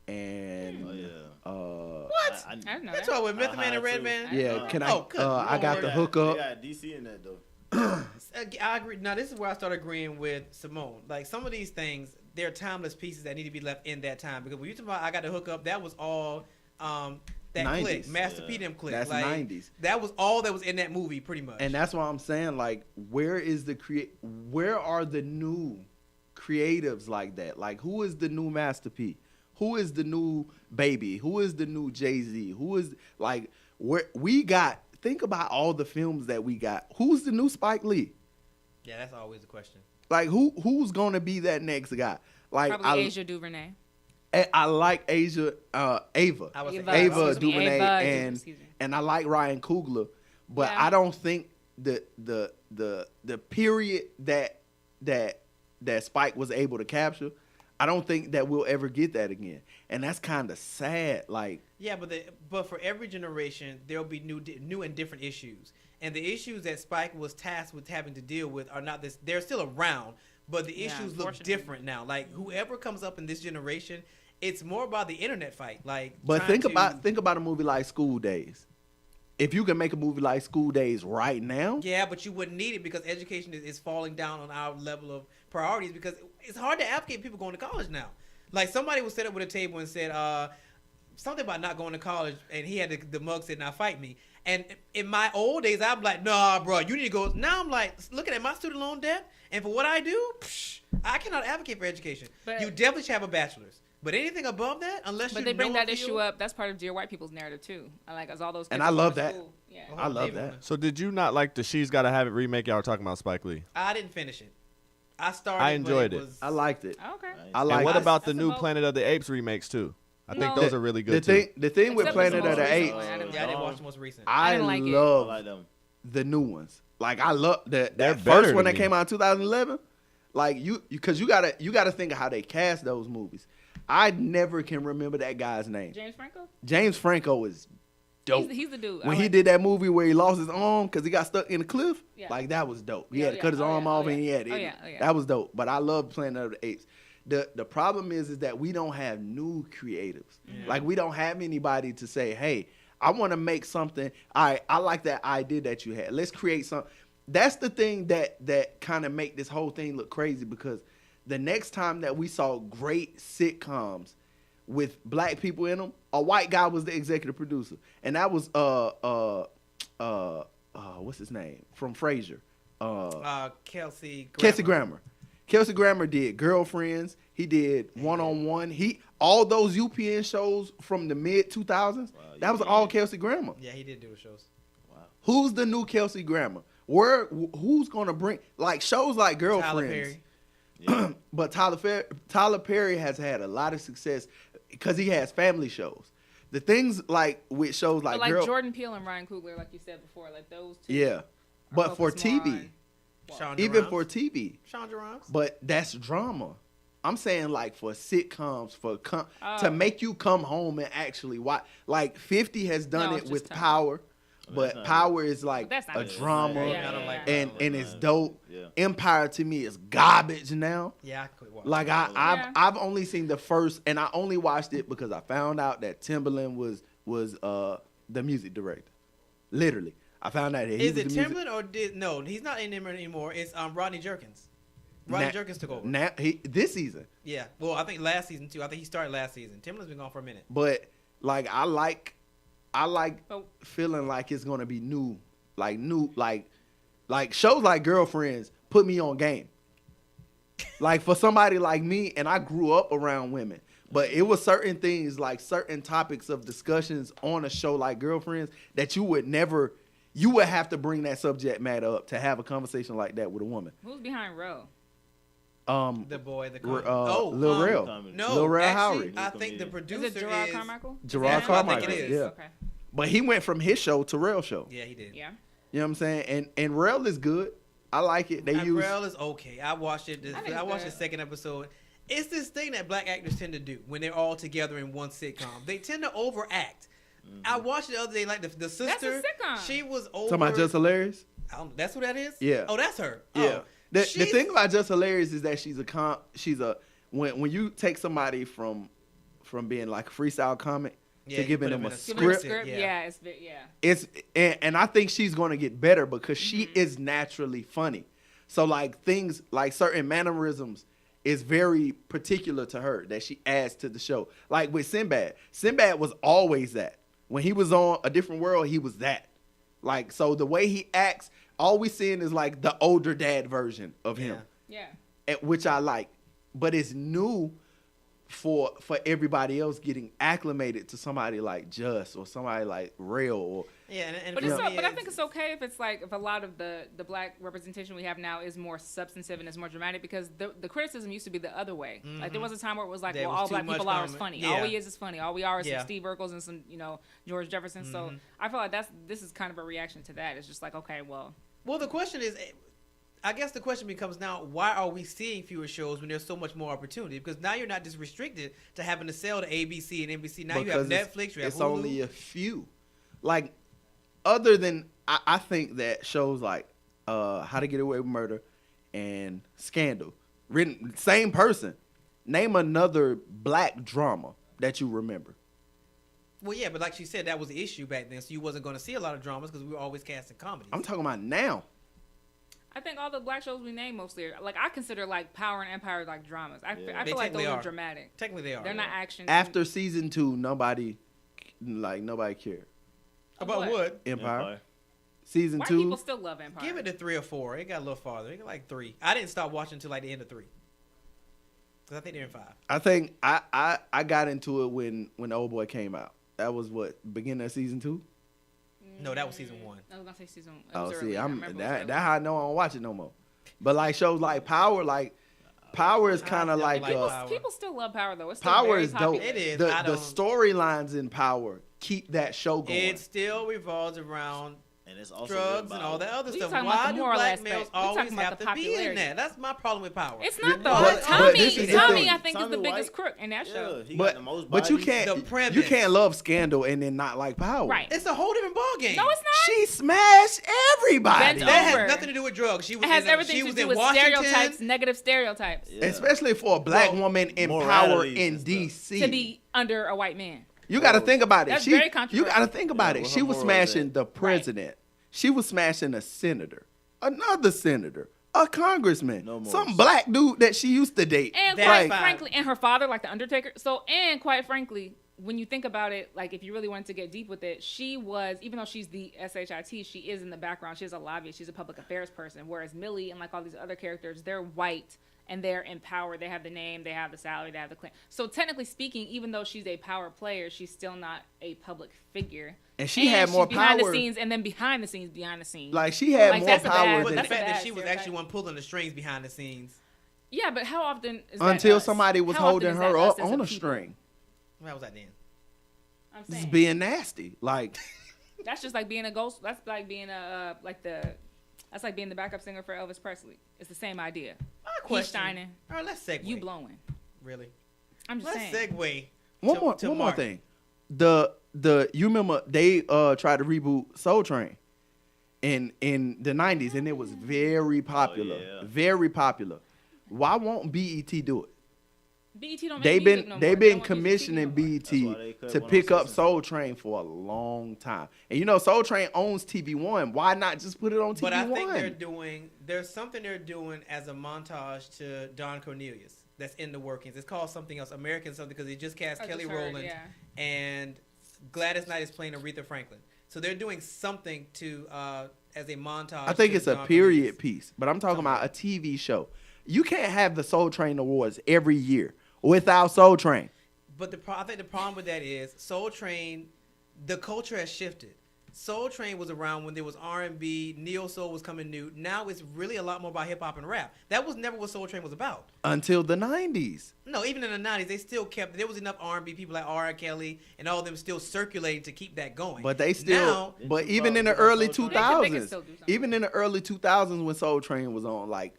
and what? I didn't know That's that. all with Method Man and Redman. Yeah, I got the hookup. hookup. They got DC in that though. I agree. Now, this is where I start agreeing with Simone. Like, some of these things, they're timeless pieces that need to be left in that time. Because when you talk about I Got to Hook Up, that was all that 90s. click, Master P them click. That's like, 90s. That was all that was in that movie, pretty much. And that's why I'm saying, like, where are the new creatives like that? Like, who is the new Master P? Who is the new Baby? Who is the new Jay-Z? Who is, like, where we got, think about all the films that we got. Who's the new Spike Lee? Yeah, that's always the question. Like, who's going to be that next guy? Like, Probably Asia DuVernay. I like Ava. Ava DuVernay, Excuse me. and I like Ryan Coogler, but Yeah. I don't think the period that Spike was able to capture, I don't think that we'll ever get that again, and that's kind of sad. Like, Yeah, but for every generation, there'll be new and different issues. And the issues that Spike was tasked with having to deal with are not this. They're still around, but the issues look unfortunately. different now. Like, whoever comes up in this generation, it's more about the internet fight. Like, but trying think about a movie like School Days. If you can make a movie like School Days right now, Yeah, but you wouldn't need it because education is falling down on our level of priorities because it's hard to advocate people going to college now. Like, somebody was set up with a table and said something about not going to college, and he had the mug said, "Now fight me." And in my old days, I'm like, "Nah, bro, you need to go." Now I'm like, looking at my student loan debt, and for what I do, I cannot advocate for education. But- you definitely should have a bachelor's. But anything above that, unless But you they bring know that a issue field- up. That's part of dear white people's narrative too. Like, as all those. And kids I go love to that. school. Yeah. I love David that. Woman. So did you not like the She's Gotta Have It remake y'all were talking about Spike Lee? I didn't finish it. I started. I enjoyed but it. was, I liked it. Oh, okay. I And like. what about the That's new about- Planet of the Apes remakes too? I think No. those are really good too. The thing with Except Planet for of the most Apes, recent one. I didn't Yeah, I didn't like watch the most recent. I didn't like it. I love like them. the new ones. Like, I love They're that better first one to that me. came out in 2011. Like, because you gotta think of how they cast those movies. I never can remember that guy's name. James Franco. James Franco is dope. He's the dude. I When he like- did that movie where he lost his arm because he got stuck in the cliff, Yeah. like, that was dope. He Yeah, had to cut his yeah. Oh, arm yeah. off Oh, and he yeah. had it. Oh, yeah. Oh, yeah. That was dope. But I love Planet of the Apes. The problem is that we don't have new creatives. Like, we don't have anybody to say, hey, I want to make something. All right, I like that idea that you had. Let's create something. That's the thing that kind of make this whole thing look crazy, because the next time that we saw great sitcoms with black people in them, a white guy was the executive producer, and that was what's his name from Frasier, Kelsey Grammer. Kelsey Grammer did Girlfriends. He did One on One. All those UPN shows from the mid 2000s. That was all Kelsey Grammer. Yeah, he did do the shows. Who's the new Kelsey Grammer? Who's gonna bring, like, shows like Girlfriends? Tyler Perry. But Tyler Perry has had a lot of success because he has family shows. The things like with shows like But like Girl, Jordan Peele and Ryan Coogler, like you said before, like those two. yeah. are But for focused more TV, on- Shonda even Rhimes. for TV, Shonda Rhimes. but that's drama. I'm saying, like, for sitcoms, Oh. to make you come home and actually watch. Like, 50 has done No, it it's with just tough. Power, but not- Power is like But that's not a good. drama, Yeah, I don't like and it's Power. dope. Yeah. Empire to me is garbage now. Yeah, I quit watching. Like, Yeah. I've only seen the first, and I only watched it because I found out that Timbaland was the music director. Literally, I found out that he Is was it the music. Timbaland or no? He's not in there anymore. It's Rodney Jerkins. Rodney Jerkins took over. Now this season, Yeah. Well, I think last season too. I think he started last season. Timbaland's been gone for a minute. but like I like But- feeling like it's gonna be new, like shows like Girlfriends put me on game. Like, for somebody like me, and I grew up around women, but it was certain things, like certain topics of discussions on a show like Girlfriends that you would have to bring that subject matter up to have a conversation like that with a woman. Who's behind Roe? The boy, the Lil Rel. No, Lil Rel actually, Howery. I think the Is producer it Gerard Carmichael? Gerard Yeah, I Carmichael. think it is. Yeah. Okay. But he went from his show to Rel show. Yeah, he did. Yeah. You know what I'm saying? And Rel is good. I like it. They use Rel is okay. I watched it. I think I watched the it's good. second episode. It's this thing that black actors tend to do when they're all together in one sitcom. They tend to overact. I watched it the other day, like the sister. sitcom. She was over. talking about Just Hilarious. That's who that is. Yeah. Oh, that's her. Yeah. Oh. The She's- thing about Just Hilarious is that when you take somebody from being like a freestyle comic Yeah, to you giving put them him a in a Give it a script. script. Yeah. Yeah, it's yeah. It's and I think she's gonna get better because she is naturally funny. So like things like certain mannerisms is very particular to her that she adds to the show. Like with Sinbad. Sinbad was always that. When he was on A Different World, he was that. Like so the way he acts, all we seeing is like the older dad version of him. Yeah. Which I like. But it's new for everybody else getting acclimated to somebody like Just or somebody like Rail or Yeah, and But, for it's me, but I think it's okay if it's like if a lot of the black representation we have now is more substantive and is more dramatic because the criticism used to be the other way. Like there was a time where it was like, There well, was all too black much people are is comment. funny. Yeah. All he is funny. All we are is Yeah. some Steve Urkels and some George Jefferson. So I feel like this is kind of a reaction to that. It's just like okay, well, the question is, I guess the question becomes now, why are we seeing fewer shows when there's so much more opportunity? Because now you're not just restricted to having to sell to ABC and NBC. Now you have Netflix, you have it's Hulu. only a few. Like other than I think that shows like How to Get Away with Murder and Scandal, written same person. Name another black drama that you remember. Well, yeah, but like she said, that was the issue back then. So you wasn't going to see a lot of dramas because we were always casting comedies. I'm talking about now. I think all the black shows we name mostly are, like I consider like Power and Empire like dramas. I They feel like those technically are are. dramatic. Technically they are. They're not action. After season 2, nobody cared. About what? Empire. Season White 2. people still love Empire. Give it a 3 or 4. It got a little farther. It got like 3. I didn't stop watching until like the end of 3. Because I think they're in 5. I think I got into it when the Old Boy came out. That was what, beginning of season 2? No, that was season 1. I was gonna say season. It Oh, was see, early. I I'm remember it was early. that how I know I don't watch it no more. But like shows like Power is kind of like Power. People still love Power though. It's still Power very is dope. popular. It is. The I don't- storylines in Power keep that show going. It still revolves around And it's also drugs and all that other We stuff. talking about Why the do moral black aspect. males We talking always about have the to be in popularity. that? That's my problem with Power. It's not though. But Tommy, this is the Tommy, thing. I think is the Tommy biggest White. crook in that show. Yeah, he got the but most but you bodies. can't The premise. you can't love Scandal and then not like Power. Right. It's a whole different ballgame. No, it's not. She smashed everybody. Bent That over. has nothing to do with drugs. She was It has in, everything she to was do in with Washington. stereotypes, negative stereotypes. Yeah. Especially for a black woman in power moralities in and stuff. DC. To be under a white man. You got to think about it. That's She, very you controversial. got to think about Yeah, it. what She her was morals at? smashing the president. She was smashing a senator, another senator, a congressman, No morals. some black dude that she used to date. And That's quite fine. frankly, and her father, like the Undertaker. So, and quite frankly, when you think about it, like if you really wanted to get deep with it, she was, even though she's the SHIT, she is in the background. She's a lobbyist. She's a public affairs person. Whereas Millie and like all these other characters, they're white and they're empowered. They have the name, they have the salary, they have the claim. So technically speaking, even though she's a power player, she's still not a public figure. And she had more she's behind power. the scenes, and then behind the scenes. Like she had Like, more that's a power bad- But than the that's a fact that bad she was stereotype. actually one pulling the strings behind the scenes. Yeah, but how often is that until us? somebody was How often holding is her that us up as on a people? string. How was that then? I'm This is saying. being nasty. Like That's just like being a ghost. That's like being a That's like being the backup singer for Elvis Presley. It's the same idea. My He's question. shining, All right, let's segue. you blowing. Really? I'm just Let's saying. segue. one to more Mark. thing. The you remember they tried to reboot Soul Train in the 90s and it was very popular. yeah. Very popular. Why won't BET do it? BET don't make They've music been no more. they've They been don't make music commissioning no more. BET That's why they cut to one on pick up season. Soul Train for a long time. And you know Soul Train owns TV One. Why not just put it on TV But I One? think there's something they're doing as a montage to Don Cornelius that's in the workings. It's called something else, American something, because they just cast I Kelly just heard, Rowland yeah. and Gladys Knight is playing Aretha Franklin. So they're doing something to as a montage. I think to it's a Don period Cornelius. piece, but I'm talking about a TV show. You can't have the Soul Train Awards every year without Soul Train. But I think the problem with that is Soul Train, the culture has shifted. Soul Train was around when there was R&B, neo soul was coming new. Now it's really a lot more about hip hop and rap. That was never what Soul Train was about. Until the 90s. No, even in the 90s, they still kept. There was enough R&B people like R. Kelly and all of them still circulating to keep that going. But they still, now, but In even in the 2000, early Soul Train. They can 2000s, still do something. even in the early 2000s when Soul Train was on, like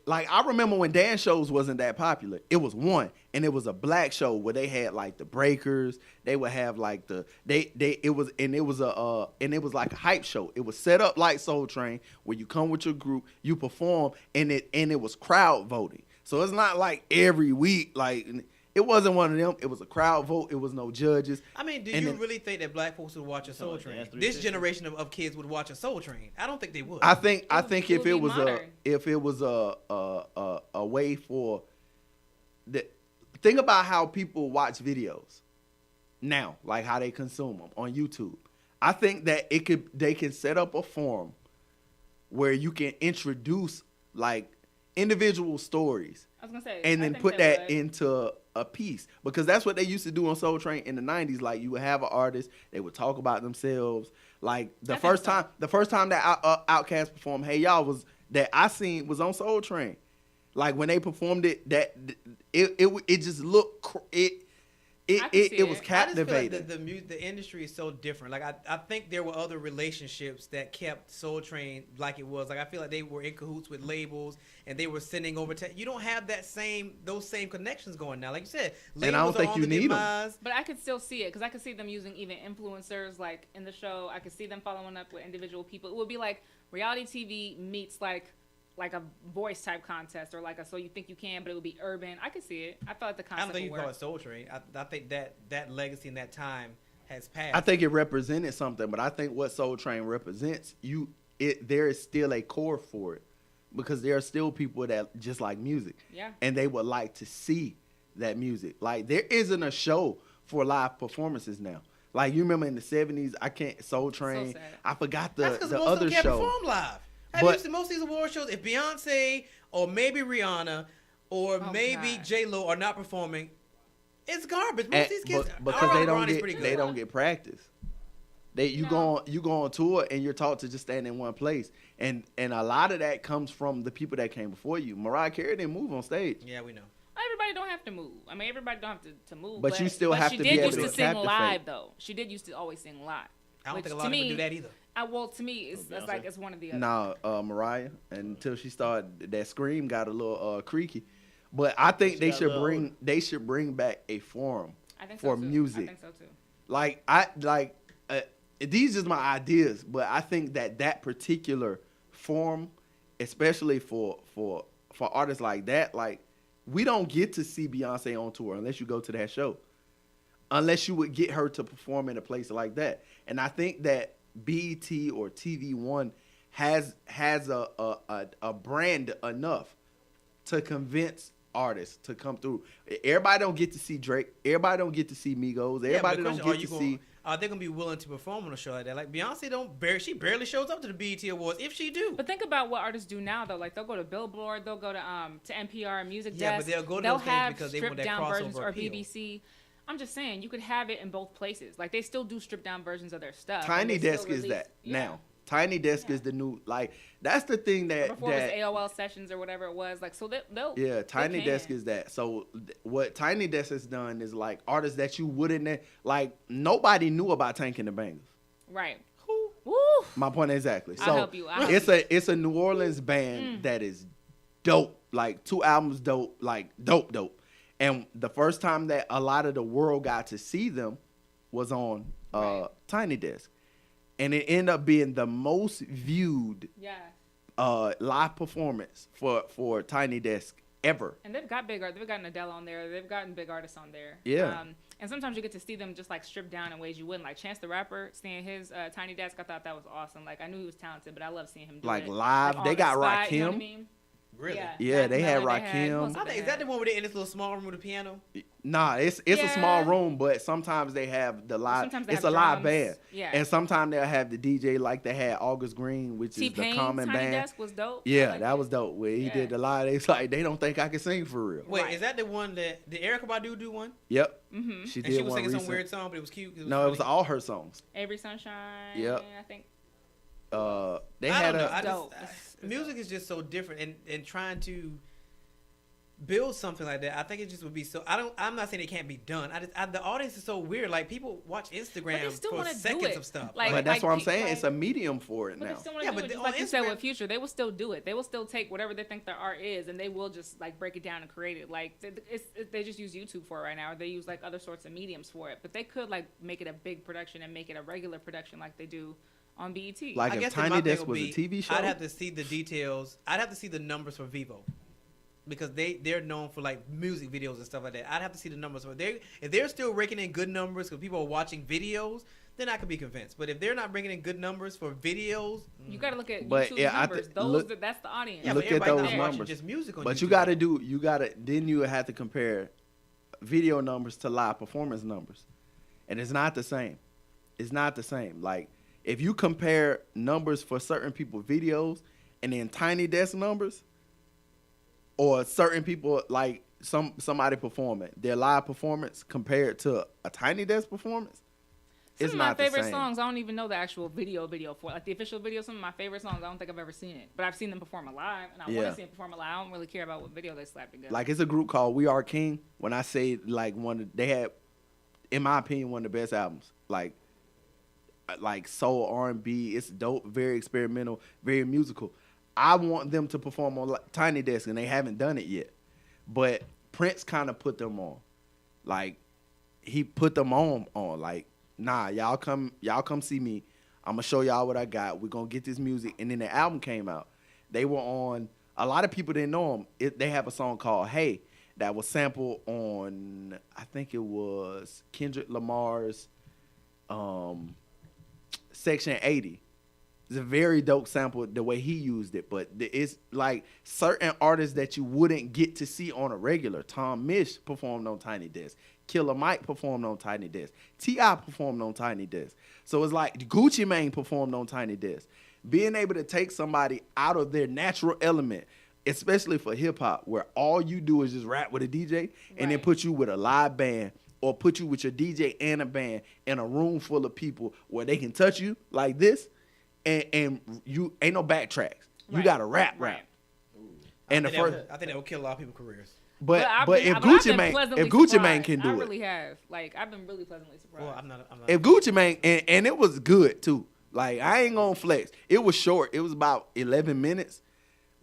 I remember when dance shows wasn't that popular. It was one, and it was a black show where they had like the Breakers. They would have like it was like a hype show. It was set up like Soul Train, where you come with your group, you perform, and it was crowd voting. So it's not like every week, like, It wasn't one of them. It was a crowd vote. It was no judges. I mean, do And you then- really think that black folks would watch a Soul Train? Dance This 360? generation of kids would watch a Soul Train. I don't think they would. I think It would if be it was modern. a way for the think about how people watch videos now, like how they consume them on YouTube. I think that they can set up a forum where you can introduce like individual stories I was gonna say, and I then think put they that would. into a piece, because that's what they used to do on Soul Train in the 90s. Like you would have an artist, they would talk about themselves. Like the I think first so. time that Outkast performed Hey Y'all was that I seen was on Soul Train. Like when they performed it, it just looked I can see it was it. captivating. I just feel like the industry is so different. Like I think there were other relationships that kept Soul Train like it was. Like I feel like they were in cahoots with labels and they were sending over. You don't have those same connections going now. Like you said, labels And I don't are think on you the need 'em. demise. But I could still see it because I could see them using even influencers like in the show. I could see them following up with individual people. It would be like reality TV meets like a voice type contest or like a So You Think You Can, but it would be urban. I could see it. I felt like the I don't concept think you would can call work. it Soul Train. I think that legacy and that time has passed. I think it represented something, but I think what Soul Train represents, there is still a core for it, because there are still people that just like music, Yeah. and they would like to see that music. Like there isn't a show for live performances now. Like you remember in the '70s, Soul Train. sad. I forgot That's the because most other of them can't show. perform live. Have But- you seen most of these award shows? If Beyonce or maybe Rihanna or Oh, maybe God. J Lo are not performing, it's garbage. Most And- of these kids, because Ariana they don't Grande's get pretty good. they don't get practice. You go on tour and you're taught to just stand in one place, and a lot of that comes from the people that came before you. Mariah Carey didn't move on stage. Yeah, we know. Everybody don't have to move. I mean, everybody don't have to move. But you still have she to did be able used to to sing captivate. live though. She did used to always sing live. I don't Which think a to lot of me, people do that either. Well, to me, it's Beyonce? like it's one of the other. Nah, Mariah, until she started, that scream got a little creaky. But I think She got a little they should bring back a forum I think for so too. music. I think so too. Like these are my ideas, but I think that particular form, especially for artists like that, like we don't get to see Beyonce on tour unless you go to that show. Unless you would get her to perform in a place like that. And I think that BET or TV One has a brand enough to convince artists to come through. Everybody don't get to see Drake. Everybody don't get to see Migos. Everybody don't get to see. Are they gonna be willing to perform on a show like that? Like Beyonce she barely shows up to the BET Awards. If she do, But think about what artists do now, though. Like they'll go to Billboard, they'll go to NPR Music Yeah, Desk. but they'll go to they'll those things have because they want stripped that down versions crossover or appeal. BBC. I'm just saying you could have it in both places. Like they still do stripped down versions of their stuff. and Tiny they still Desk is release- that yeah. now. Tiny Desk is the new, like, that's the thing that Before it was AOL Sessions or whatever it was. Like so they'll yeah, Tiny can. Desk is that. So what Tiny Desk has done is like artists that you wouldn't like. Nobody knew about Tank and the Bangers. Right. Woo. My point exactly. I'll So help you. I'll it's a New Orleans band that is dope. Like 2 albums dope. Like dope. And the first time that a lot of the world got to see them was on Right. Tiny Desk, and it ended up being the most viewed Yeah. live performance for Tiny Desk ever. And they've got they've gotten Adele on there. They've gotten big artists on there. Yeah. And sometimes you get to see them just like stripped down in ways you wouldn't. Like Chance the Rapper, seeing his Tiny Desk, I thought that was awesome. Like I knew he was talented, but I love seeing him do Like it. live, on they the got spot, you know what I Rakim. mean? really? Yeah, they had Melon, Rakim. I think, is that the one where they in this little small room with a piano? Nah, it's a small Yeah. room, but sometimes they have the live. Sometimes they It's have a live drums. band, Yeah. and sometimes they'll have the DJ like they had August Green, which is the T-Pain's common Tiny band. Desk was dope. I Yeah, liked that it. was dope. Where he Yeah. did the live, it's like they don't think I can sing for real. Wait, Right. is that the one that did Erykah Badu do one? Yep, Mm-hmm. she And did she was one singing recent. some weird song, but it was cute. No, it was funny. all her songs. Avery Sunshine. Yep. I think. They I had don't know. a. I just, Dope. It's music is just so different, and trying to build something like that, I think it just would be so. I'm not saying it can't be done. The audience is so weird. Like people watch Instagram still for wanna do seconds it. of stuff. Like- But that's what I'm saying. like- It's a medium for it But now. they still want to Yeah, do but it. Just on like you said Instagram- with Future, they will still do it. They will still take whatever they think their art is, and they will just like break it down and create it. Like they just use YouTube for it right now, or they use like other sorts of mediums for it. But they could like make it a big production and make it a regular production like they do on BET. Like I if guess that Tiny my thing Desk would was a be, TV show. I'd have to see the details. I'd have to see the numbers for Vivo. because they're known for like music videos and stuff like that. I'd have to see the numbers. But if they're still raking in good numbers because people are watching videos, then I could be convinced. But if they're not bringing in good numbers for videos, You got to look at But, YouTube's yeah, numbers. That's the audience. yeah, Look but at everybody's those not watching numbers. just music on But YouTube. then you have to compare video numbers to live performance numbers. And it's not the same. It's not the same. Like, if you compare numbers for certain people videos and then Tiny Desk numbers, or certain people, like somebody performing, their live performance compared to a Tiny Desk performance, Some it's of my not the favorite same. songs, I don't even know the actual video for. Like the official video, some of my favorite songs, I don't think I've ever seen it. But I've seen them perform live, and I want Yeah. to see them perform live. I don't really care about what video they slap together. Like, it's a group called We Are King. When I say, like, they had, in my opinion, one of the best albums. Like soul, R&B. It's dope, very experimental, very musical. I want them to perform on Tiny Desk, and they haven't done it yet. But Prince kind of put them on. Like, he put them on. Like, nah, y'all come see me. I'm going to show y'all what I got. We're going to get this music. And then the album came out. They were on, a lot of people didn't know them. They have a song called Hey that was sampled on, I think it was Kendrick Lamar's Section 80. It's a very dope sample the way he used it, but it's like certain artists that you wouldn't get to see on a regular. Tom Misch performed on Tiny Desk. Killer Mike performed on Tiny Desk. T.I. performed on Tiny Desk. So it's like Gucci Mane performed on Tiny Desk. Being able to take somebody out of their natural element, especially for hip hop, where all you do is just rap with a DJ and then put you with a live band or put you with your DJ and a band in a room full of people where they can touch you like this. And you ain't no backtracks. You got to rap. And I think that would kill a lot of people's careers. But if Gucci Mane can do it, I really have. Like, I've been really pleasantly surprised. Well, I'm not. if Gucci Mane and it was good too. Like, I ain't gonna flex. It was short. It was about 11 minutes,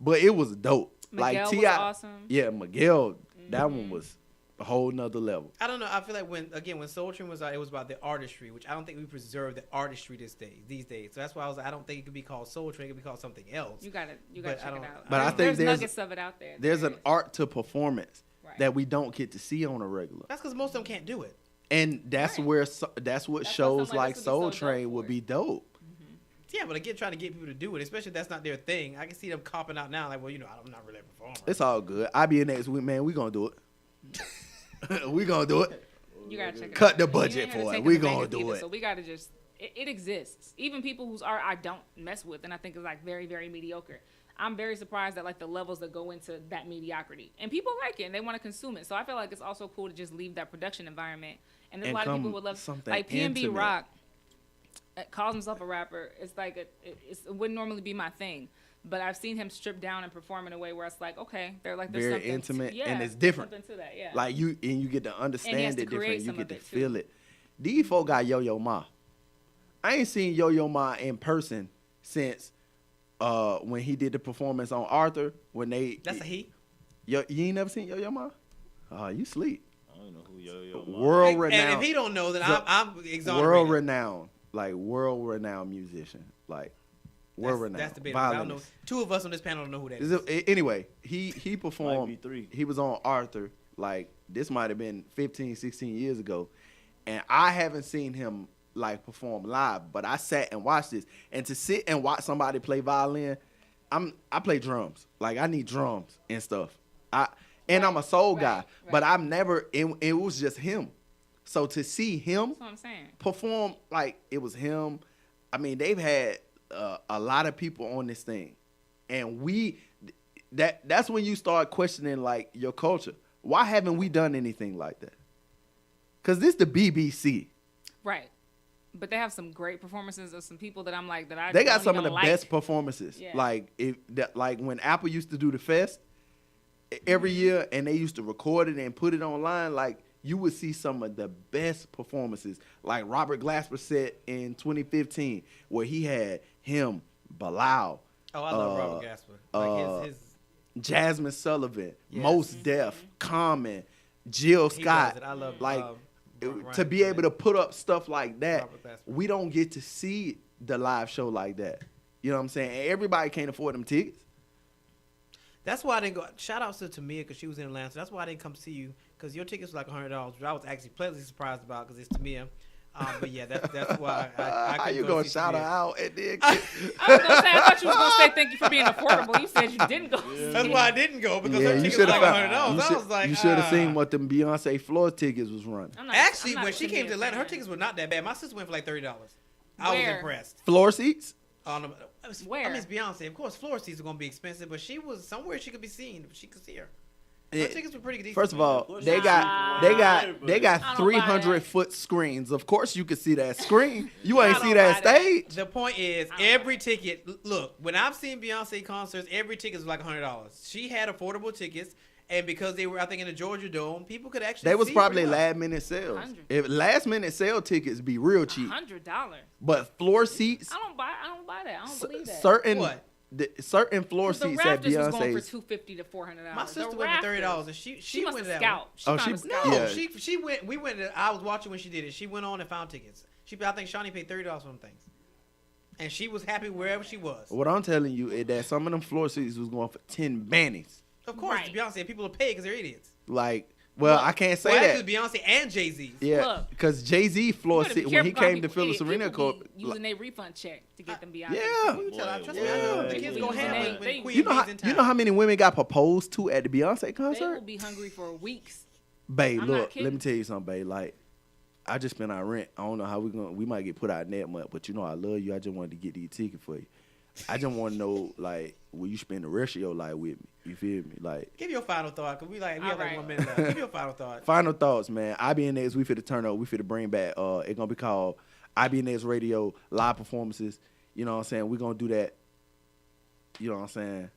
but it was dope. Miguel like T.I. was awesome. Yeah, Miguel. That one was a whole nother level. I don't know. I feel like when Soul Train was out, it was about the artistry, which I don't think we preserve the artistry these days. So that's why I was like, I don't think it could be called Soul Train. It could be called something else. You gotta check it out. But I think there's nuggets of it out there. There's an art to performance that we don't get to see on a regular. That's because most of them can't do it. And that's what shows like Soul Train would be dope. Yeah, but again, trying to get people to do it, especially if that's not their thing. I can see them copping out now, like, well, I'm not really a performer. It's all good. I'll be in next week, man. We gonna do it. We gonna do it. You gotta check it Cut out. the budget for it. We gonna do it. So we gotta just. It exists. Even people whose art I don't mess with, and I think is like very, very mediocre. I'm very surprised at like the levels that go into that mediocrity, and people like it and they want to consume it. So I feel like it's also cool to just leave that production environment. And there's a lot of people would love like PNB Rock. Calls himself a rapper. It's like it wouldn't normally be my thing, but I've seen him strip down and perform in a way where it's like, okay, they're like there's very something intimate to, and it's different. Something to that, yeah. Like you get to understand it different. You get to feel it. These folk got Yo-Yo Ma. I ain't seen Yo-Yo Ma in person since when he did the performance on Arthur. That's a he. You ain't never seen Yo-Yo Ma? You sleep. I don't know who Yo-Yo Ma. World renowned. And if he don't know, then I'm exonerated. World renowned. Like world renowned musician, like world renowned. That's debatable. I don't know. Two of us on this panel don't know who that is. Anyway, he performed. He was on Arthur. Like this might have been 15, 16 years ago, and I haven't seen him like perform live. But I sat and watched this, and to sit and watch somebody play violin, I play drums. Like I need drums and stuff. I'm a soul guy, but I've never. It was just him. So to see him perform, like it was him, I mean, they've had a lot of people on this thing. And that's when you start questioning, like, your culture. Why haven't we done anything like that? Because this the BBC. Right. But they have some great performances of some people that I'm like, that I They got don't some of even the best performances. Yeah. Like when Apple used to do the fest every year and they used to record it and put it online, like, you would see some of the best performances, like Robert Glasper set in 2015, where he had him, Bilal. Oh, I love Robert Glasper. Like his Jasmine Sullivan, Mos Def, Common, Jill Scott. I love to be able to put up stuff like that. We don't get to see the live show like that. You know what I'm saying? And everybody can't afford them tickets. That's why I didn't go. Shout out to Tamia because she was in Atlanta. That's why I didn't come see you because your tickets were like $100, which I was actually pleasantly surprised about because it's Tamia. But yeah, that's why I How couldn't you go gonna see shout her Tamia. out and then? I was gonna say, I thought you was gonna say thank you for being affordable. You said you didn't go. That's why I didn't go because Yeah, her you tickets should were have. like $100. I was like, you should have seen ah. what them Beyonce floor tickets was running. Actually, I'm not when a she came to Tamia Atlanta, her fan. tickets were not that bad. My sister went for like $30. I was Where? impressed. Floor seats. I Where? mean, it's Beyonce. Of course, floor seats are gonna be expensive, but she was somewhere she could be seen. She could see her. Her Yeah. tickets were pretty decent. First of all, course they you got see they it. got they I got don't buy 300-foot screens. Of course, you could see that screen. You ain't I see don't that buy that. stage. The point is, every ticket. Look, when I've seen Beyonce concerts, every ticket was like $100. She had affordable tickets, and because they were, I think, in the Georgia Dome, people could actually. They was see probably pretty well. last minute sales. 100. If last minute sale tickets be real cheap, $100. but floor seats, I don't buy that. I don't believe that. certain What? certain floor The seats at Raptors was going for Beyonce's. $250 to $400. My sister The went for $30, Raptors. and she She must went have to that one. scout. She Oh, found she- a scout. No, Yeah. she went. We went. I was watching when she did it. She went on and found tickets. I think Shawnee paid $30 for them things, and she was happy wherever she was. What I'm telling you is that some of them floor seats was going for 10 bannies. Of course, Right. Beyonce people will pay because they're idiots. Like, well, I can't say Well, that. actually, Beyonce and Jay-Z. Yeah, Look. because Jay-Z floor You gotta be seat when careful he about came to people Phyllis idiot. Arena. People be using their refund check to get them Beyonce. Yeah. Who you tell? Boy, Trust boy, me, I know. boy, The kids boy. go ham They- when they- Queen You know Bee's how in town. you know how many women got proposed to at the Beyonce They will concert? be hungry for weeks. Babe, I'm not look, let kidding. me tell you something, babe. Like, I just spent our rent. I don't know how we might get put out in that month, but you know I love you. I just wanted to get these tickets for you. I just want to know, like, will you spend the rest of your life with me? You feel me? Like, Give your final thought, cause we have All like right. 1 minute left. Give your final thought. final thoughts, man. IBNX, we finna turn up. We finna bring back. It's gonna be called IBNX Radio Live Performances. You know what I'm saying? We're gonna do that. You know what I'm saying?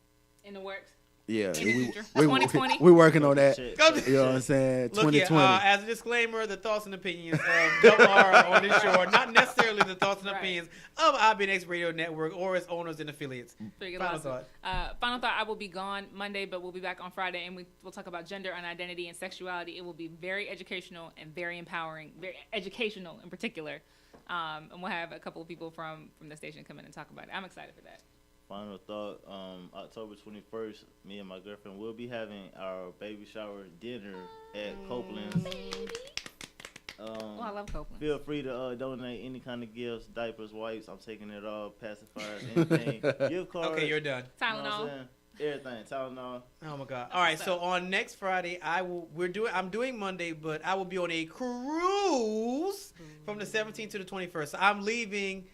In the works. Yeah, In the future. we 2020. we working on that. Shit. You know what I'm saying? Look here, 2020. as a disclaimer, the thoughts and opinions of Double R on this show are not necessarily the thoughts and Right. opinions of IBNX Radio Network or its owners and affiliates. Very good Final lesson. thought. Final thought. I will be gone Monday, but we'll be back on Friday, and we'll talk about gender and identity and sexuality. It will be very educational and very empowering, very educational in particular. And we'll have a couple of people from the station come in and talk about it. I'm excited for that. Final thought, October 21st, me and my girlfriend will be having our baby shower dinner at Copeland's. Oh, I love Copeland. Feel free to donate any kind of gifts, diapers, wipes. I'm taking it all, pacifiers, anything. Gift cards. Okay, you're done. you know what I'm Tylenol. saying? Everything. Tylenol. Oh my God! All right, so on next Friday, I'm doing Monday, but I will be on a cruise from the 17th to the 21st. So I'm leaving.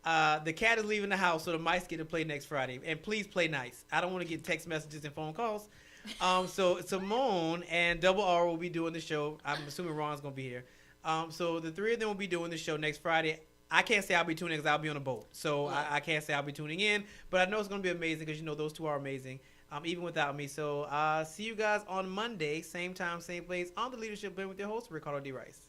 The cat is leaving the house, so the mice get to play next Friday. And please play nice. I don't want to get text messages and phone calls. So Simone and Double R will be doing the show. I'm assuming Ron's gonna be here. So the three of them will be doing the show next Friday. I can't say I'll be tuning in because I'll be on a boat. So I can't say I'll be tuning in. But I know it's going to be amazing because, those two are amazing, even without me. So see you guys on Monday, same time, same place, on The Leadership Blend with your host, Ricardo D. Rice.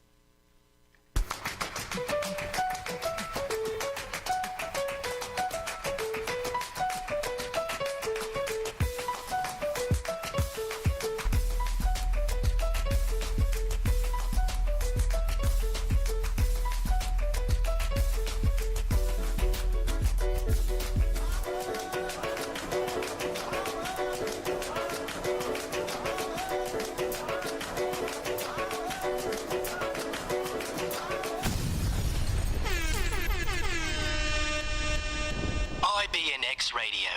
IBNX Radio.